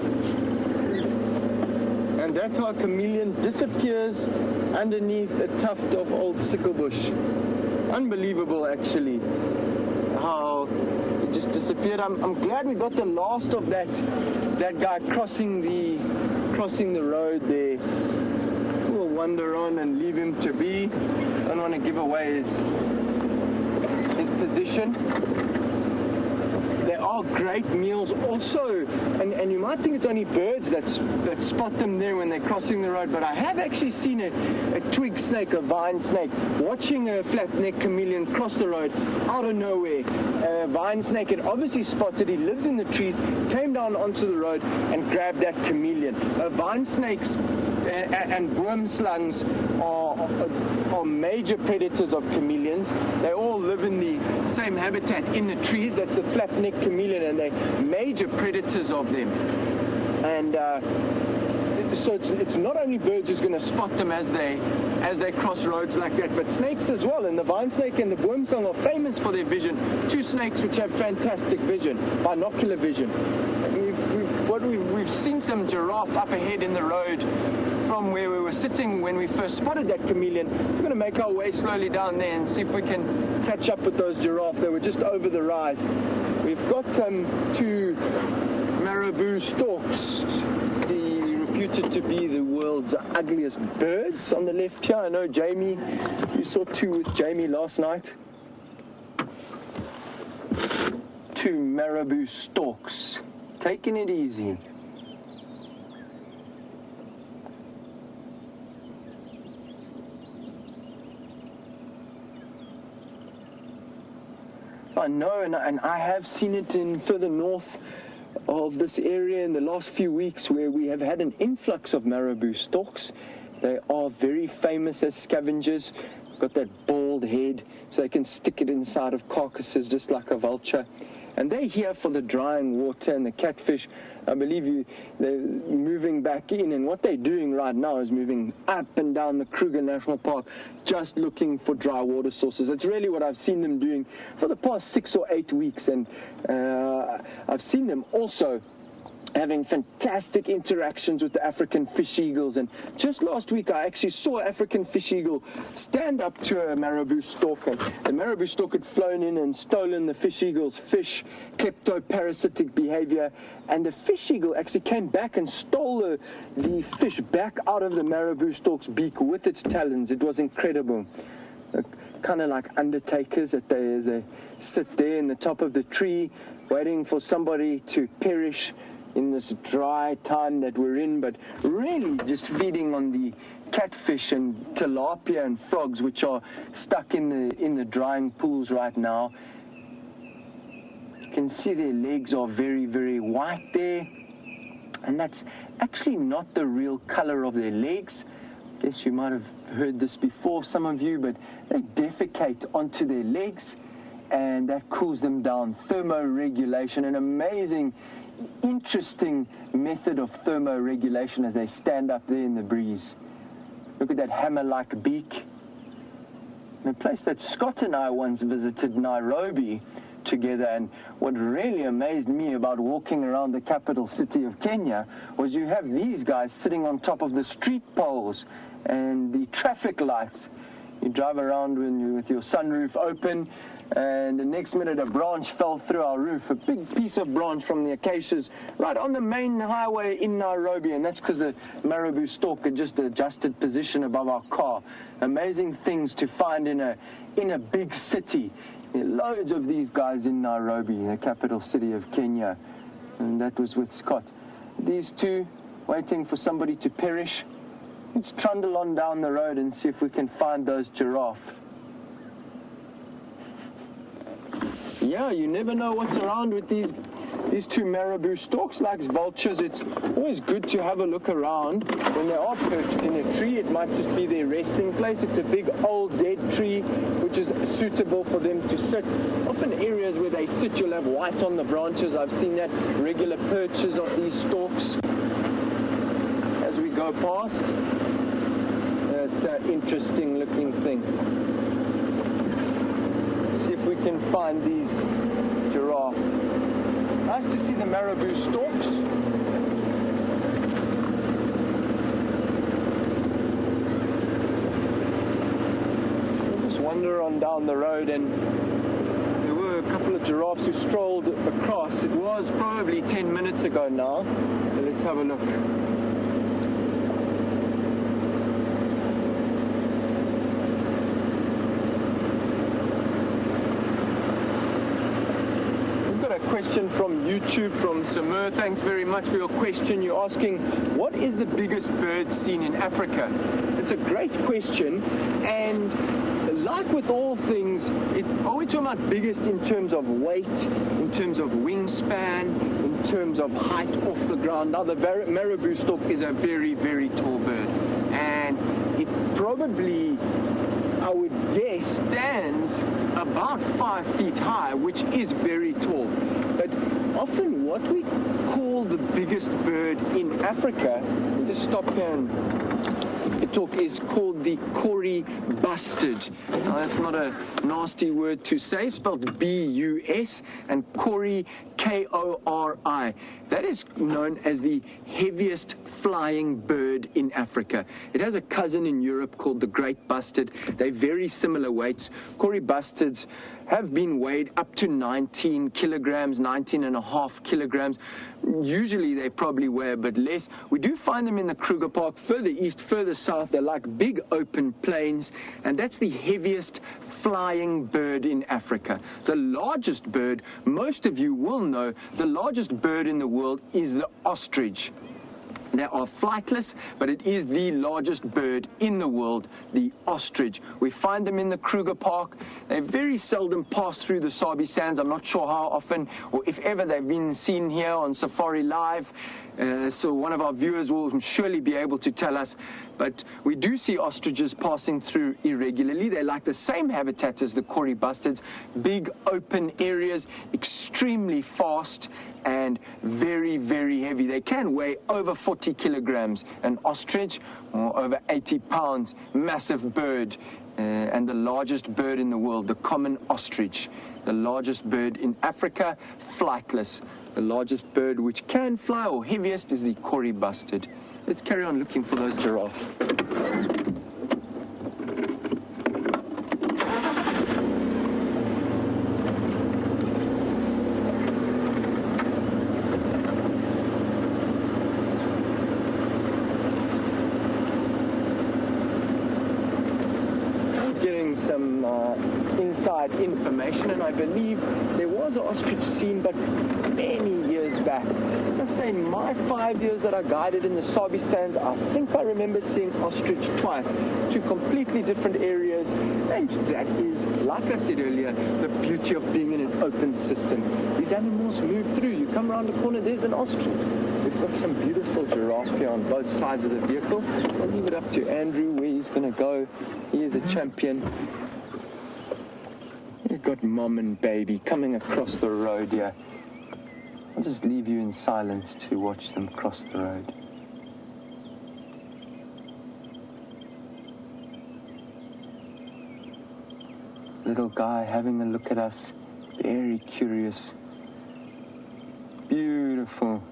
And that's how a chameleon disappears underneath a tuft of old sickle bush. Unbelievable, actually, how it just disappeared. I'm glad we got the last of that guy crossing the road there. We'll wander on and leave him to be. Don't want to give away his position. There are great meals also, and you might think it's only birds that spot them there when they're crossing the road, but I have actually seen a twig snake, a vine snake, watching a flat-necked chameleon cross the road out of nowhere. A vine snake had obviously spotted, he lives in the trees, came down onto the road and grabbed that chameleon. Vine snakes and worm slugs are major predators of chameleons. They all live in the same habitat in the trees. That's the flat-necked chameleon, and they're major predators of them. And so it's not only birds who's going to spot them as they cross roads like that, but snakes as well. And the vine snake and the worm slug are famous for their vision. Two snakes which have fantastic vision, binocular vision. We've seen some giraffe up ahead in the road from where we were sitting when we first spotted that chameleon. We're going to make our way slowly down there and see if we can catch up with those giraffe. They were just over the rise. We've got two marabou storks, reputed to be the world's ugliest birds on the left here. I know Jamie, you saw two with Jamie last night. Two marabou storks, taking it easy. I know, and I have seen it in further north of this area in the last few weeks, where we have had an influx of marabou storks. They are very famous as scavengers. Got that bald head, so they can stick it inside of carcasses just like a vulture. And they're here for the drying water and the catfish. I believe they're moving back in, and what they're doing right now is moving up and down the Kruger National Park, just looking for dry water sources. That's really what I've seen them doing for the past 6 or 8 weeks, and I've seen them also having fantastic interactions with the African fish eagles. And just last week I actually saw an African fish eagle stand up to a marabou stork, and the marabou stork had flown in and stolen the fish eagle's fish, kleptoparasitic behavior, and the fish eagle actually came back and stole the fish back out of the marabou stork's beak with its talons. It was incredible. Kind of like undertakers as they sit there in the top of the tree waiting for somebody to perish in this dry time that we're in, but really just feeding on the catfish and tilapia and frogs which are stuck in the drying pools right now. You can see their legs are very, very white there, and that's actually not the real color of their legs. I guess you might have heard this before, some of you, but they defecate onto their legs, and that cools them down. Thermoregulation, an amazing, interesting method of thermoregulation as they stand up there in the breeze. Look at that hammer-like beak. In a place that Scott and I once visited, Nairobi, together, and what really amazed me about walking around the capital city of Kenya was you have these guys sitting on top of the street poles and the traffic lights. You drive around with your sunroof open, and the next minute a branch fell through our roof, a big piece of branch from the acacias right on the main highway in Nairobi, and that's because the marabou stork had just adjusted position above our car. Amazing things to find in a big city. There are loads of these guys in Nairobi, the capital city of Kenya, and that was with Scott. These two waiting for somebody to perish. Let's trundle on down the road and see if we can find those giraffe. Yeah, you never know what's around with these two marabou storks. Like vultures, it's always good to have a look around when they are perched in a tree. It might just be their resting place. It's a big old dead tree which is suitable for them to sit. Often areas where they sit, you'll have white on the branches. I've seen that, regular perches of these storks as we go past. It's an interesting looking thing. See if we can find these giraffe. Nice to see the marabou storks. wander on down the road, and there were a couple of giraffes who strolled across. It was probably 10 minutes ago now. But let's have a look. Question from YouTube from Samir. Thanks very much for your question. You're asking, what is the biggest bird seen in Africa? It's a great question, and like with all things, are we talking about biggest in terms of weight, in terms of wingspan, in terms of height off the ground? Now, the marabou stork is a very, very tall bird, and it probably, I would guess, stands about 5 feet high, which is very tall. But often what we call the biggest bird in Africa, let me just stop here and talk, is called the Kori bustard. Now, that's not a nasty word to say, spelled B-U-S, and Kori, K-O-R-I. That is known as the heaviest flying bird in Africa. It has a cousin in Europe called the great bustard. They're very similar weights. Kori bustards have been weighed up to 19 kilograms, 19.5 kilograms. Usually they probably weigh a bit less. We do find them in the Kruger Park, further east, further south. They're like big open plains, and that's the heaviest flying bird in Africa. The largest bird, most of you will know, the largest bird in the world is the ostrich. They are flightless, but it is the largest bird in the world, the ostrich. We find them in the Kruger Park. They very seldom pass through the Sabi Sands. I'm not sure how often, or if ever, they've been seen here on Safari Live. So one of our viewers will surely be able to tell us. But we do see ostriches passing through irregularly. They like the same habitat as the Kori bustards, big open areas, extremely fast, and very, very heavy. They can weigh over 40 kilograms, an ostrich, or over 80 pounds, massive bird, and the largest bird in the world, the common ostrich. The largest bird in Africa, flightless. The largest bird which can fly, or heaviest, is the Kori bustard. Let's carry on looking for those giraffes. Some inside information, and I believe there was an ostrich seen, but many years back. I must say, in my 5 years that I guided in the Sabi Sands, I think I remember seeing ostrich twice, two completely different areas, and that is, like I said earlier, the beauty of being in an open system. These animals move through. You come around the corner, there's an ostrich. We've got some beautiful giraffe here on both sides of the vehicle. I'll leave it up to Andrew where he's going to go. He is a champion. We've got mom and baby coming across the road here. I'll just leave you in silence to watch them cross the road. Little guy having a look at us, very curious. Beautiful.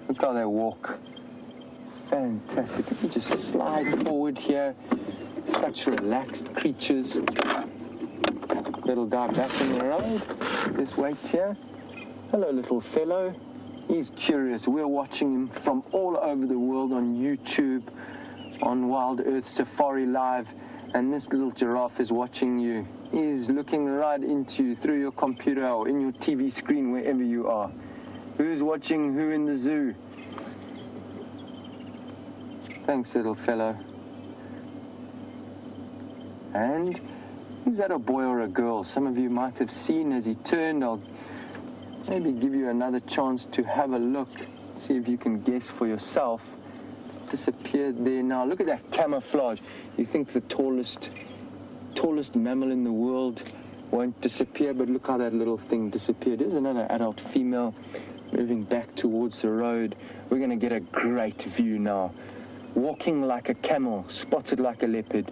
Look how they walk. Fantastic. Let me just slide forward here. Such relaxed creatures. Little guy back in the road. Just wait here. Hello, little fellow. He's curious. We're watching him from all over the world on YouTube, on WildEarth Safari Live, and this little giraffe is watching you. He's looking right into you through your computer or in your TV screen, wherever you are. Who's watching who in the zoo? Thanks, little fellow. And is that a boy or a girl? Some of you might have seen as he turned. I'll maybe give you another chance to have a look, see if you can guess for yourself. It's disappeared there now. Look at that camouflage. You think the tallest mammal in the world won't disappear, but look how that little thing disappeared. There's another adult female moving back towards the road. We're going to get a great view now. Walking like a camel, spotted like a leopard.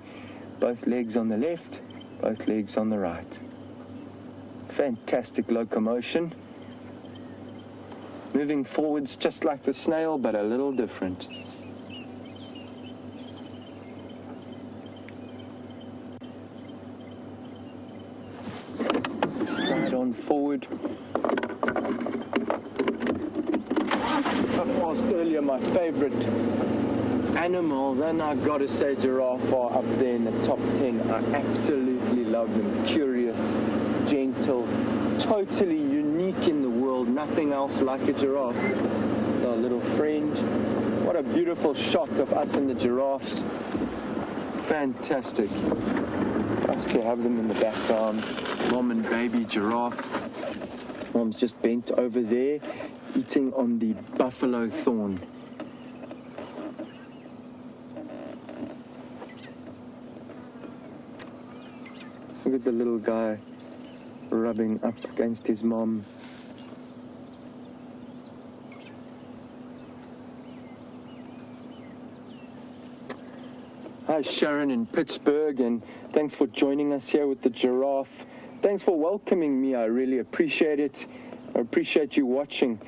Both legs on the left, both legs on the right. Fantastic locomotion. Moving forwards just like the snail, but a little different. forward. I asked earlier my favorite animals, and I gotta say giraffe are up there in the top 10. I absolutely love them. Curious, gentle, totally unique in the world. Nothing else like a giraffe. It's our little friend. What a beautiful shot of us and the giraffes. Fantastic. Nice to have them in the background. Mom and baby giraffe. Mom's just bent over there, eating on the buffalo thorn. Look at the little guy rubbing up against his mom. Hi Sharon in Pittsburgh, and thanks for joining us here with the giraffe. Thanks for welcoming me, I really appreciate it. I appreciate you watching.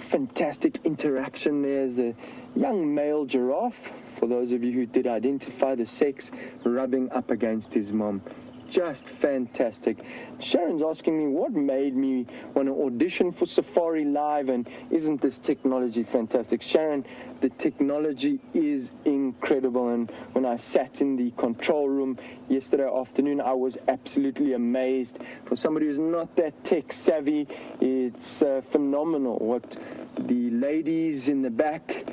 Fantastic interaction. There's a young male giraffe, for those of you who did identify the sex, rubbing up against his mom. Just fantastic. Sharon's asking me what made me want to audition for Safari Live, and isn't this technology fantastic? Sharon, the technology is incredible, and when I sat in the control room yesterday afternoon, I was absolutely amazed. For somebody who's not that tech savvy, it's phenomenal what the ladies in the back,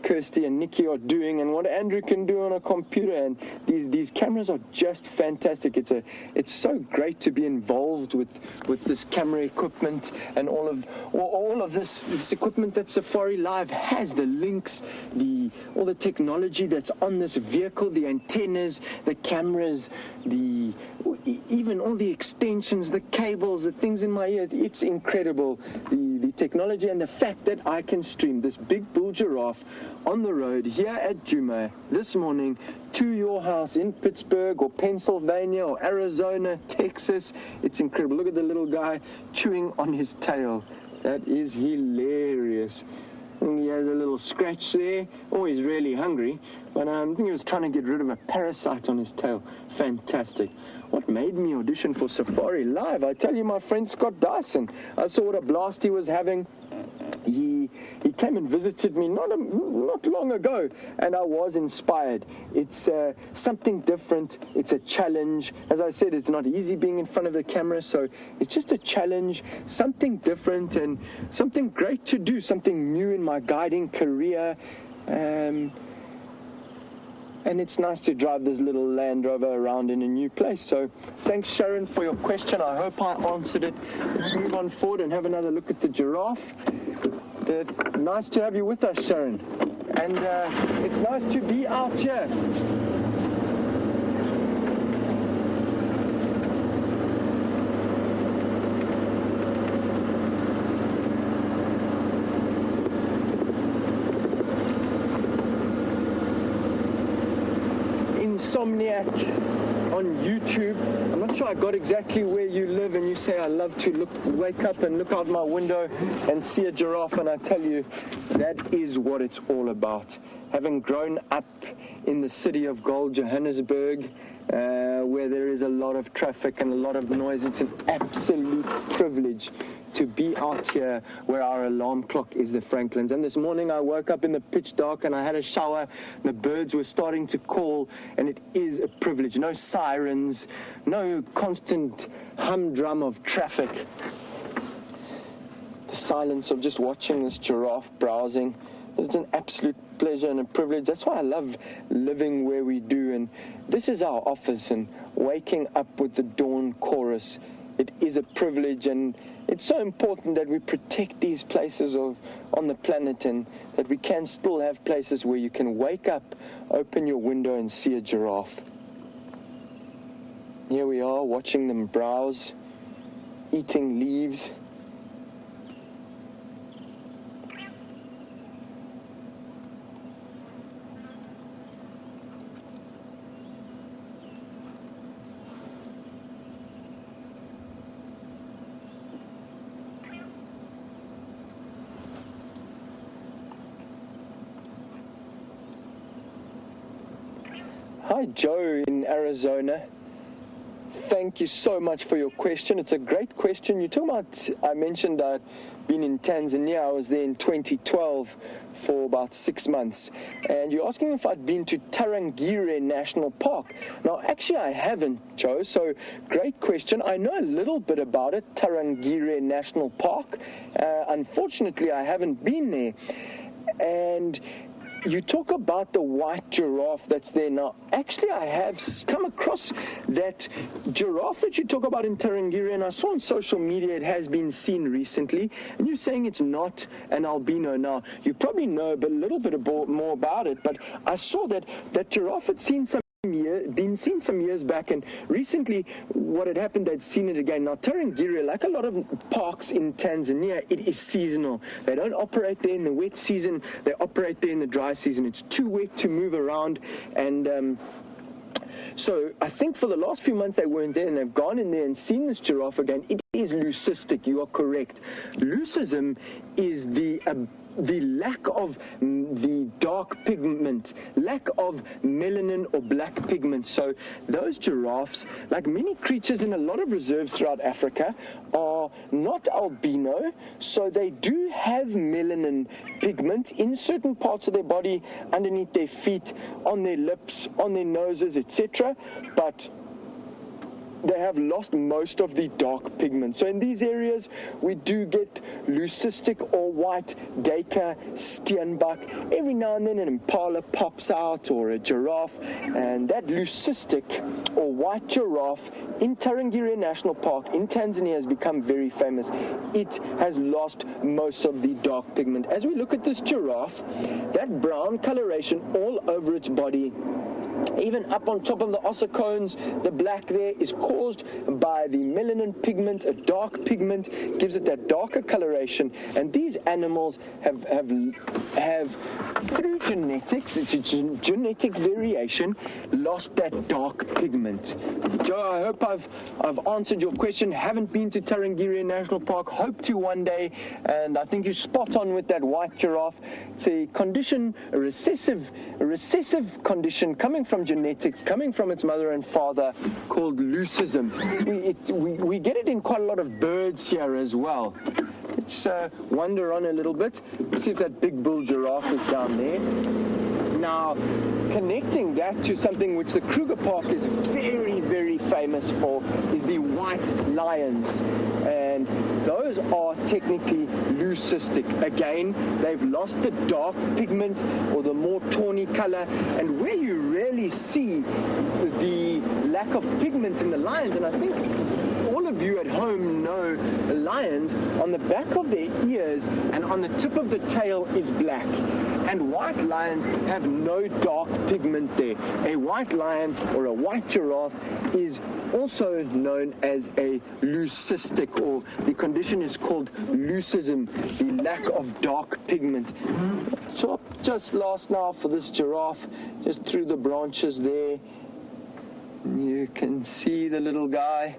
Kirsty and Nikki, are doing, and what Andrew can do on a computer. And these cameras are just fantastic. It's so great to be involved with this camera equipment and all of this equipment that Safari Live has. The links, all the technology that's on this vehicle, the antennas, the cameras, even all the extensions, the cables, the things in my ear. It's incredible, the technology, and the fact that I can stream this big bull giraffe on the road here at Juma this morning to your house in Pittsburgh or Pennsylvania or Arizona, Texas. It's incredible. Look at the little guy chewing on his tail. That is hilarious. And he has a little scratch there. Oh, he's really hungry. But I think he was trying to get rid of a parasite on his tail. Fantastic. What made me audition for Safari Live? I tell you, my friend Scott Dyson. I saw what a blast he was having. He came and visited me not long ago, and I was inspired. It's something different. It's a challenge. As I said, it's not easy being in front of the camera, so it's just a challenge, something different and something great to do, something new in my guiding career. And it's nice to drive this little Land Rover around in a new place. So thanks, Sharon, for your question. I hope I answered it. Let's move on forward and have another look at the giraffe. Nice to have you with us, Sharon. And it's nice to be out here. Insomniac on YouTube. I'm not sure I got exactly where you live, and you say I love to wake up and look out my window and see a giraffe, and I tell you, that is what it's all about. Having grown up in the city of gold, Johannesburg, where there is a lot of traffic and a lot of noise, it's an absolute privilege to be out here where our alarm clock is the Franklins. And this morning I woke up in the pitch dark and I had a shower. The birds were starting to call, and it is a privilege. No sirens, no constant humdrum of traffic. The silence of just watching this giraffe browsing. It's an absolute pleasure and a privilege. That's why I love living where we do. And this is our office, and waking up with the dawn chorus. It is a privilege, and it's so important that we protect these places on the planet, and that we can still have places where you can wake up, open your window, and see a giraffe. Here we are, watching them browse, eating leaves. Hi, Joe in Arizona. thank you so much for your question. It's a great question. You're talking about, I mentioned I'd been in Tanzania. I was there in 2012 for about 6 months. And you're asking if I'd been to Tarangire National Park. Now, actually, I haven't, Joe. So, great question. I know a little bit about it, Tarangire National Park. Unfortunately, I haven't been there. And you talk about the white giraffe that's there now. Actually, I have come across that giraffe that you talk about in Tarangire, and I saw on social media it has been seen recently, and you're saying it's not an albino. Now, you probably know a little bit more about it, but I saw that giraffe had been seen some years back, and recently what had happened, they'd seen it again. Now, Tarangire, like a lot of parks in Tanzania, it is seasonal. They don't operate there in the wet season, they operate there in the dry season. It's too wet to move around, and so I think for the last few months they weren't there, and they've gone in there and seen this giraffe again. It is leucistic, you are correct. Leucism is the lack of the dark pigment, lack of melanin or black pigment. So those giraffes, like many creatures in a lot of reserves throughout Africa, are not albino, so they do have melanin pigment in certain parts of their body, underneath their feet, on their lips, on their noses, etc. But they have lost most of the dark pigment. So in these areas, we do get leucistic or white duiker, steenbok. Every now and then an impala pops out, or a giraffe, and that leucistic or white giraffe in Tarangire National Park in Tanzania has become very famous. It has lost most of the dark pigment. As we look at this giraffe, that brown coloration all over its body, even up on top of the ossicones, the black there is caused by the melanin pigment, a dark pigment, gives it that darker coloration. And these animals have through genetics, it's a genetic variation, lost that dark pigment. Joe, I hope I've answered your question. Haven't been to Tarangire National Park, hope to one day, and I think you're spot on with that white giraffe. It's a condition, a recessive condition coming from genetics, coming from its mother and father, called leucism. We get it in quite a lot of birds here as well. Let's wander on a little bit, see if that big bull giraffe is down there. Now, connecting that to something which the Kruger Park is very, very famous for is the white lions. And those are technically leucistic. Again, they've lost the dark pigment or the more tawny color. And where you really see the lack of pigment in the lions, and I think all of you at home know lions, on the back of their ears and on the tip of the tail is black. And white lions have no dark pigment there. A white lion or a white giraffe is also known as a leucistic, or the condition is called leucism, the lack of dark pigment. So just last now for this giraffe, just through the branches there, you can see the little guy.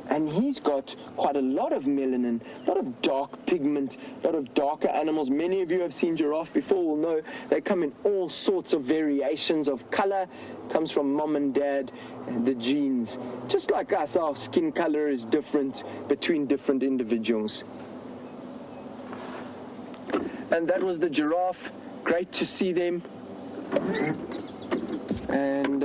And he's got quite a lot of melanin, a lot of dark pigment, a lot of darker animals. Many of you have seen giraffe before will know they come in all sorts of variations of color. Comes from mom and dad, and the genes. Just like us, our skin color is different between different individuals. And that was the giraffe. Great to see them. And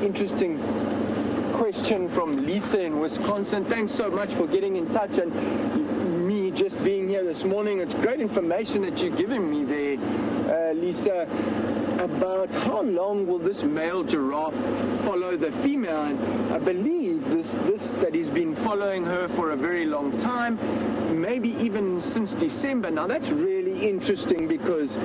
interesting question from Lisa in Wisconsin. Thanks so much for getting in touch and me just being here this morning. It's great information that you're giving me there, Lisa, about how long will this male giraffe follow the female. And I believe this that he's been following her for a very long time, maybe even since December. Now that's really interesting because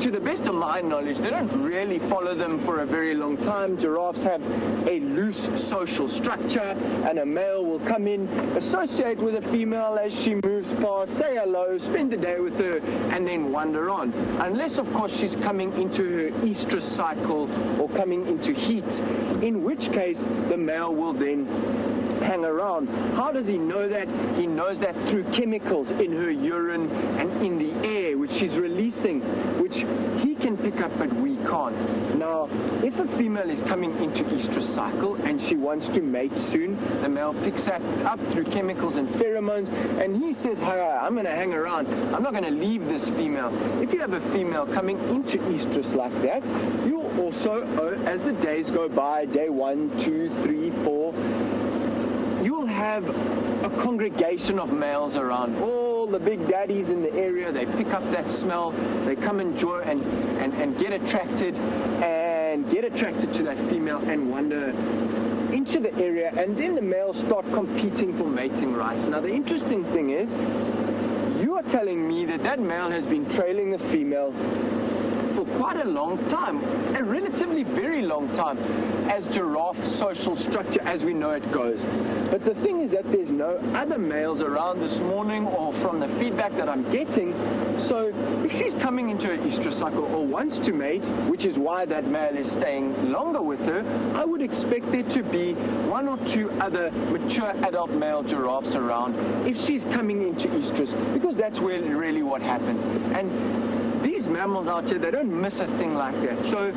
to the best of my knowledge, they don't really follow them for a very long time. Giraffes have a loose social structure, and a male will come in, associate with a female as she moves past, say hello, spend the day with her, and then wander on. Unless, of course, she's coming into her estrus cycle or coming into heat, in which case the male will then hang around. How does he know that? He knows that through chemicals in her urine and in the air which she's releasing, which he can pick up but we can't. Now, if a female is coming into estrus cycle and she wants to mate soon, the male picks that up through chemicals and pheromones, and he says, "Hi, I'm going to hang around. I'm not going to leave this female." If you have a female coming into estrus like that, you'll also, as the days go by, day 1, 2, 3, 4, you'll have a congregation of males around. All the big daddies in the area, they pick up that smell, they come enjoy and get attracted to that female and wander into the area, and then the males start competing for mating rights. Now the interesting thing is, you are telling me that that male has been trailing the female for quite a long time, a relatively very long time, as giraffe social structure as we know it goes. But the thing is that there's no other males around this morning, or from the feedback that I'm getting. So if she's coming into her estrus cycle or wants to mate, which is why that male is staying longer with her, I would expect there to be 1 or 2 other mature adult male giraffes around if she's coming into estrus, because that's really what happens. And these mammals out here, they don't miss a thing like that. So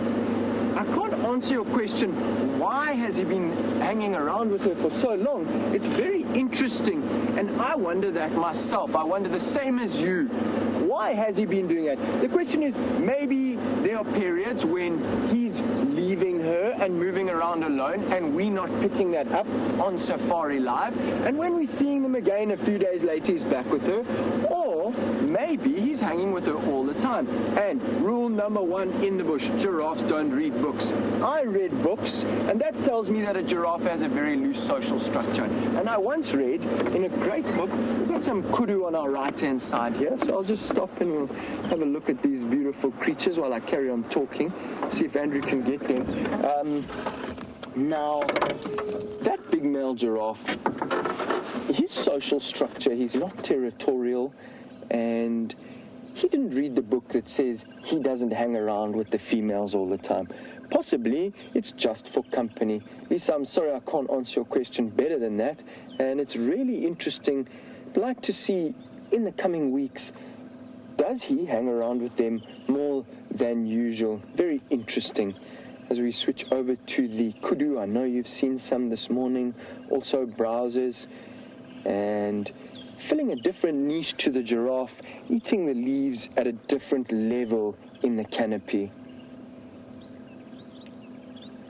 I can't answer your question, why has he been hanging around with her for so long? It's very interesting, and I wonder that myself. I wonder the same as you. Why has he been doing that? The question is, maybe there are periods when he's leaving her and moving around alone, and we're not picking that up on Safari Live, and when we're seeing them again a few days later, he's back with her. Or maybe he's hanging with her all the time. And rule number 1 in the bush, giraffes don't read books. I read books, and that tells me that a giraffe has a very loose social structure. And I once read in a great book, we've got some kudu on our right-hand side here, so I'll just stop and we'll have a look at these beautiful creatures while I carry on talking, see if Andrew can get them. Now, that big male giraffe, his social structure, he's not territorial, and he didn't read the book that says he doesn't hang around with the females all the time. Possibly it's just for company. Lisa, I'm sorry I can't answer your question better than that, and it's really interesting. I'd like to see in the coming weeks, does he hang around with them more than usual? Very interesting. As we switch over to the kudu, I know you've seen some this morning, also browsers, and filling a different niche to the giraffe, eating the leaves at a different level in the canopy.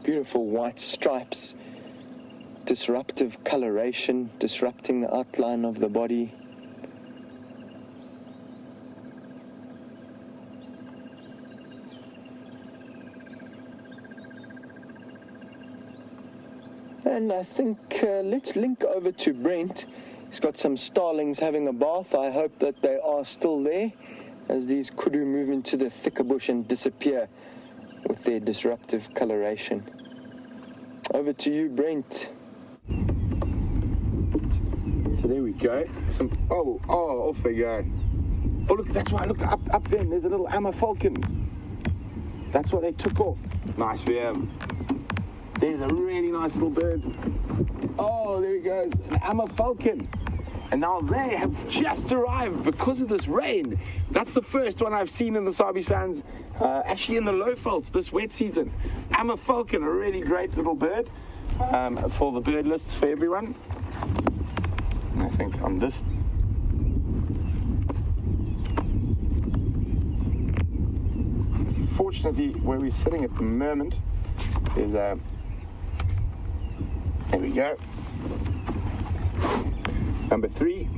Beautiful white stripes, disruptive coloration, disrupting the outline of the body. And I think let's link over to Brent. He's got some starlings having a bath. I hope that they are still there as these kudu move into the thicker bush and disappear with their disruptive coloration. Over to you, Brent. So there we go. Oh, off they go. Oh, look, that's why I looked up there. There's a little Amma falcon. That's what they took off. Nice for him. There's a really nice little bird. Oh, there he goes, an Amma falcon. And now they have just arrived because of this rain. That's the first one I've seen in the Sabi Sands, actually in the low veldt this wet season. Amma falcon, a really great little bird for the bird lists for everyone. And I think on this, fortunately, where we're sitting at the moment is there we go. Number 3,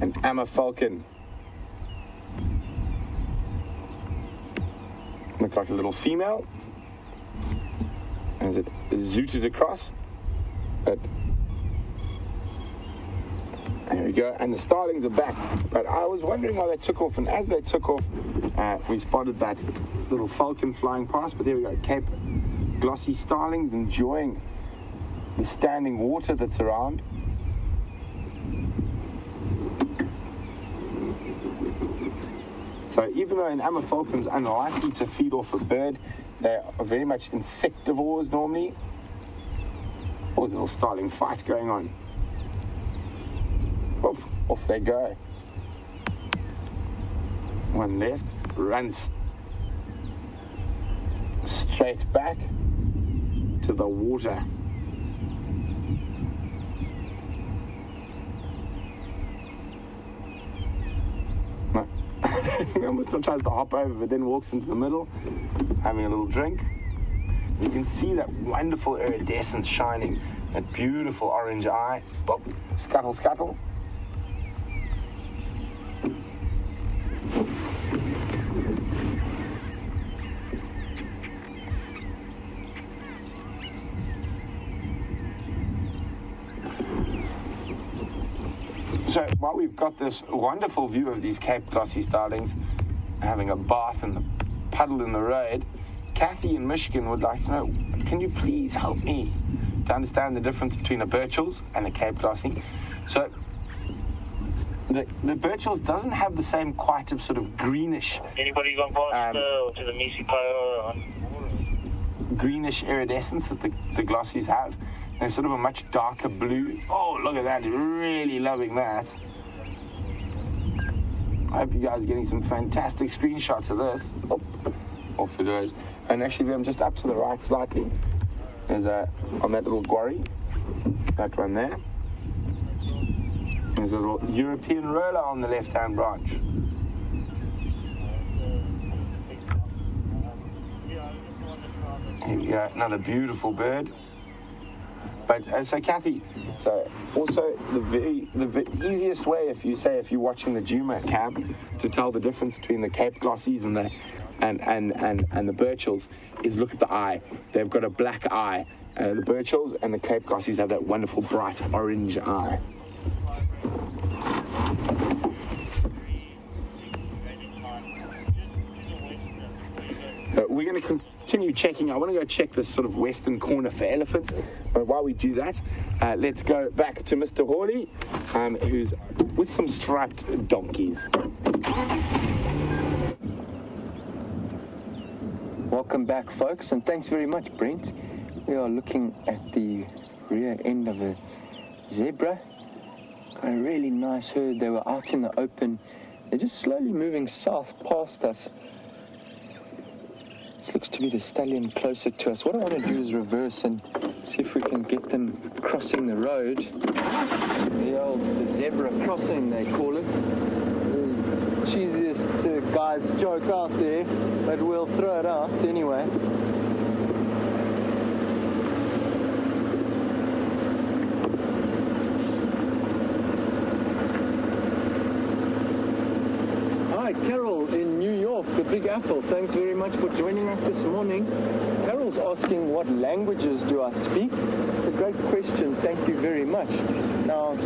an Amma falcon. Looks like a little female as it zooted across, but There we go, and the starlings are back. But I was wondering why they took off, and as they took off, we spotted that little falcon flying past. But there we go, Cape glossy starlings enjoying the standing water that's around. So even though an Amma falcon's unlikely to feed off a bird, they are very much insectivores normally. Oh, there's a little starling fight going on. Off they go. One left, runs straight back to the water. No. He almost tries to hop over, but then walks into the middle, having a little drink. You can see that wonderful iridescence shining, that beautiful orange eye. Boop, scuttle, scuttle. So while we've got this wonderful view of these Cape glossy starlings having a bath in the puddle in the road, Kathy in Michigan would like to know, can you please help me to understand the difference between a Burchell's and a Cape glossy? So the Burchell's doesn't have the same quite of sort of greenish. Anybody gone past to the Misipo on? Greenish iridescence that the glossies have. They're sort of a much darker blue. Oh, look at that, really loving that. I hope you guys are getting some fantastic screenshots of this. Oh, off it goes. And actually, I'm just up to the right slightly. There's on that little quarry, that one there. There's a little European roller on the left-hand branch. Here we go, another beautiful bird. But so Kathy, so also the easiest way, if you're watching the Juma cam, to tell the difference between the Cape glossies and the Burchell's is look at the eye. They've got a black eye. The Burchell's and the Cape glossies have that wonderful bright orange eye. We're going to continue checking. I want to go check this sort of western corner for elephants. But while we do that, let's go back to Mr. Hawley, who's with some striped donkeys. Welcome back, folks, and thanks very much, Brent. We are looking at the rear end of a zebra. Got a really nice herd. They were out in the open. They're just slowly moving south past us. This looks to be the stallion closer to us. What I want to do is reverse and see if we can get them crossing the road. The old zebra crossing, they call it. The cheesiest guide's joke out there, but we'll throw it out anyway. Hi, Carol in New York, the Big Apple. Thanks very much for joining us this morning. Carol's asking, what languages do I speak? It's a great question. Thank you very much. Now,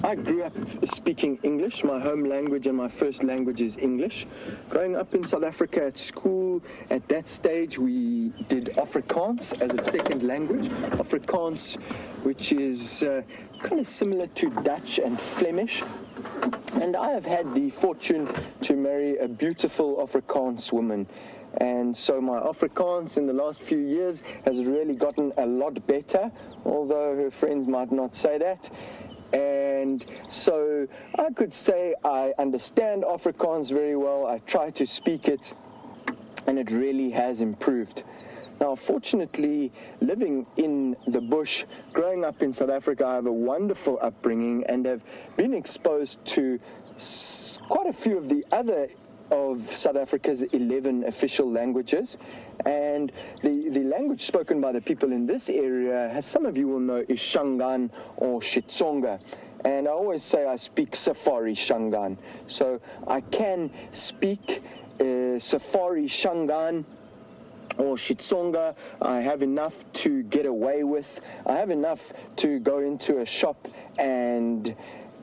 I grew up speaking English. My home language and my first language is English. Growing up in South Africa at school, at that stage we did Afrikaans as a second language. Afrikaans, which is kind of similar to Dutch and Flemish. And I have had the fortune to marry a beautiful Afrikaans woman. And so my Afrikaans in the last few years has really gotten a lot better, although her friends might not say that. And so I could say I understand Afrikaans very well. I try to speak it, and it really has improved. Now, fortunately, living in the bush, growing up in South Africa, I have a wonderful upbringing and have been exposed to quite a few of the other of South Africa's 11 official languages. And the language spoken by the people in this area, as some of you will know, is Shangaan or Xitsonga. And I always say I speak Safari Shangaan. So I can speak Safari Shangaan, or Shitsonga. I have enough to get away with. I have enough to go into a shop and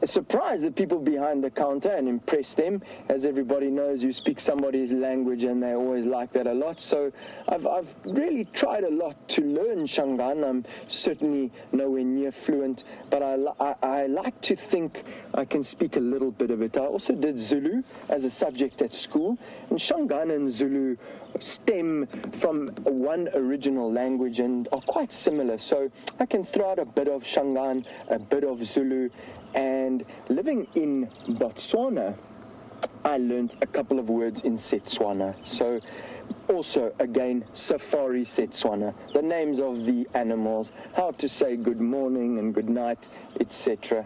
surprise the people behind the counter and impress them. As everybody knows, you speak somebody's language and they always like that a lot. So I've really tried a lot to learn Shangaan. I'm certainly nowhere near fluent, but I like to think I can speak a little bit of it. I also did Zulu as a subject at school, and Shangaan and Zulu stem from one original language and are quite similar. So I can throw out a bit of Shangaan, a bit of Zulu. And living in Botswana, I learned a couple of words in Setswana. So also, again, Safari Setswana, the names of the animals, how to say good morning and good night, etc.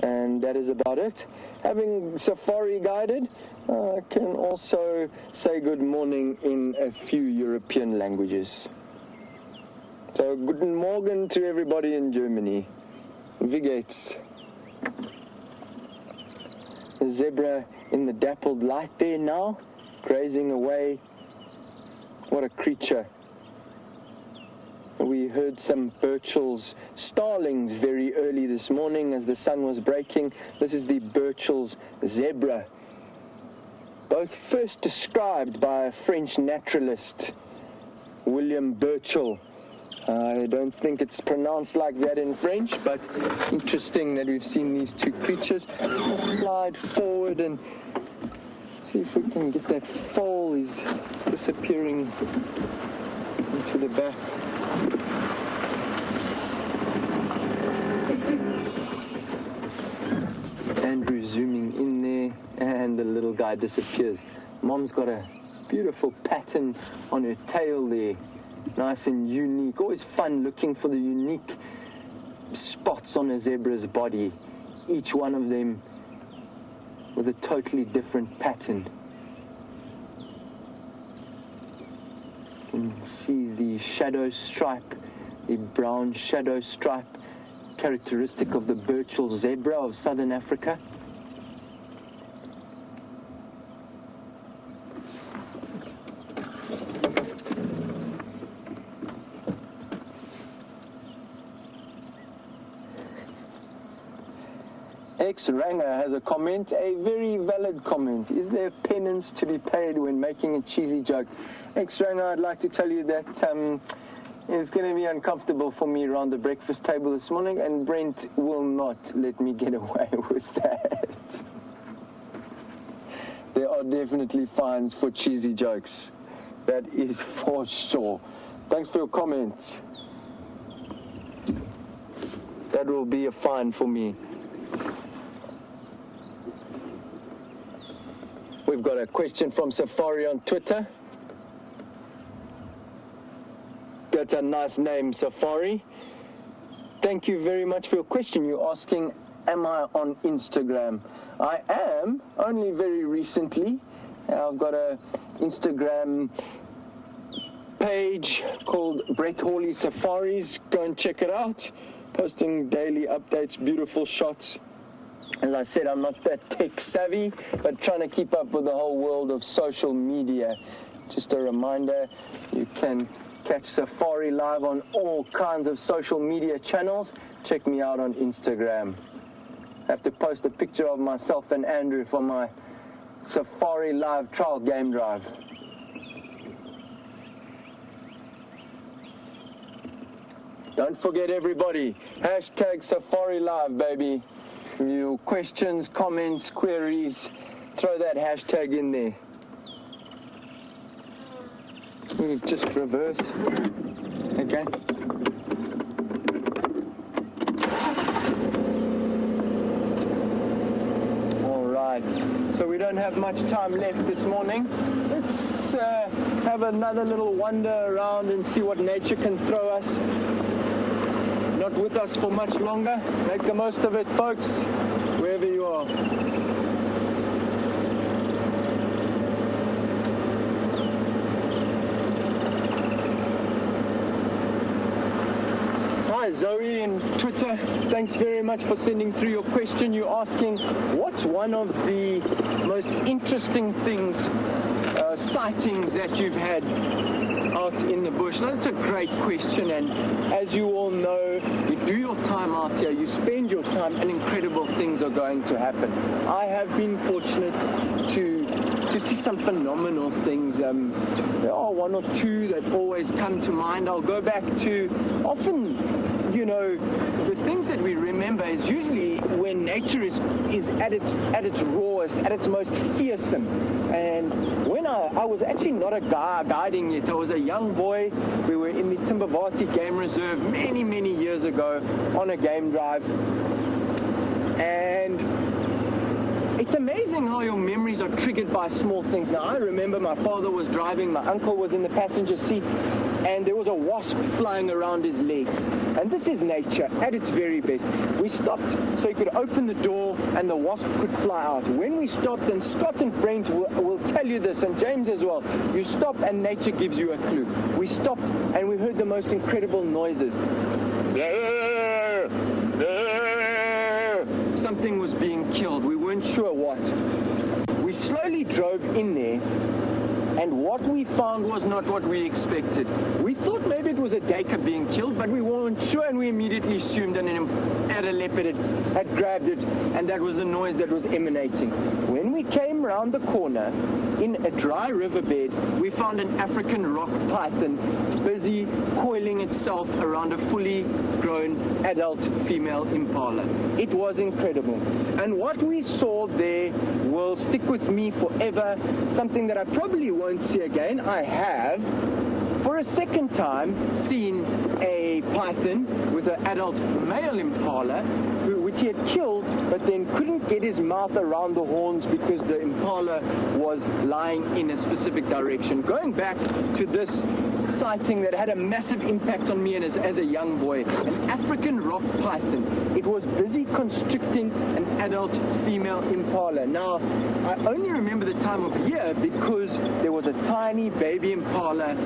And that is about it. Having Safari guided, I can also say good morning in a few European languages. So, guten Morgen to everybody in Germany. Wie geht's? The zebra in the dappled light there now, grazing away. What a creature. We heard some Burchell's starlings very early this morning as the sun was breaking. This is the Burchell's zebra. Both first described by a French naturalist, William Burchell. I don't think it's pronounced like that in French, but interesting that we've seen these two creatures. We'll slide forward and see if we can get that foal. He's disappearing into the back. Andrew zooming in there, and the little guy disappears. Mom's got a beautiful pattern on her tail there. Nice and unique. Always fun looking for the unique spots on a zebra's body. Each one of them with a totally different pattern. You can see the shadow stripe, the brown shadow stripe, characteristic of the Burchell zebra of southern Africa. X-Ranger has a comment, a very valid comment. Is there penance to be paid when making a cheesy joke? X-Ranger, I'd like to tell you that it's going to be uncomfortable for me around the breakfast table this morning, and Brent will not let me get away with that. There are definitely fines for cheesy jokes. That is for sure. Thanks for your comments. That will be a fine for me. We've got a question from Safari on Twitter. That's a nice name, Safari. Thank you very much for your question. You're asking, am I on Instagram? I am, only very recently. I've got an Instagram page called Brett Hawley Safaris. Go and check it out. Posting daily updates, beautiful shots. As I said, I'm not that tech savvy, but trying to keep up with the whole world of social media. Just a reminder, you can catch Safari live on all kinds of social media channels. Check me out on Instagram. I have to post a picture of myself and Andrew for my Safari live trial game drive. Don't forget, everybody, hashtag Safari Live, baby. Your questions, comments, queries, throw that hashtag in there. We just reverse. Okay. All right. So we don't have much time left this morning. Let's have another little wander around and see what nature can throw us. Not with us for much longer. Make the most of it, folks, wherever you are. Hi, Zoe in Twitter. Thanks very much for sending through your question. You're asking, what's one of the most interesting things, sightings that you've had out in the bush? That's a great question, and as you all know, you do your time out here, you spend your time, and incredible things are going to happen. I have been fortunate to see some phenomenal things. There are one or two that always come to mind. I'll go back to often, you know, the things that we remember is usually when nature is at its rawest, at its most fearsome. And when I was actually not a guiding yet, I was a young boy. We were in the Timbavati Game Reserve many years ago on a game drive. And it's amazing how your memories are triggered by small things. Now, I remember my father was driving, my uncle was in the passenger seat, and there was a wasp flying around his legs. And this is nature at its very best. We stopped so he could open the door and the wasp could fly out. When we stopped, and Scott and Brent will tell you this, and James as well, you stop and nature gives you a clue. We stopped and we heard the most incredible noises. Something was being killed. We weren't sure what. We slowly drove in there, and what we found was not what we expected. We thought maybe it was a duiker being killed, but we weren't sure, and we immediately assumed that a leopard had grabbed it, and that was the noise that was emanating. When we came round the corner, in a dry riverbed, we found an African rock python busy coiling itself around a fully grown adult female impala. It was incredible. And what we saw there will stick with me forever, something that I probably won't see again. I have, for a second time, seen a python with an adult male impala, which he had killed, but then couldn't get his mouth around the horns because the impala was lying in a specific direction. Going back to this sighting that had a massive impact on me as a young boy, an African rock python. It was busy constricting an adult female impala. Now, I only remember the time of year because there was a tiny baby impala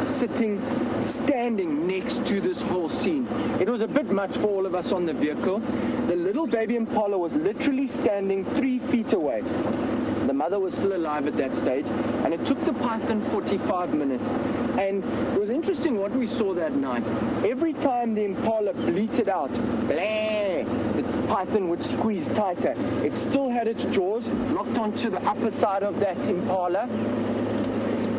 standing next to this whole scene. It was a bit much for all of us on the vehicle. The little baby impala was literally standing 3 feet away. The mother was still alive at that stage, and it took the python 45 minutes. And it was interesting what we saw that night. Every time the impala bleated out, blah, the python would squeeze tighter. It still had its jaws locked onto the upper side of that impala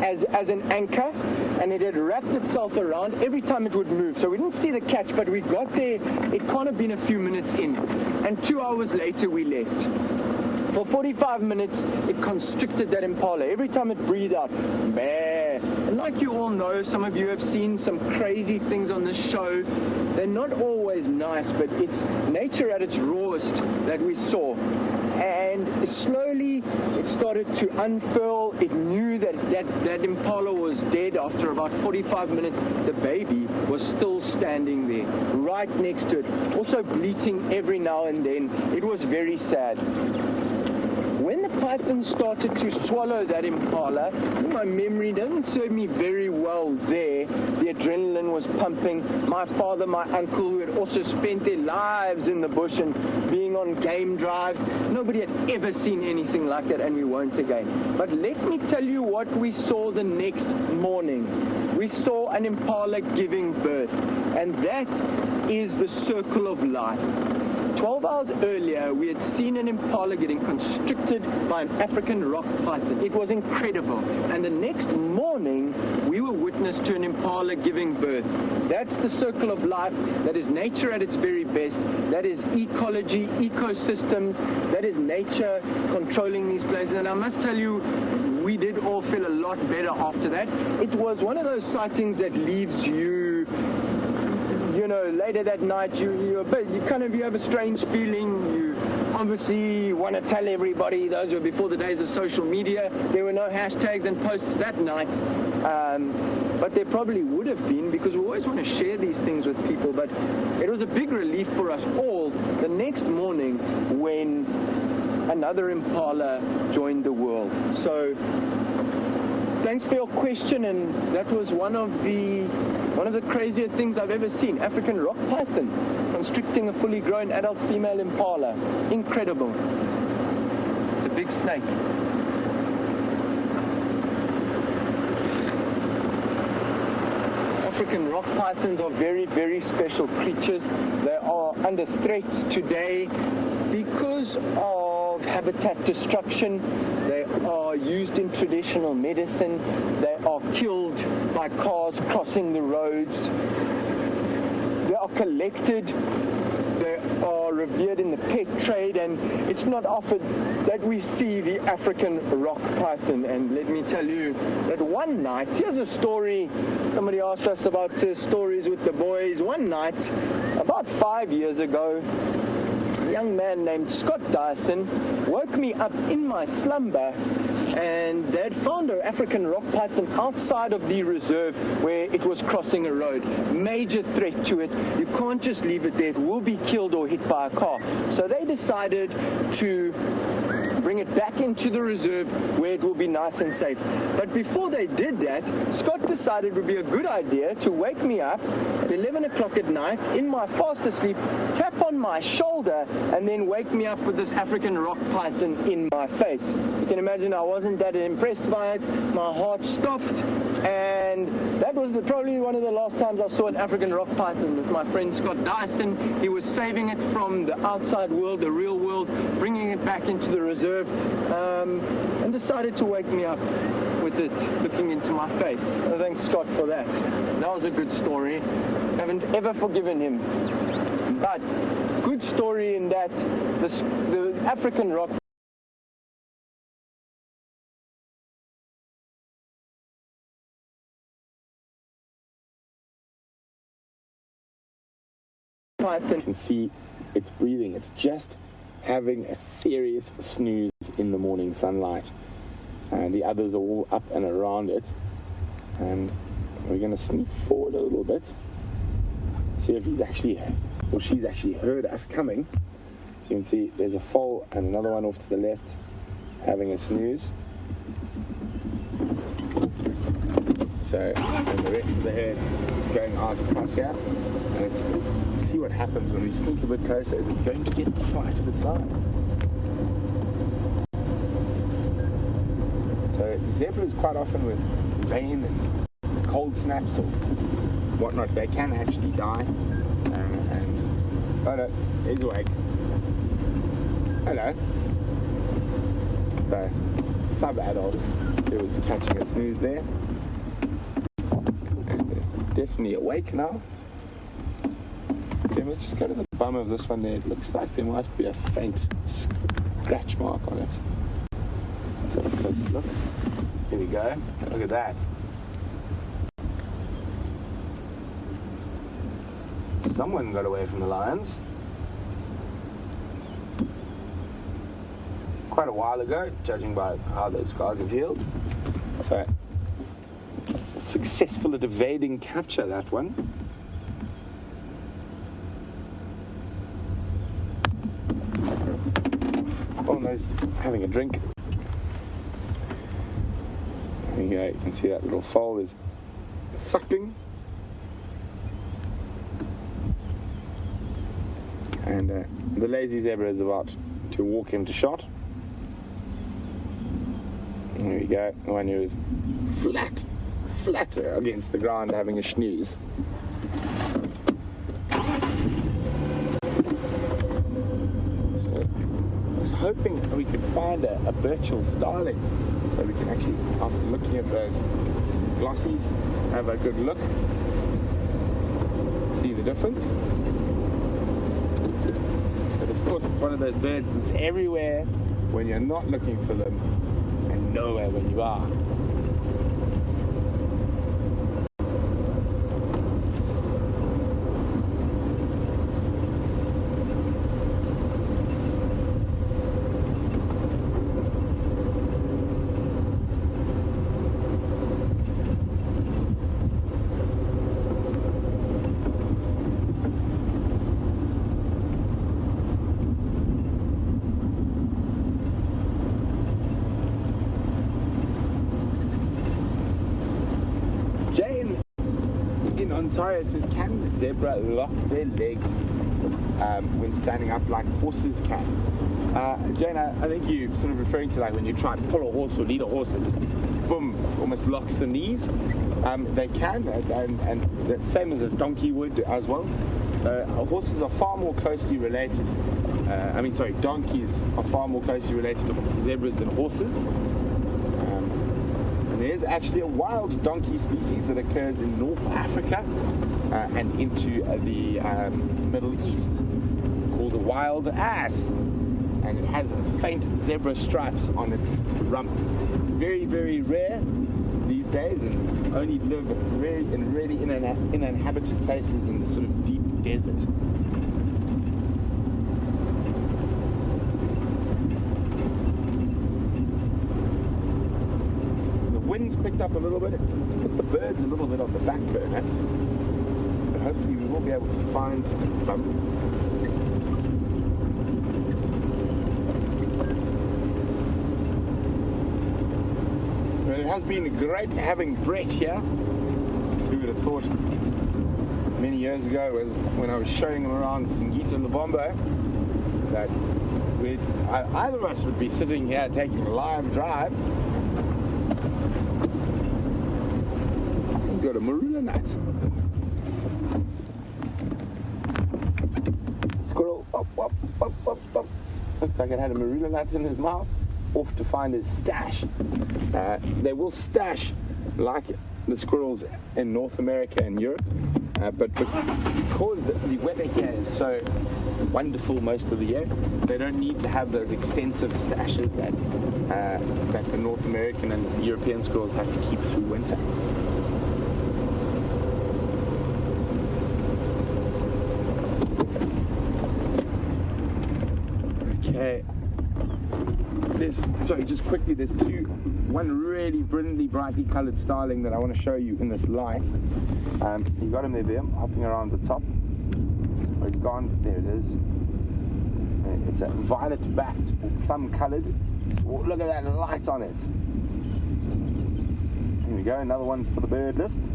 as an anchor, and it had wrapped itself around every time it would move. So we didn't see the catch, but we got there. It can't have been a few minutes in, and 2 hours later we left. For 45 minutes, it constricted that impala. Every time it breathed out, bah. And like you all know, some of you have seen some crazy things on this show. They're not always nice, but it's nature at its rawest that we saw. And slowly, it started to unfurl. It knew that impala was dead after about 45 minutes. The baby was still standing there, right next to it, also bleating every now and then. It was very sad. When the python started to swallow that impala, my memory doesn't serve me very well there. The adrenaline was pumping. My father, my uncle, who had also spent their lives in the bush and being on game drives, nobody had ever seen anything like that, and we won't again. But let me tell you what we saw the next morning. We saw an impala giving birth, and that is the circle of life. 12 hours earlier, we had seen an impala getting constricted by an African rock python. It was incredible. And the next morning, we were witness to an impala giving birth. That's the circle of life. That is nature at its very best. That is ecology, ecosystems. That is nature controlling these places. And I must tell you, we did all feel a lot better after that. It was one of those sightings that leaves you, you know, later that night, you have a strange feeling. You obviously want to tell everybody. Those were before the days of social media. There were no hashtags and posts that night, but there probably would have been, because we always want to share these things with people. But it was a big relief for us all the next morning when another impala joined the world. So thanks for your question, and that was one of the crazier things I've ever seen. African rock python constricting a fully grown adult female impala. Incredible. It's a big snake. African rock pythons are very, very special creatures. They are under threat today because of habitat destruction. They are used in traditional medicine. They are killed by cars crossing the roads. They are collected. They are revered in the pet trade, and it's not often that we see the African rock python. And let me tell you that one night, here's a story. Somebody asked us about stories with the boys. One night, about 5 years ago, a young man named Scott Dyson woke me up in my slumber, and they had found an African rock python outside of the reserve where it was crossing a road. Major threat to it. You can't just leave it there. It will be killed or hit by a car. So they decided to bring it back into the reserve where it will be nice and safe. But before they did that, Scott decided it would be a good idea to wake me up at 11 o'clock at night in my fast asleep, tap on my shoulder, and then wake me up with this African rock python in my face. You can imagine I wasn't that impressed by it. My heart stopped, and that was probably one of the last times I saw an African rock python with my friend Scott Dyson. He was saving it from the outside world, the real world, bringing it back into the reserve, and decided to wake me up with it looking into my face. So thanks, Scott, for that. That was a good story. Haven't ever forgiven him. But good story in that the African rock python. You can see it's breathing. It's just having a serious snooze in the morning sunlight. And the others are all up and around it. And we're going to sneak forward a little bit, see if he's actually, or she's actually heard us coming. You can see there's a foal and another one off to the left having a snooze. So, and the rest of the herd going out across here. And let's see what happens when we sneak a bit closer. Is it going to get the fight of its life? So zebras quite often with rain and cold snaps or whatnot, they can actually die. Oh no, he's awake. Hello. So, sub-adult who was catching a snooze there. And definitely awake now. Then let's just go to the bum of this one there. It looks like there might be a faint scratch mark on it. Let's have a closer look. Here we go. Look at that. Someone got away from the lions quite a while ago, judging by how those scars have healed. So, successful at evading capture, that one. Almost having a drink. There you go, you can see that little foal is suckling. And the lazy zebra is about to walk into shot. There we go, the one who is flat against the ground having a snooze. So I was hoping we could find a Birchall starling, so we can actually, after looking at those glossies, have a good look, see the difference. But of course it's one of those birds that's everywhere when you're not looking for them and nowhere when you are. Ontario says, can zebra lock their legs when standing up like horses can? Jane, I think you're sort of referring to like when you try and pull a horse or lead a horse, it just boom, almost locks the knees. They can, and the same as a donkey would as well. Horses are far more closely related. Donkeys are far more closely related to zebras than horses. And there is actually a wild donkey species that occurs in North Africa and into the Middle East, called a wild ass. And it has faint zebra stripes on its rump. Very, very rare these days, and only live really in uninhabited places in the sort of deep desert. The wind's picked up a little bit. It's put the birds a little bit on the back burner, but hopefully we will be able to find some. It has been great having Brett here. Who would have thought many years ago, when I was showing him around Singita Lubombo, that either of us would be sitting here taking live drives. He's got a marula nut. Squirrel, up, up, up, up, up. Looks like it had a marula nut in his mouth. Off to find his stash. They will stash like the squirrels in North America and Europe, but because the weather here is so wonderful most of the year, they don't need to have those extensive stashes that the North American and European squirrels have to keep through winter. Okay. Just quickly, there's one really brilliantly brightly coloured starling that I want to show you in this light. You got him there, Wium, hopping around the top. Oh, it's gone. There it is. It's a violet-backed or plum-coloured. Look at that light on it. Here we go, another one for the bird list.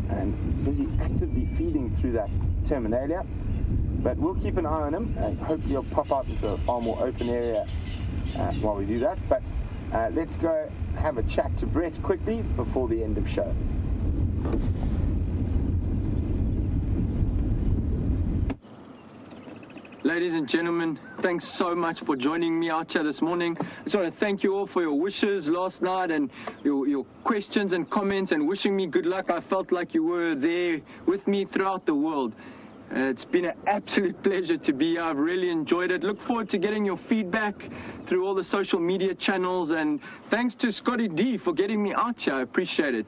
And busy actively feeding through that terminalia. But we'll keep an eye on him, and hopefully he'll pop out into a far more open area while we do that. But let's go have a chat to Brett quickly before the end of show. Ladies and gentlemen, thanks so much for joining me out here this morning. I just want to thank you all for your wishes last night and your questions and comments and wishing me good luck. I felt like you were there with me throughout the world. It's been an absolute pleasure to be here. I've really enjoyed it. Look forward to getting your feedback through all the social media channels. And thanks to Scotty D for getting me out here. I appreciate it.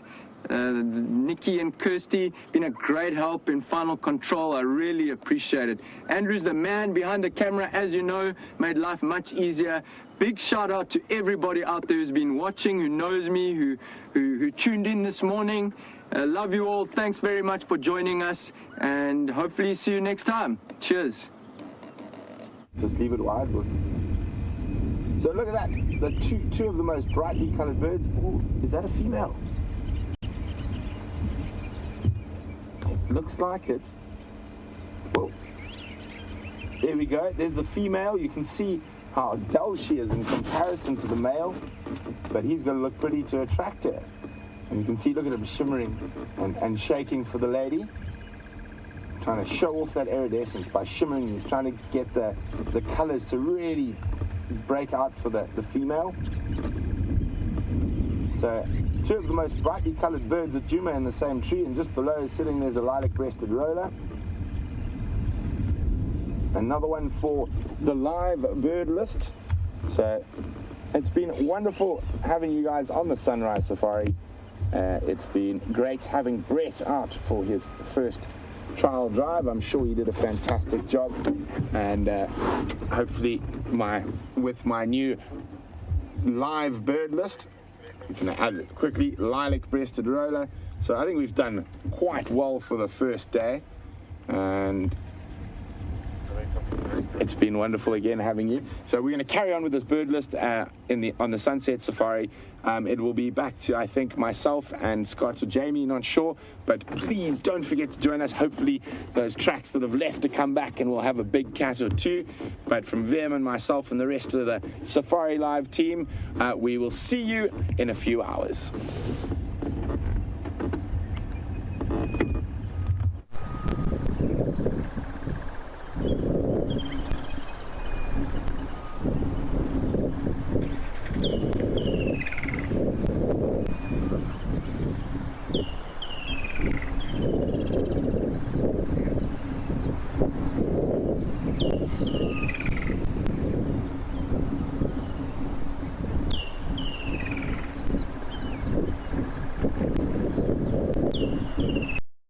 Nikki and Kirsty, been a great help in final control. I really appreciate it. Andrew's the man behind the camera, as you know, made life much easier. Big shout out to everybody out there who's been watching, who knows me, who tuned in this morning. Love you all. Thanks very much for joining us, and hopefully see you next time. Cheers. Just leave it wide. So look at that. The two of the most brightly coloured birds. Oh, is that a female? It looks like it. Whoa. There we go. There's the female. You can see how dull she is in comparison to the male, but he's going to look pretty to attract her. And you can see, look at him shimmering and shaking for the lady. Trying to show off that iridescence by shimmering. He's trying to get the colours to really break out for the female. So, two of the most brightly coloured birds at Djuma in the same tree, and just below is sitting there's a lilac-breasted roller. Another one for the live bird list. So, it's been wonderful having you guys on the Sunrise Safari. It's been great having Brett out for his first trial drive. I'm sure he did a fantastic job, and hopefully with my new live bird list, I'm going to add it quickly, lilac-breasted roller. So I think we've done quite well for the first day, and It's been wonderful again having you. So we're going to carry on with this bird list on the Sunset Safari. It will be back to, I think, myself and Scott or Jamie, not sure. But please don't forget to join us. Hopefully those tracks that have left to come back and we'll have a big cat or two. But from Wium and myself and the rest of the Safari Live team, we will see you in a few hours.